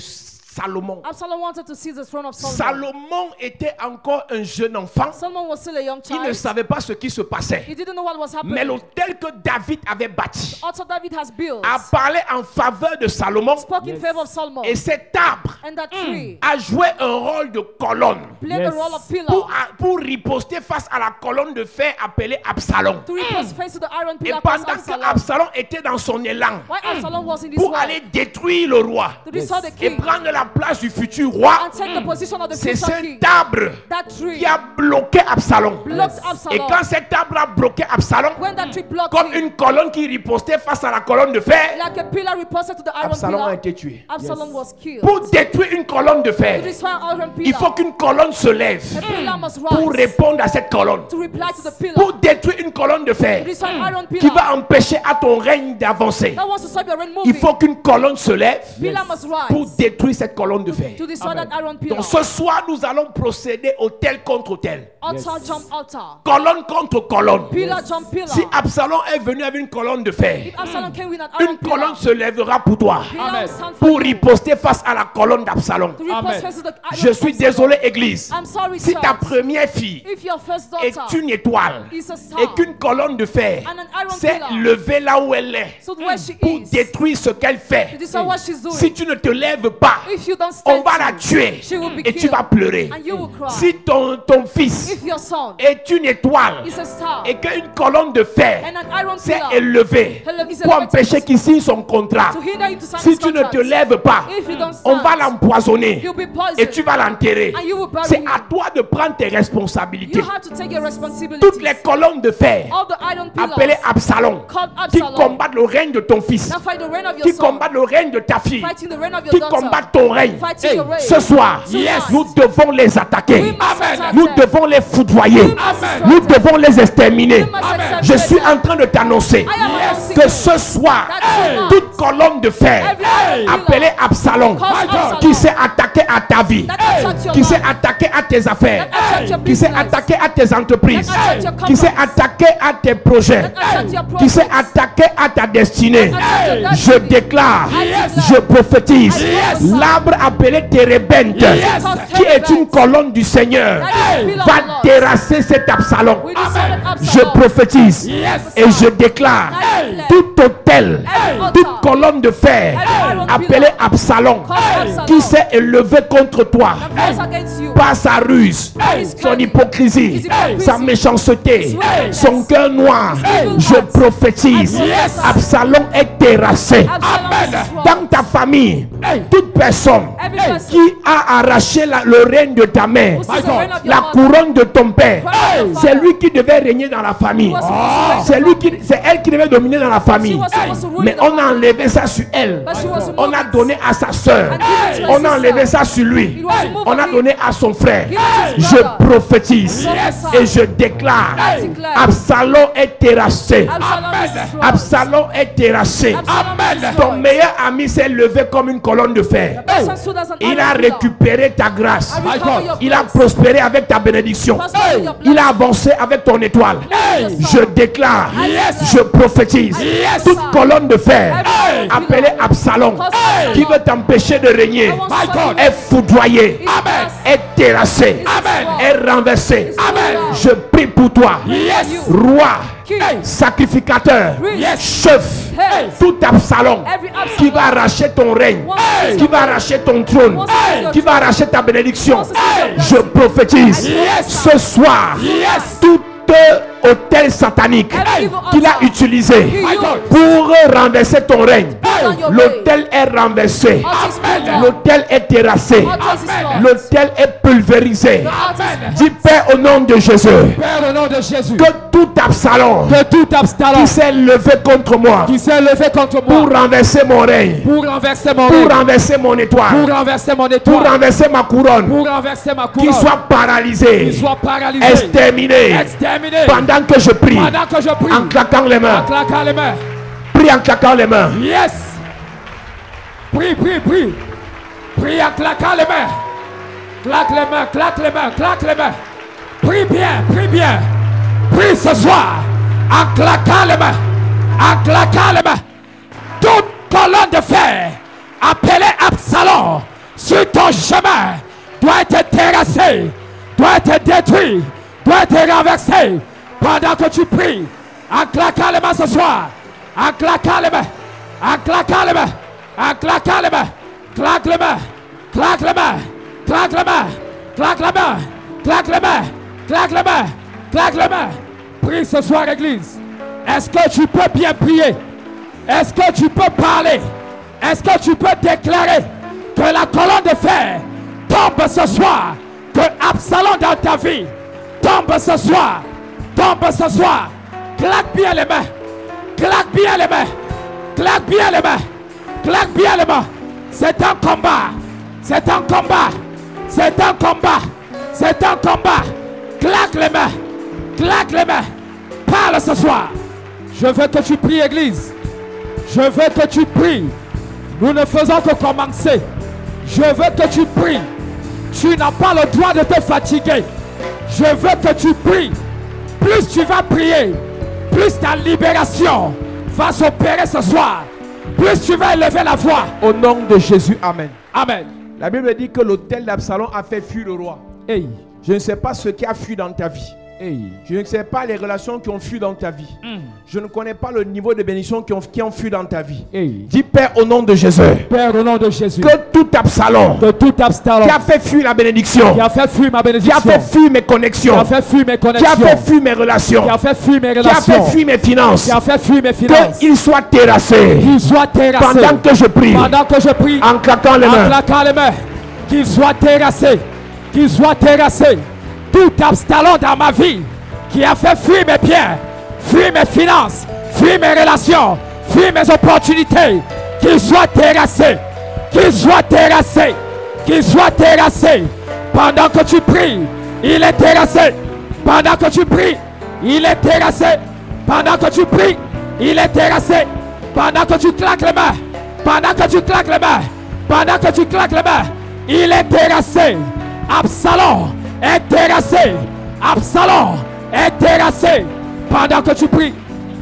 Salomon. Absalom wanted to seize the throne of Solomon. Salomon était encore un jeune enfant. Solomon was still a young Il ne child. savait pas ce qui se passait. He didn't know what was Mais happening. l'autel que David avait bâti Also, David has built, a parlé en faveur de Salomon. spoke in favor of Solomon. Et cet arbre And that tree a joué un rôle de colonne played the role of pillar pour riposter face à la colonne de fer appelée Absalom. to repose face to the iron Et pillar pendant called que Absalom. Absalom était dans son élan Why Absalom was in this pour war aller détruire le roi to destroy the et king prendre la place du futur roi, and take the position of the c'est future king. cet arbre That tree qui a bloqué Absalom. blocked Et Absalom. quand cet arbre a bloqué Absalom, When that tree blocked comme him, une colonne qui ripostait face à la colonne de fer, like a pillar reposted to the iron Absalom a pillar, été tué. Absalom was killed. Pour détruire une colonne de To fer, destroy an iron il pillar, faut qu'une colonne se lève a pillar must pour rise répondre à cette colonne. to reply to the pillar. Pour détruire une colonne de To fer destroy an iron qui pillar va empêcher à ton règne d'avancer. that wants to stop your reign Il moving. faut qu'une colonne se lève Pillar must pour rise détruire cette colonne de fer. to destroy that iron pillar. Donc ce soir, nous allons procéder autel contre autel. Altar jump altar. Colonne contre colonne. Pillar jump pillar. Si Absalom est venu avec une colonne de fer, If Absalom came with an iron une pillar, colonne se lèvera pour toi pillar Amen. will stand for pour you. riposter face à la colonne d'Absalom. To repose Amen. face to the iron Je suis Absalom. désolé, Église. I'm sorry, Si ta church. première fille If your first est daughter une étoile is a star et qu'une colonne de fer and an iron s'est pillar, levée là où elle est so where she pour is, détruire ce qu'elle to fait, destroy what she's doing, si tu ne te lèves pas, if you don't on stand va la tuer she will be et tu killed vas pleurer. and you will cry. Si ton fils If your son est une étoile is a star et qu'une colonne de fer and an iron s'est pillar élevée is pour elevated empêcher qu'il signe son contrat, to hinder him to sign si his tu ne contract, te lèves pas, if you don't on va stand, l'empoisonner you'll be poisoned et tu vas l'enterrer. and you will bury C'est him. à toi de prendre tes responsabilités. You have to take your responsibility. Toutes les colonnes de fer All the iron pillars appelées Absalom called qui Absalom combattent le règne de ton fils, that fight the reign of your qui son, combattent le règne de ta fille, fighting the reign of your qui daughter, combattent ton règne. fighting your reign. Ce soir, Yes. nous devons les attaquer. We must attack Nous them. devons les foudroyer. We must destroy Nous them. devons les exterminer. We must exterminate Je suis them. en train de t'annoncer I am announcing que you ce soir, that tonight, toute colonne de fer every iron pillar appelée Absalom, called Absalom, qui s'est attaqué à ta vie, that attacked your qui s'est life, attaqué à tes affaires, that attacked your qui s'est business, attaqué à tes entreprises, that attacked your qui s'est companies, attaqué à tes projets, that attacked your qui s'est progress, attaqué à ta destinée. that attacked your Je destiny. déclare, I declare, je prophétise, Yes. l'arbre appelé Térébenthe, Yes. qui est une colonne du Seigneur, That is a pillar of va the Lord. terrasser cet Absalom. We decided Je Absalom. prophétise et je déclare I declare, tout hôtel, every altar, toute colonne de fer every iron appelée pillar Absalom called Absalom, qui s'est élevé contre toi that goes against you, par sa ruse, His son cunning, hypocrisie, his hypocrisy, sa méchanceté, his wickedness, son cœur noir. evil Je heart. prophétise, I prophesy. Absalom est terrassé. Absalom is destroyed. Dans ta famille, toute personne Every person qui a arraché le règne de ta mère, who sees the reign of your la mother, couronne de ton père, Crown of your c'est father, lui qui devait régner dans la famille. who was supposed to C'est reign lui the qui, c'est elle qui devait dominer dans la famille. She was supposed to rule Mais the on a enlevé ça sur elle. But she was On a removed. donné à sa soeur. And given to her On a enlevé sister. ça sur lui. It was removed On a from donné à son frère. Given to his Je brother. prophétise Prophesy. et je déclare, I declare. Absalom est terrassé. Absalom is destroyed. Absalom est terrassé. Absalom is Ton destroyed. meilleur ami s'est levé comme une colonne de fer. Person stood as an Il iron a pillar. récupéré ta grâce. I recover your Il a grace. prospéré avec ta bénédiction. Prosper with your Il blessing. a avancé avec ton étoile. Je déclare, je prophétise, toute colonne de fer appelée Absalom qui veut t'empêcher de régner est foudroyée, est terrassée, est renversée. Je prie pour toi, roi, sacrificateur, chef, tout Absalom qui va arracher ton règne, qui va arracher ton trône, qui va arracher ta bénédiction. Je prophétise ce soir, tout hôtel satanique qu'il a utilisé pour renverser ton règne. L'hôtel est renversé, l'hôtel est terrassé, l'hôtel est pulvérisé. Dis Père au nom de Jésus, Père, au nom de Jésus, que tout Absalom que tout Absalom qui s'est levé contre moi qui s'est levé contre pour moi, renverser mon règne, pour renverser mon pour règne, renverser mon pour étoile, renverser mon pour étoile, renverser ma couronne, pour renverser ma qu'il couronne, soit paralysé, qu'il soit paralysé, exterminé, exterminé, pendant que je prie, pendant que je prie, en claquant les en mains, claquant les mains. prie en claquant les mains. Yes. Prie, prie, prie. Prie en claquant les mains. Claque les mains, claque les mains, claque les mains. Prie bien, prie bien. Prie ce soir en claquant les mains. En claquant les mains. Toute colonne de fer appelée Absalom sur ton chemin doit être terrassé, doit être détruit, doit être renversé. Pendant que tu pries, en claquant les mains ce soir, en claquant les mains, en claquant les mains, en claquant les mains, claque les mains, claque les mains, claque les mains, claque les mains, claque les mains, claque les mains, claque les mains. Prie ce soir, Église. Est-ce que tu peux bien prier? Est-ce que tu peux parler? Est-ce que tu peux déclarer que la colonne de fer tombe ce soir? Que Absalom dans ta vie tombe ce soir? Tombe ce soir. Claque bien les mains. Claque bien les mains. Claque bien les mains. Claque bien les mains. C'est un combat. C'est un combat. C'est un combat. C'est un combat. Claque les mains. Claque les mains. Parle ce soir. Je veux que tu pries, Église. Je veux que tu pries. Nous ne faisons que commencer. Je veux que tu pries. Tu n'as pas le droit de te fatiguer. Je veux que tu pries. Plus tu vas prier, plus ta libération va s'opérer ce soir. Plus tu vas élever la voix. Au nom de Jésus, amen. Amen. La Bible dit que l'autel d'Absalom a fait fuir le roi. Hey. Je ne sais pas ce qui a fui dans ta vie. Hey. Je ne sais pas les relations qui ont fui dans ta vie. Je ne connais pas le niveau de bénédiction qui ont fui dans ta vie. Hey. Dis Père au nom de Jésus. Père au nom de Jésus. Que tout Absalom qui a fait fuir la bénédiction, qui a fait fuir ma bénédiction, qui a fait fuir mes connexions, qui a fait fuir mes qui connexions, a fait fuir mes relations, qui a fait fuir mes qui a relations, fait fuir mes finances, qui a fait fuir mes finances, qu'il soit terrassé. qu'il soit terrassé Pendant que je prie, pendant que je prie, en claquant les en mains. claquant les mains, qu'il soit terrassé, qu'il soit terrassé. Tout Absalom dans ma vie qui a fait fuir mes biens, fuir mes finances, fuir mes relations, fuir mes opportunités, qu'il soit terrassé, qu'il soit terrassé, qu'il soit terrassé. Pendant que tu pries, il est terrassé. Pendant que tu pries, il est terrassé. Pendant que tu pries, il est terrassé. Pendant que tu claques les mains, pendant que tu claques les mains, pendant que tu claques les mains, il est terrassé. Absalom est terrassé. Absalom est terrassé. Pendant que tu pries,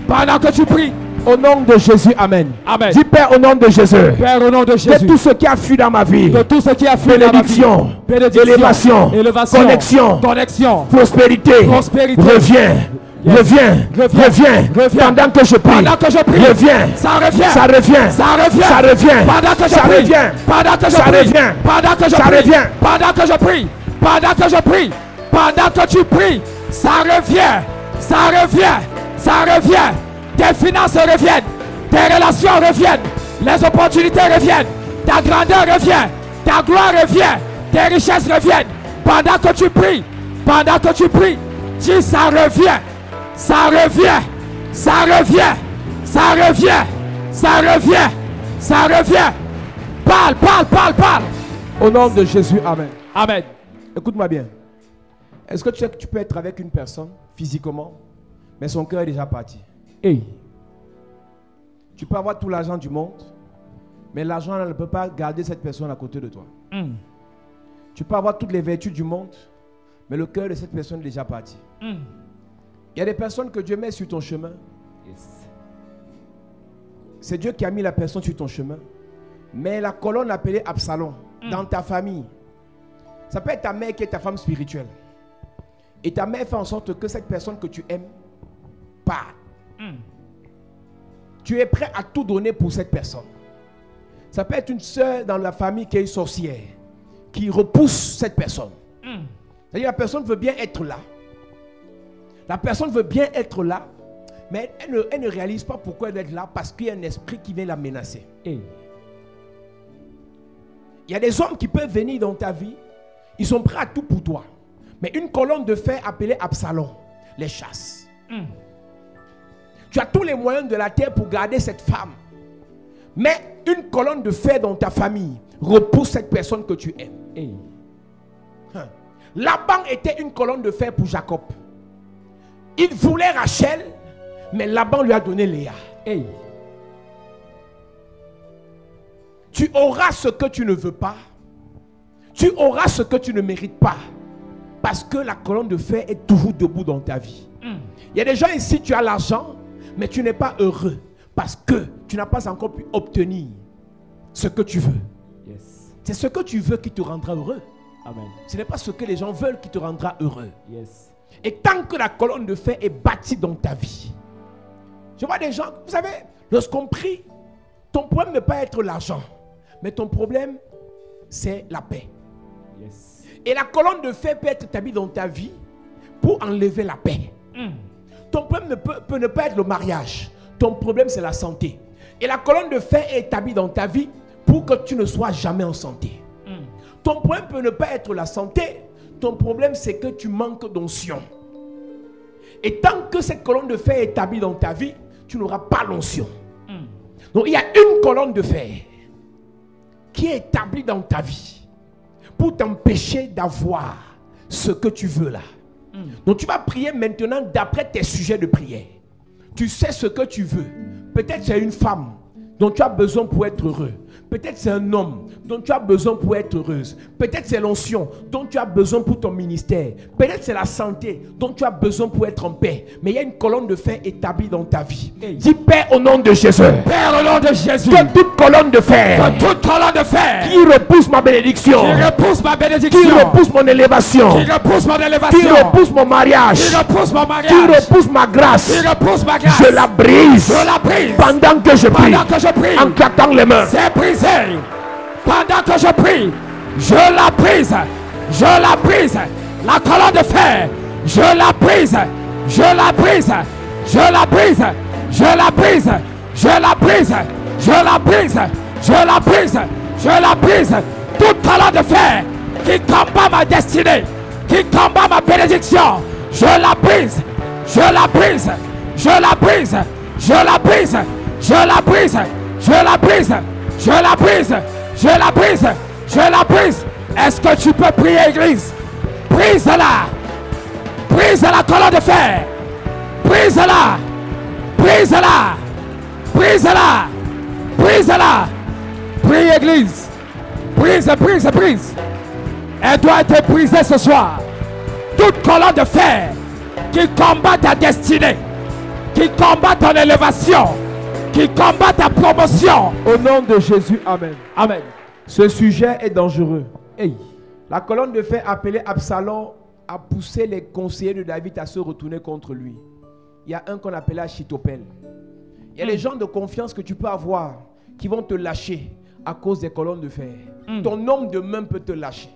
pendant que tu pries. Au nom de Jésus, amen. Amen. Dis Père au nom de Jésus. Père au nom de Jésus. De tout ce qui a fui dans ma vie. De tout ce qui a fui dans ma vie. Bénédiction, élévation, connexion, prospérité. Reviens. Pendant que je prie, reviens. Ça revient. Pendant que je prie, pendant que je prie, pendant que tu pries, ça revient. Tes finances reviennent, tes relations reviennent, les opportunités reviennent, ta grandeur revient, ta gloire revient, tes richesses reviennent. Pendant que tu pries, dis ça revient. Parle. Au nom de Jésus, amen. Amen. Écoute-moi bien. Est-ce que tu sais que tu peux être avec une personne physiquement, mais son cœur est déjà parti? Hey. Tu peux avoir tout l'argent du monde, mais l'argent ne peut pas garder cette personne à côté de toi. Tu peux avoir toutes les vertus du monde, mais le cœur de cette personne est déjà parti. Il y a des personnes que Dieu met sur ton chemin. C'est Dieu qui a mis la personne sur ton chemin. Mais la colonne appelée Absalom, dans ta famille, ça peut être ta mère qui est ta femme spirituelle. Et ta mère fait en sorte que cette personne que tu aimes part. Tu es prêt à tout donner pour cette personne. Ça peut être une soeur dans la famille qui est une sorcière, qui repousse cette personne. C'est-à-dire la personne veut bien être là. La personne veut bien être là, mais elle ne réalise pas pourquoi elle doit être là, parce qu'il y a un esprit qui vient la menacer. Il y a des hommes qui peuvent venir dans ta vie, ils sont prêts à tout pour toi. Mais une colonne de fer appelée Absalom les chasse. Tu as tous les moyens de la terre pour garder cette femme. Mais une colonne de fer dans ta famille repousse cette personne que tu aimes. Laban était une colonne de fer pour Jacob. Il voulait Rachel, mais Laban lui a donné Léa. Tu auras ce que tu ne veux pas. Tu auras ce que tu ne mérites pas. Parce que la colonne de fer est toujours debout dans ta vie. Il y a des gens ici, tu as l'argent, mais tu n'es pas heureux. Parce que tu n'as pas encore pu obtenir ce que tu veux. C'est ce que tu veux qui te rendra heureux. Amen. Ce n'est pas ce que les gens veulent qui te rendra heureux. Yes. Et tant que la colonne de fer est bâtie dans ta vie, je vois des gens, vous savez, lorsqu'on prie, ton problème ne peut pas être l'argent, mais ton problème, c'est la paix. Yes. Et la colonne de fer peut être établie dans ta vie pour enlever la paix. Ton problème peut ne pas être le mariage. Ton problème, c'est la santé. Et la colonne de fer est établie dans ta vie pour que tu ne sois jamais en santé. Ton problème peut ne pas être la santé. Ton problème, c'est que tu manques d'onction. Et tant que cette colonne de fer est établie dans ta vie, tu n'auras pas l'onction. Donc, il y a une colonne de fer qui est établie dans ta vie pour t'empêcher d'avoir ce que tu veux là. Donc, tu vas prier maintenant d'après tes sujets de prière. Tu sais ce que tu veux. Peut-être c'est une femme dont tu as besoin pour être heureux. Peut-être c'est un homme dont tu as besoin pour être heureuse. Peut-être c'est l'onction dont tu as besoin pour ton ministère. Peut-être c'est la santé dont tu as besoin pour être en paix. Mais il y a une colonne de fer établie dans ta vie. Dis Père au nom de Jésus. Père, au nom de Jésus. Que toute colonne de fer. Que toute colonne de fer. Qui repousse ma bénédiction. Qui repousse ma bénédiction. Qui repousse mon élévation. Qui repousse mon élévation. Qui repousse mon mariage. Qui repousse mon mariage. Qui repousse ma grâce. Qui repousse ma grâce. Je la brise. Je la brise. Pendant que je prie. Pendant que je prie. En claquant les mains. C'est brisé. Pendant que je prie, je la brise. Je la brise. La colonne de fer, je la brise. Je la brise. Je la brise. Je la brise. Je la brise. Je la brise. Je la brise. Je la brise. Toute colonne de fer qui combat ma destinée, qui combat ma bénédiction, je la brise. Je la brise. Je la brise. Je la brise. Je la brise. Je la brise. Je la brise. Je la brise. Je la brise. Est-ce que tu peux prier, église? Brise-la. Brise la colonne de fer. Brise-la. Brise-la. Brise-la. Brise-la. Prie, église. Brise, brise, brise. Elle doit être brisée ce soir. Toute colonne de fer qui combat ta destinée, qui combat ton élévation, qui combat ta promotion. Au nom de Jésus, amen. Amen. Ce sujet est dangereux. Hey. La colonne de fer appelée Absalom a poussé les conseillers de David à se retourner contre lui. Il y a un qu'on appelait Achitophel. Il y a les gens de confiance que tu peux avoir qui vont te lâcher à cause des colonnes de fer. Ton homme de main peut te lâcher.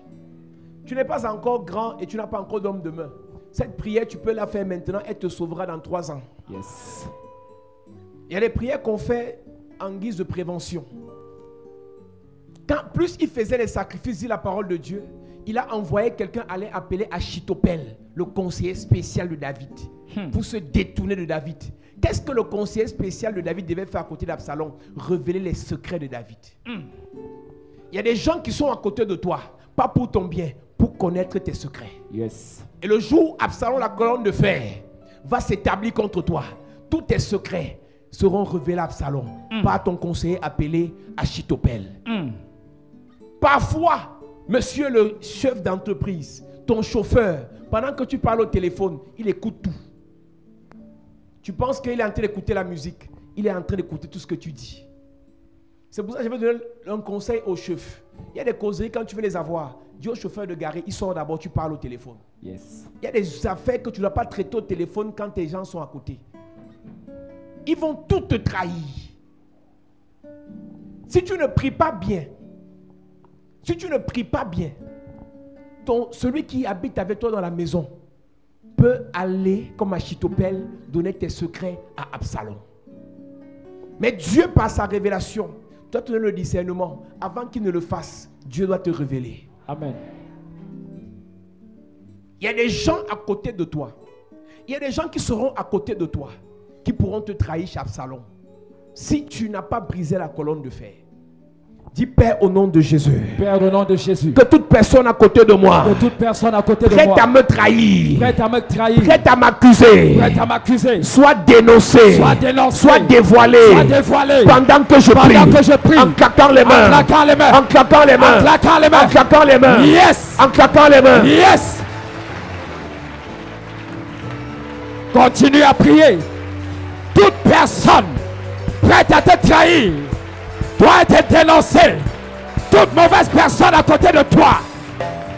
Tu n'es pas encore grand et tu n'as pas encore d'homme de main. Cette prière, tu peux la faire maintenant, elle te sauvera dans 3 ans. Yes. Il y a des prières qu'on fait en guise de prévention. Quand plus il faisait les sacrifices, dit la parole de Dieu, il a envoyé quelqu'un aller appeler Achitophel, le conseiller spécial de David, pour se détourner de David. Qu'est-ce que le conseiller spécial de David devait faire à côté d'Absalom? Révéler les secrets de David. Il y a des gens qui sont à côté de toi, pas pour ton bien, pour connaître tes secrets. Yes. Et le jour où Absalom, la colonne de fer, va s'établir contre toi, tous tes secrets seront révélés à Absalom par ton conseiller appelé Achitophel. Parfois, monsieur le chef d'entreprise, ton chauffeur, pendant que tu parles au téléphone, il écoute tout. Tu penses qu'il est en train d'écouter la musique. Il est en train d'écouter tout ce que tu dis. C'est pour ça que je vais donner un conseil au chef. Il y a des causeries, quand tu veux les avoir, dis au chauffeur de garer, il sort d'abord, tu parles au téléphone. Yes. Il y a des affaires que tu ne dois pas traiter au téléphone quand tes gens sont à côté. Ils vont tout te trahir. Si tu ne pries pas bien, celui qui habite avec toi dans la maison peut aller, comme Achitophel, donner tes secrets à Absalom. Mais Dieu, par sa révélation, doit te donner le discernement. Avant qu'il ne le fasse, Dieu doit te révéler. Amen. Il y a des gens à côté de toi. Il y a des gens qui seront à côté de toi, qui pourront te trahir chez Absalom. Si tu n'as pas brisé la colonne de fer. Dis Père au nom de Jésus. Père au nom de Jésus. Que toute personne à côté de moi. Que toute personne à côté de moi. Prête à me trahir. Prête à me trahir. Prête à m'accuser. Prête à m'accuser. Soit dénoncé. Soit dénoncé. Soit dévoilé. Soit dévoilé. Pendant que je prie. Pendant que je prie. En claquant les mains. En claquant les mains. En claquant les mains. En claquant les mains. En claquant les mains. Yes. En claquant les mains. Yes. Continue à prier. Toute personne prête à te trahir doit être dénoncée. Toute mauvaise personne à côté de toi,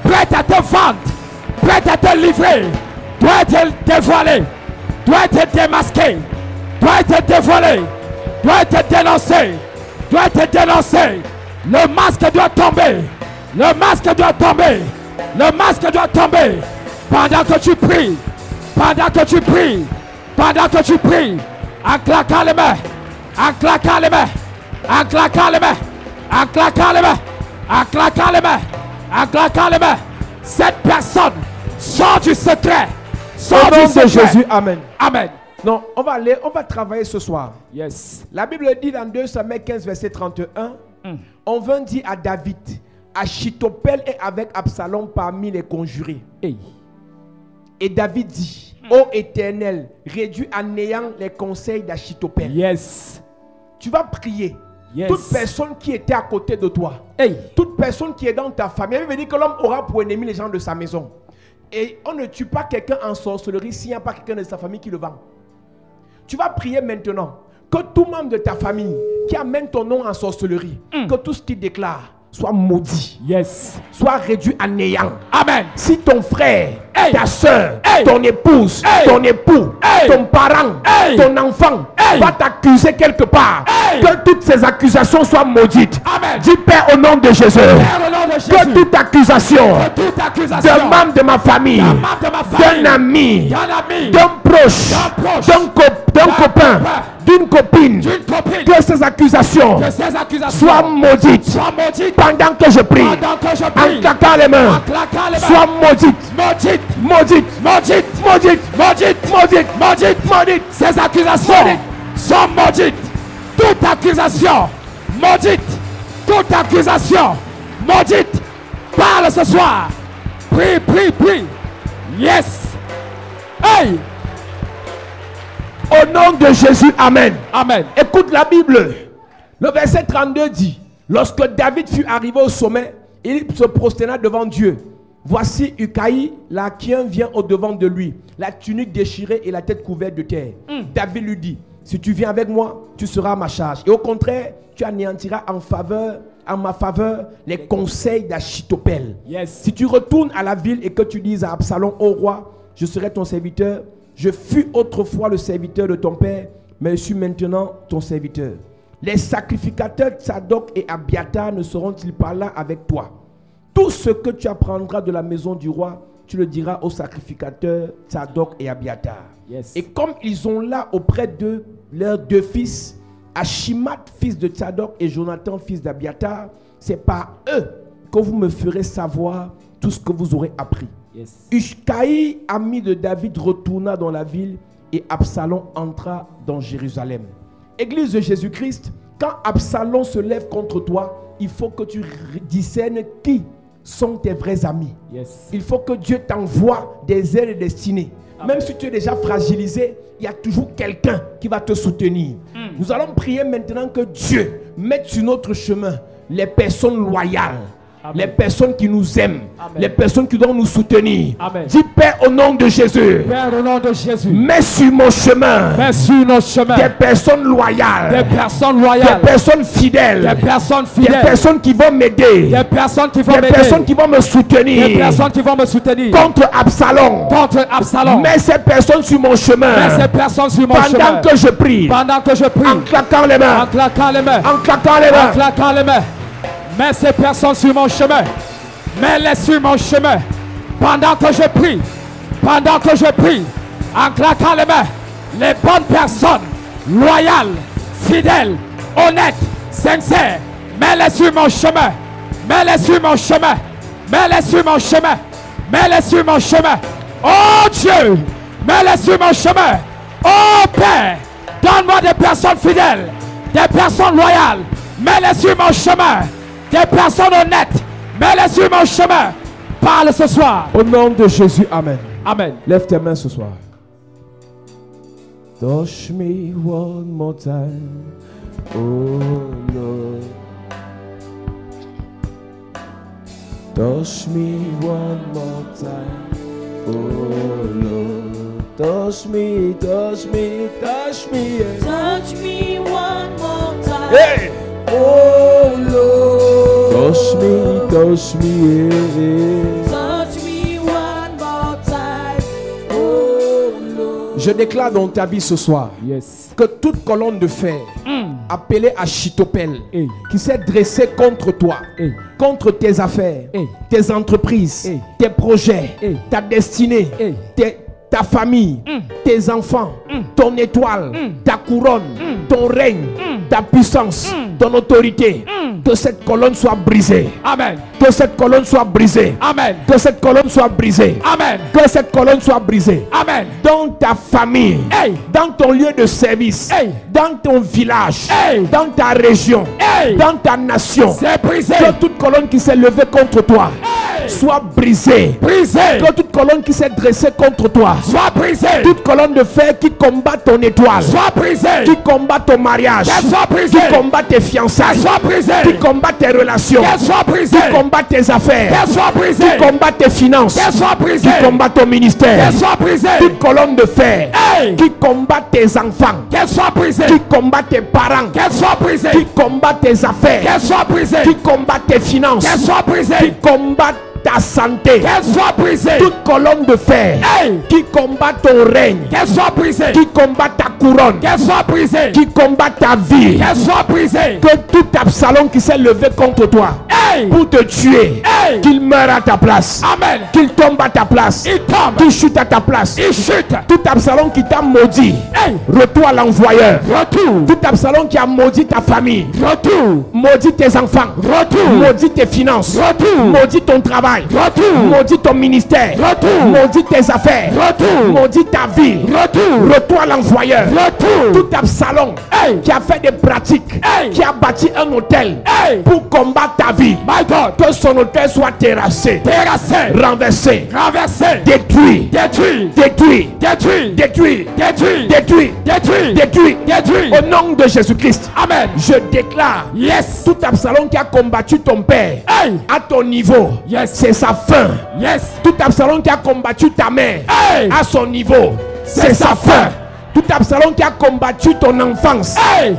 prête à te vendre, prête à te livrer, doit être dévoilée, doit être démasquée, doit être dévoilée, doit être dénoncée, doit être dénoncée. Le masque doit tomber. Le masque doit tomber. Le masque doit tomber. Pendant que tu pries, pendant que tu pries, pendant que tu pries, en claquant les mains, en claquant les mains, en claquant les mains, en claquant les mains, en claquant les mains, en claquant les mains. Cette personne sort du secret. Sort Au nom du de secret. Jésus, amen. Amen. Non, on va travailler ce soir. Yes. La Bible dit dans 2 Samuel 15, verset 31, on vint dire à David, Achitophel est avec Absalom parmi les conjurés. Hey. Et David dit, ô Éternel, réduis à néant les conseils d'Achitophel. Yes. Tu vas prier. Yes. Toute personne qui était à côté de toi, Hey. toute toute personne qui est dans ta famille, elle veut dire que l'homme aura pour ennemi les gens de sa maison. Et on ne tue pas quelqu'un en sorcellerie s'il n'y a pas quelqu'un de sa famille qui le vend. Tu vas prier maintenant que tout membre de ta famille qui amène ton nom en sorcellerie, que tout ce qu'il déclare soit maudit, Yes. soit réduit à néant. Amen. Si ton frère, Hey. ta soeur, Hey. ton épouse, Hey. ton époux, Hey. ton parent, Hey. ton enfant Hey. va t'accuser quelque part, Hey. que toutes ces accusations soient maudites. Amen. Dis Père au nom de Jésus, Père, au nom de Jésus, que toute accusation que toute accusation d'un membre de ma famille, d'un membre de ma famille, d'un ami, d'un ami, d'un proche, d'un copain, d'une copine, d'une copine, que ces accusations que ces accusations soient maudites soient maudites pendant que je prie, pendant que je en prie, claquant les mains, en claquant les mains, soient maudites, maudite, maudites, maudite, maudites, maudite, maudites, maudite, maudites. ces accusations Maudite. sont maudites. Toute accusation maudite, toute accusation maudite. Parle ce soir. Prie, prie, prie. Yes. Hey. Au nom de Jésus, amen. Amen. Écoute la Bible. Le verset 32 dit, lorsque David fut arrivé au sommet, il se prosterna devant Dieu. Voici Ucaï, l'Archien, vient au-devant de lui, la tunique déchirée et la tête couverte de terre. David lui dit, si tu viens avec moi, tu seras à ma charge. Et au contraire, tu anéantiras en ma faveur, les conseils d'Achitophel. Yes. Si tu retournes à la ville et que tu dises à Absalom, ô roi, je serai ton serviteur. Je fus autrefois le serviteur de ton père, mais je suis maintenant ton serviteur. Les sacrificateurs Tsadok et Abiatar ne seront-ils pas là avec toi? Tout ce que tu apprendras de la maison du roi, tu le diras aux sacrificateurs Tsadok et Abiatar. Yes. Et comme ils ont là auprès d'eux leurs deux fils, Achimat, fils de Tsadok, et Jonathan, fils d'Abiatar, c'est par eux que vous me ferez savoir tout ce que vous aurez appris. Yes. Ushkaï, ami de David, retourna dans la ville et Absalom entra dans Jérusalem. Église de Jésus-Christ, quand Absalom se lève contre toi, il faut que tu discernes qui sont tes vrais amis. Yes. Il faut que Dieu t'envoie des ailes destinées. Même si tu es déjà fragilisé, il y a toujours quelqu'un qui va te soutenir. Nous allons prier maintenant que Dieu mette sur notre chemin les personnes loyales. Amen. Les personnes qui nous aiment, Amen. les personnes qui doivent nous soutenir. Amen. Dis Père au nom de Jésus, Père, au nom de Jésus, mets sur mon chemin mets sur nos chemins des personnes loyales, des personnes des loyales, personnes fidèles, des personnes des fidèles, personnes qui vont m'aider, des personnes qui vont des m'aider, personnes qui vont me des soutenir personnes qui vont me soutenir contre Absalom. contre Absalom. Mets ces personnes sur mon Mets chemin ces personnes sur mon pendant chemin que je prie, pendant que je prie, en claquant les en mains, claquant les mains, en claquant les en mains. claquant les mains. Mets ces personnes sur mon chemin. Mets-les sur mon chemin. Pendant que je prie. Pendant que je prie. En claquant les mains. Les bonnes personnes. Loyales. Fidèles. Honnêtes. Sincères. Mets-les sur mon chemin. Mets-les sur mon chemin. Mets-les sur mon chemin. Mets-les sur mon chemin. Oh Dieu. Mets-les sur mon chemin. Oh Père. Donne-moi des personnes fidèles. Des personnes loyales. Mets-les sur mon chemin. Des personnes honnêtes. Mets-les sur mon chemin. Parle ce soir. Au nom de Jésus, amen. Amen. Lève tes mains ce soir. Touch me one more time, oh Lord. Touch me one more time, oh Lord. Touch me, touch me, touch me. Touch me one more time. Hey! Oh Lord. touch me, touch me, Touch me one more time, oh Lord. Je déclare dans ta vie ce soir Yes. que toute colonne de fer appelée Achitopel Hey. qui s'est dressée contre toi, Hey. contre tes affaires, Hey. tes entreprises, Hey. tes projets, Hey. ta destinée, Hey. ta famille, tes enfants, ton étoile, ta couronne, ton règne, ta puissance, ton autorité, que cette colonne soit brisée. Amen. Que cette colonne soit brisée. Amen. Que cette colonne soit brisée. Amen. Que cette colonne soit brisée. Amen. Dans ta famille, Hey. dans ton lieu de service, Hey. dans ton village, Hey. dans ta région, Hey. dans ta nation, C'est brisé. que toute colonne qui s'est levée contre toi soit brisée. Brisé. Que toute colonne qui s'est dressée contre toi, Sois brisé. toute colonne de fer qui combat ton étoile, Sois brisé. qui combat ton mariage, Qu'elle soit brisée. qui combat tes fiançailles, Sois brisé. qui combat tes relations, Qu'elle soit brisée. qui combat tes affaires, Qu'elle soit brisée. qui combat tes finances, Qu'elle soit brisée. qui combat ton ministère, Qu'elle soit brisée. toute colonne de fer Hey. qui combat tes enfants, Qu'elle soit brisée. qui combat tes parents, Qu'elle soit brisée. qui combat tes affaires, Qu'elle soit brisée. qui combat tes finances, Qu'elle soit brisée. qui combat ta santé, Qu'elle soit brisée. toute colonne de fer Hey. qui combat ton règne, Qu'elle soit brisée. qui combat ta couronne, Qu'elle soit brisée. qui combat ta vie, Qu'elle soit brisée. que tout Absalom qui s'est levé contre toi Hey. pour te tuer, Hey. qu'il meure à ta place, Amen. qu'il tombe à ta place, Il tombe. qu'il chute à ta place. Il chute. Tout Absalom qui t'a maudit, Hey. retour à l'envoyeur. Retour. Tout Absalom qui a maudit ta famille, Retour. maudit tes enfants, Retour. maudit tes finances, Retour. maudit ton travail, Retour. maudit ton ministère, Retour. maudit tes affaires, Retour. maudit ta vie, Retour. retour à l'envoyeur. Retour. Tout Absalom Hey. qui a fait des pratiques, Hey. qui a bâti un hôtel Hey. pour combattre ta vie, My God. que son hôtel soit terrassé, Terrassé. renversé, Renversé. détruit, Détruit. détruit, Détruit. détruit, Détruit. détruit, Détruit. détruit. Détruit. Au nom de Jésus-Christ, Amen. je déclare Yes. tout Absalom qui a combattu ton père Hey. à ton niveau, Yes. c'est sa fin. Yes. Tout Absalom qui a combattu ta mère Hey. à son niveau, c'est sa fin. Tout Absalom qui a combattu ton enfance Hey.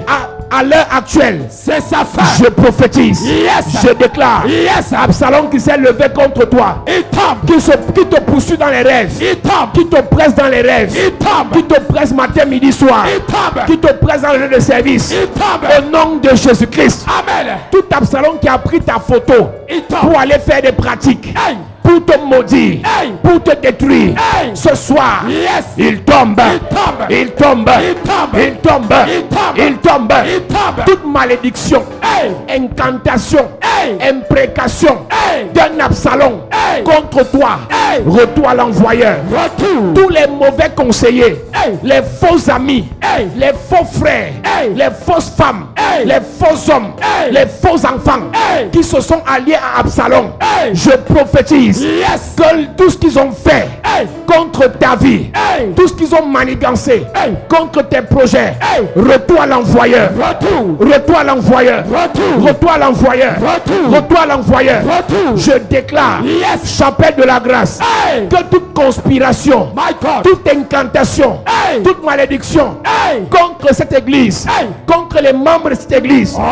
à l'heure actuelle, C'est sa fin. je prophétise, Yes. je déclare, Yes. Absalom qui s'est levé contre toi, Il tombe. qui te poursuit dans les rêves, Il tombe. qui te presse dans les rêves, Il tombe. qui te presse matin, midi, soir, Il tombe. qui te presse dans le lieu de service, Il tombe. au nom de Jésus-Christ. Amen. Tout Absalom qui a pris ta photo Il tombe. pour aller faire des pratiques, Hey. pour te maudire, Hey. pour te détruire, Hey. ce soir, Yes. il tombe, Il tombe. il tombe, Il tombe. il tombe, Il tombe. il tombe. Il tombe. Toute malédiction, Hey. incantation, Hey. imprécation Hey. d'un Absalom Hey. contre toi, Hey. retour à l'envoyeur. Retour. Tous les mauvais conseillers, Hey. les faux amis, Hey. les faux frères, Hey. les fausses femmes, Hey. les faux hommes, Hey. les faux enfants Hey. qui se sont alliés à Absalom, Hey. je prophétise Yes. que tout ce qu'ils ont fait Hey. contre ta vie, Hey. tout ce qu'ils ont manigancé Hey. contre tes projets, Hey. retour à l'envoyeur. Retour. Retour à l'envoyeur. Retour. Retour à l'envoyeur. Retour. Retour à l'envoyeur. Retour. Je déclare, Yes. chapelle de la grâce, Hey. que toute conspiration, My God. toute incantation, Hey. toute malédiction Hey. contre cette église, Hey. contre les membres de cette église, Oh.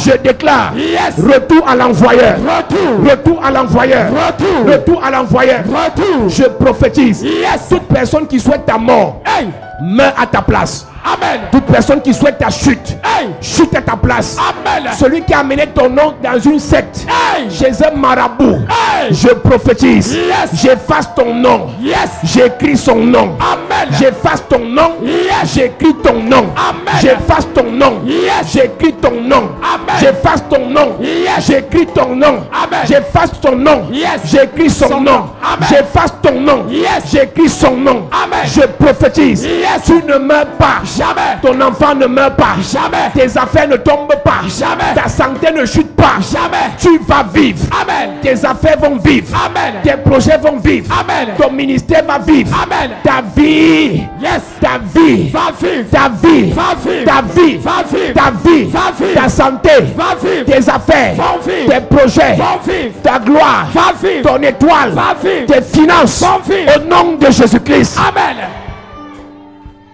je déclare, Yes. retour à l'envoyeur. Retour. Retour à l'envoyeur. Retour. Retour à l'envoyeur. Retour. Je prophétise, Yes. toute personne qui souhaite ta mort, Hey. meurt à ta place. Amen. Toute personne qui souhaite ta chute, Hey. chute à ta place. Amen. Celui qui a amené ton nom dans une secte, Hey. chez un marabout, Hey. je prophétise, Yes. j'efface ton nom, Yes. j'écris son nom, Amen. j'efface ton nom, Yes. j'écris ton nom, Amen. j'efface ton nom, Yes. j'écris ton nom, Amen. j'efface ton nom, Yes. j'écris ton nom, Amen. j'efface ton nom, Yes. j'écris son Son nom, nom. Amen. j'efface ton nom, Yes. j'écris son nom, Amen. je prophétise, Yes. tu ne meurs pas, Jamais. ton enfant ne meurt pas, Jamais. tes affaires ne tombent pas, Jamais. ta santé ne chute pas, Jamais. tu vas vivre, Amen. tes affaires vont vivre, Amen. tes projets vont vivre, Amen. ton ministère va vivre, Amen. ta vie, Yes. ta vie, Va vivre. ta vie, Va vivre. ta vie, Va vivre. ta vie, Va vivre. ta santé, Va vivre. tes affaires, Va vivre. tes projets, Va vivre. ta gloire, Va vivre. ton étoile, Va vivre. tes finances, Va vivre. au nom de Jésus-Christ. Amen.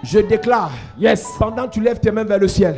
Je déclare, Yes. pendant que tu lèves tes mains vers le ciel,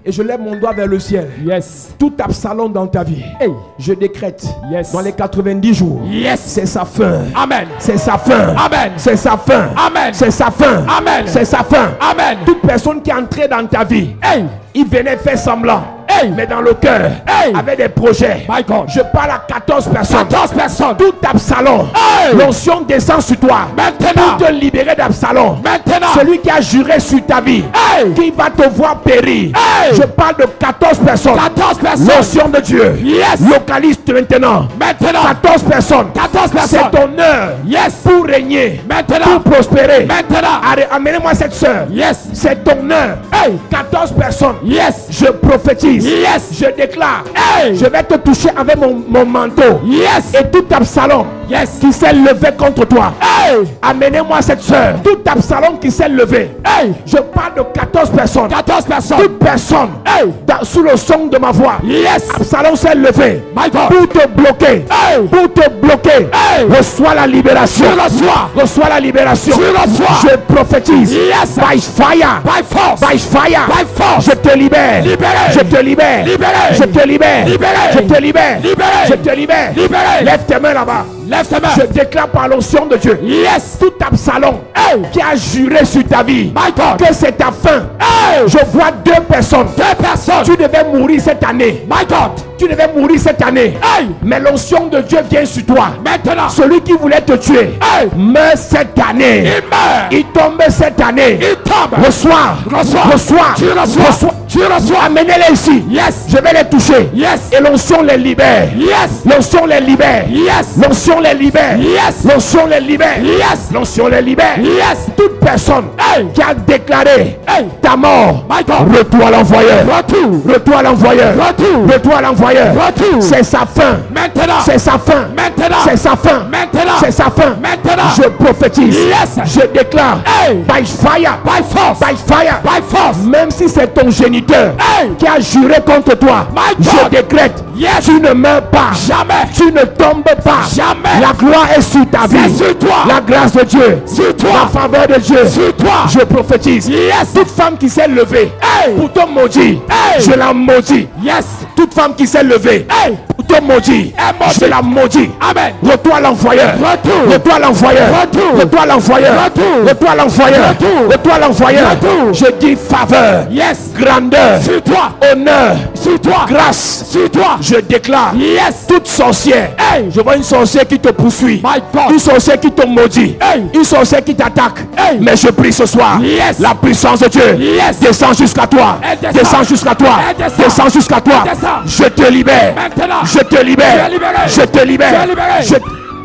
et je lève mon doigt vers le ciel, Yes. tout Absalom dans ta vie, Hey. je décrète, Yes. dans les 90 jours, Yes. c'est sa fin. Amen. C'est sa fin. Amen. C'est sa fin. Amen. C'est sa fin. Amen. C'est sa fin. Amen. Toute personne qui est entrée dans ta vie, Hey. il venait faire semblant. Hey. Mais dans le cœur, Hey. avec des projets. My God. Je parle à 14 personnes. 14 personnes. Tout Absalom. Hey. L'onction descend sur toi. Maintenant. Pour te libérer d'Absalom. Maintenant. Celui qui a juré sur ta vie. Hey. Qui va te voir périr. Hey. Je parle de 14 personnes. 14 personnes. L'onction de Dieu. Yes. Localise-te maintenant. Maintenant. 14 personnes. 14 personnes. C'est ton heure. Yes. Pour régner. Maintenant. Pour prospérer. Maintenant. Allez, amenez-moi cette soeur. Yes. C'est ton heure. Hey. 14 personnes. Yes. Je prophétise. Yes. Je déclare. Hey. Je vais te toucher avec mon manteau. Yes. Et tout Absalom Yes. qui s'est levé contre toi. Hey. Amenez-moi cette soeur. Tout Absalom qui s'est levé. Hey. Je parle de 14 personnes. 14 personnes. Toute personne Hey. sous le son de ma voix. Yes. Absalom s'est levé. My God. Pour te bloquer. Hey. Pour te bloquer. Hey. Reçois la libération. Tu reçois. Reçois la libération. Tu reçois. Je prophétise. Yes. By fire. By force. By fire. By force. Je te libère. Libéré. Je te libère. Libéré. Je te libère. Libéré. Je te libère. Libéré. Je te libère. Libéré. Lève tes mains là-bas. Lève tes mains. Je déclare par l'onction de Dieu. Yes. Tout Absalom Hey. qui a juré sur ta vie My God. que c'est ta fin. Hey. Je vois deux personnes. 2 personnes. Tu devais mourir cette année. My God. Tu devais mourir cette année. Hey. Mais l'onction de Dieu vient sur toi. Maintenant. Celui qui voulait te tuer Hey. meurt cette année. Il meurt. Il tombe cette année. Il tombe. Reçois. Reçois. Reçois. Tu reçois. Tu reçois. Amenez-les ici. Yes. Je vais les toucher. Yes. Et l'onction les libère. Yes. L'onction les libère. Yes. L'onction les libère. Yes. L'onction les libère. Yes. L'onction les libère. Yes. Toute personne Hey. qui a déclaré Hey. ta mort, My God. retour à l'envoyeur. Retour. Retour à l'envoyeur. Retour. Retour à l'envoyeur. Retour. C'est sa fin. Maintenant. C'est sa fin. Maintenant. C'est sa fin. Maintenant. C'est sa fin. Maintenant. Je prophétise. Yes. Je déclare. Hey. By fire. By force. By fire. By force. Même si c'est ton géniteur Hey. qui a juré contre toi, My je God. décrète. Yes. Tu ne meurs pas. Jamais. Tu ne tombes pas. Jamais. La gloire est sur ta vie. C'est sur toi. La grâce de Dieu. Sur toi. La faveur de Dieu. Sur toi. Je prophétise. Yes. Toute femme qui s'est levée Hey. pour te maudire, Hey. je la maudis. Yes. Toute femme qui s'est levée Hey. pour te maudire, Elle maudit. je la maudis. Amen. Retour à l'envoyeur. Retour. Retour à l'envoyeur. Retour. Retour à l'envoyeur. Retour. Retour à l'envoyeur. Retour. Retour à l'envoyeur. Retour. Je dis faveur, Yes. grandeur, Sur toi. honneur, Sur toi. grâce. Sur toi. Je déclare Yes. toute sorcière. Hey. Je vois une sorcière qui te poursuit. My God. Une sorcière qui te maudit. Hey. Une sorcière qui t'attaque. Hey. Mais je prie ce soir. Yes. La puissance de Dieu Yes. descend jusqu'à toi. Elle descend. Descend jusqu'à toi. Elle descend. Descend jusqu'à toi. Elle descend. Je te libère. Maintenant. Je te libère. Tu es libéré. Je te libère. Tu es libéré.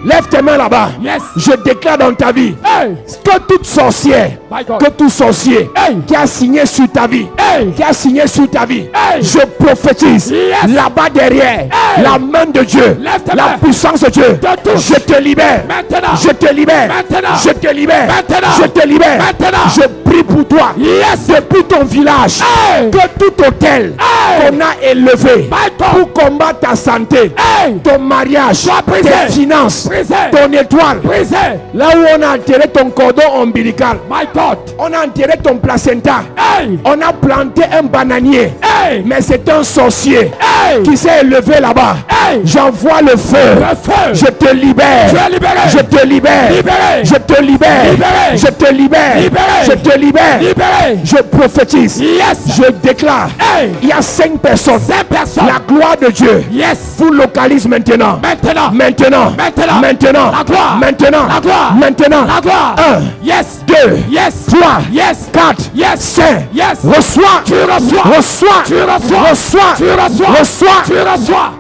Lève tes mains là-bas. Yes. Je déclare dans ta vie Hey. que toute sorcière, My God. que tout sorcier Hey. qui a signé sur ta vie, Hey. qui a signé sur ta vie, Hey. je prophétise Yes. là-bas derrière, Hey. la main de Dieu, Lève tes la mains. puissance de Dieu. Te touche. Je te libère. Maintenant. Je te libère. Maintenant. Je te libère. Maintenant. Je te libère. Maintenant. Je prie pour toi. Yes. Depuis ton village, Hey. que tout hôtel Hey. qu'on a élevé My God. pour combattre ta santé, Hey. ton mariage, Sois brisé. tes finances, Brisé. ton étoile, Brisé. là où on a enterré ton cordon ombilical, My God. on a enterré ton placenta, Hey. on a planté un bananier, Hey. mais c'est un sorcier Hey. qui s'est élevé là-bas. Hey. J'envoie le feu. Le feu. Je te libère. Tu es libéré. Je te libère. Libéré. Je te libère. Libéré. Je te libère. Libéré. Je te libère. Libéré. Je prophétise. Yes. Je déclare. Hey. Il y a 5 personnes. 5 personnes. La gloire de Dieu Yes. vous localise maintenant. Maintenant. Maintenant. Maintenant. Maintenant. La gloire. Maintenant. La gloire. Maintenant. La gloire. 1, Yes. 2, Yes. 3, Yes. 4, Yes. 5. Yes. Reçois. Tu reçois. Reçois. Tu reçois. Reçois. Tu reçois. Reçois. Tu reçois.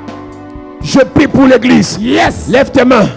Je prie pour l'église. Yes. Lève tes mains.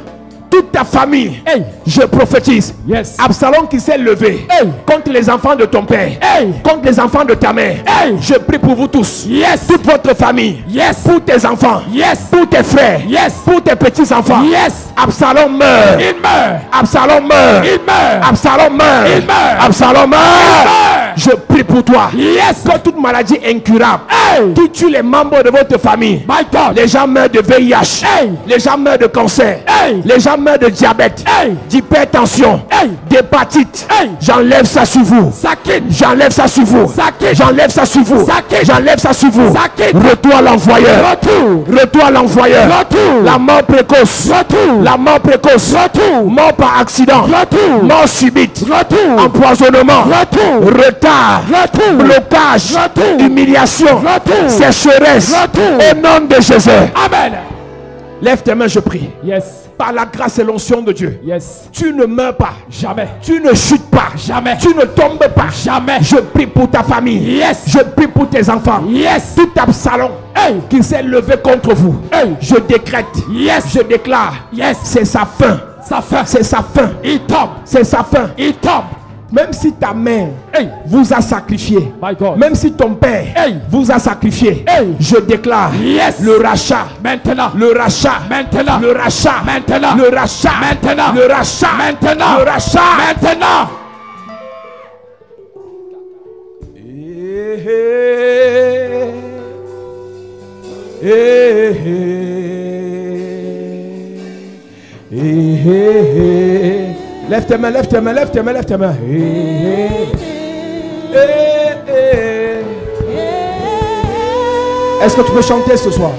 Toute ta famille. Hey. Je prophétise. Yes. Absalom qui s'est levé Hey. contre les enfants de ton père, Hey. contre les enfants de ta mère. Hey. Je prie pour vous tous. Yes. Toute votre famille. Yes. Pour tes enfants. Yes. Pour tes frères. Yes. Pour tes petits-enfants. Yes. Absalom meurt. Il meurt. Absalom meurt. Il meurt. Absalom meurt. Il meurt. Absalom meurt. meurt. Je prie pour toi. Yes. Que toute maladie incurable Hey. qui tue les membres de votre famille. My God. Les gens meurent de VIH. Hey. Les gens meurent de cancer. Hey. Les gens meurent de diabète, Hey. d'hypertension, Hey. d'hépatite, Hey. j'enlève ça sur vous. Ça quitte. J'enlève ça sur vous. Ça quitte. J'enlève ça sur vous. Ça quitte. J'enlève ça sur vous. Ça quitte. Retour à l'envoyeur. Retour. Retour à l'envoyeur. Retour. La mort précoce. Retour. La mort précoce. Retour. Mort par accident. Retour. Mort subite. Retour. Empoisonnement. Retour. Retard. Retour. Blocage. Retour. Humiliation. Retour. Sécheresse. Retour. Au nom de Jésus. Amen. Lève tes mains, je prie. Yes. Par la grâce et l'onction de Dieu. Yes. Tu ne meurs pas. Jamais. Tu ne chutes pas. Jamais. Tu ne tombes pas. Jamais. Je prie pour ta famille. Yes. Je prie pour tes enfants. Yes. Tout Absalom Hey. qui s'est levé contre vous. Hey. Je décrète. Yes. Je déclare. Yes. C'est sa fin. Ça fait. C'est sa fin. Il tombe. C'est sa fin. Il tombe. Même si ta mère Hey. vous a sacrifié. My God. Même si ton père Hey. vous a sacrifié. Hey. Je déclare. Yes. Le rachat. Maintenant. Le rachat. Maintenant. Le rachat. Maintenant. Le rachat. Maintenant. Le rachat. Maintenant. Le rachat. Maintenant. Lève tes mains, lève tes mains, lève tes mains, lève tes mains. Est-ce que tu peux chanter ce soir?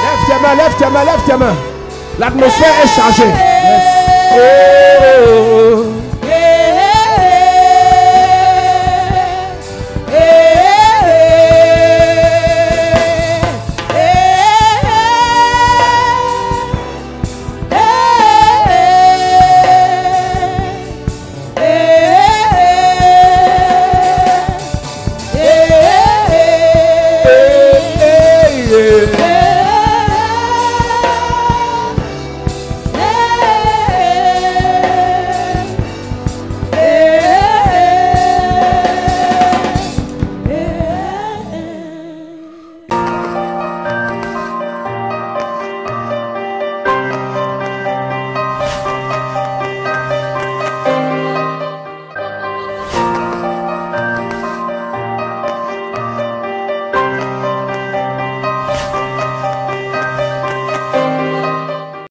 Lève tes mains, lève tes mains, lève tes mains. L'atmosphère est chargée. Oh.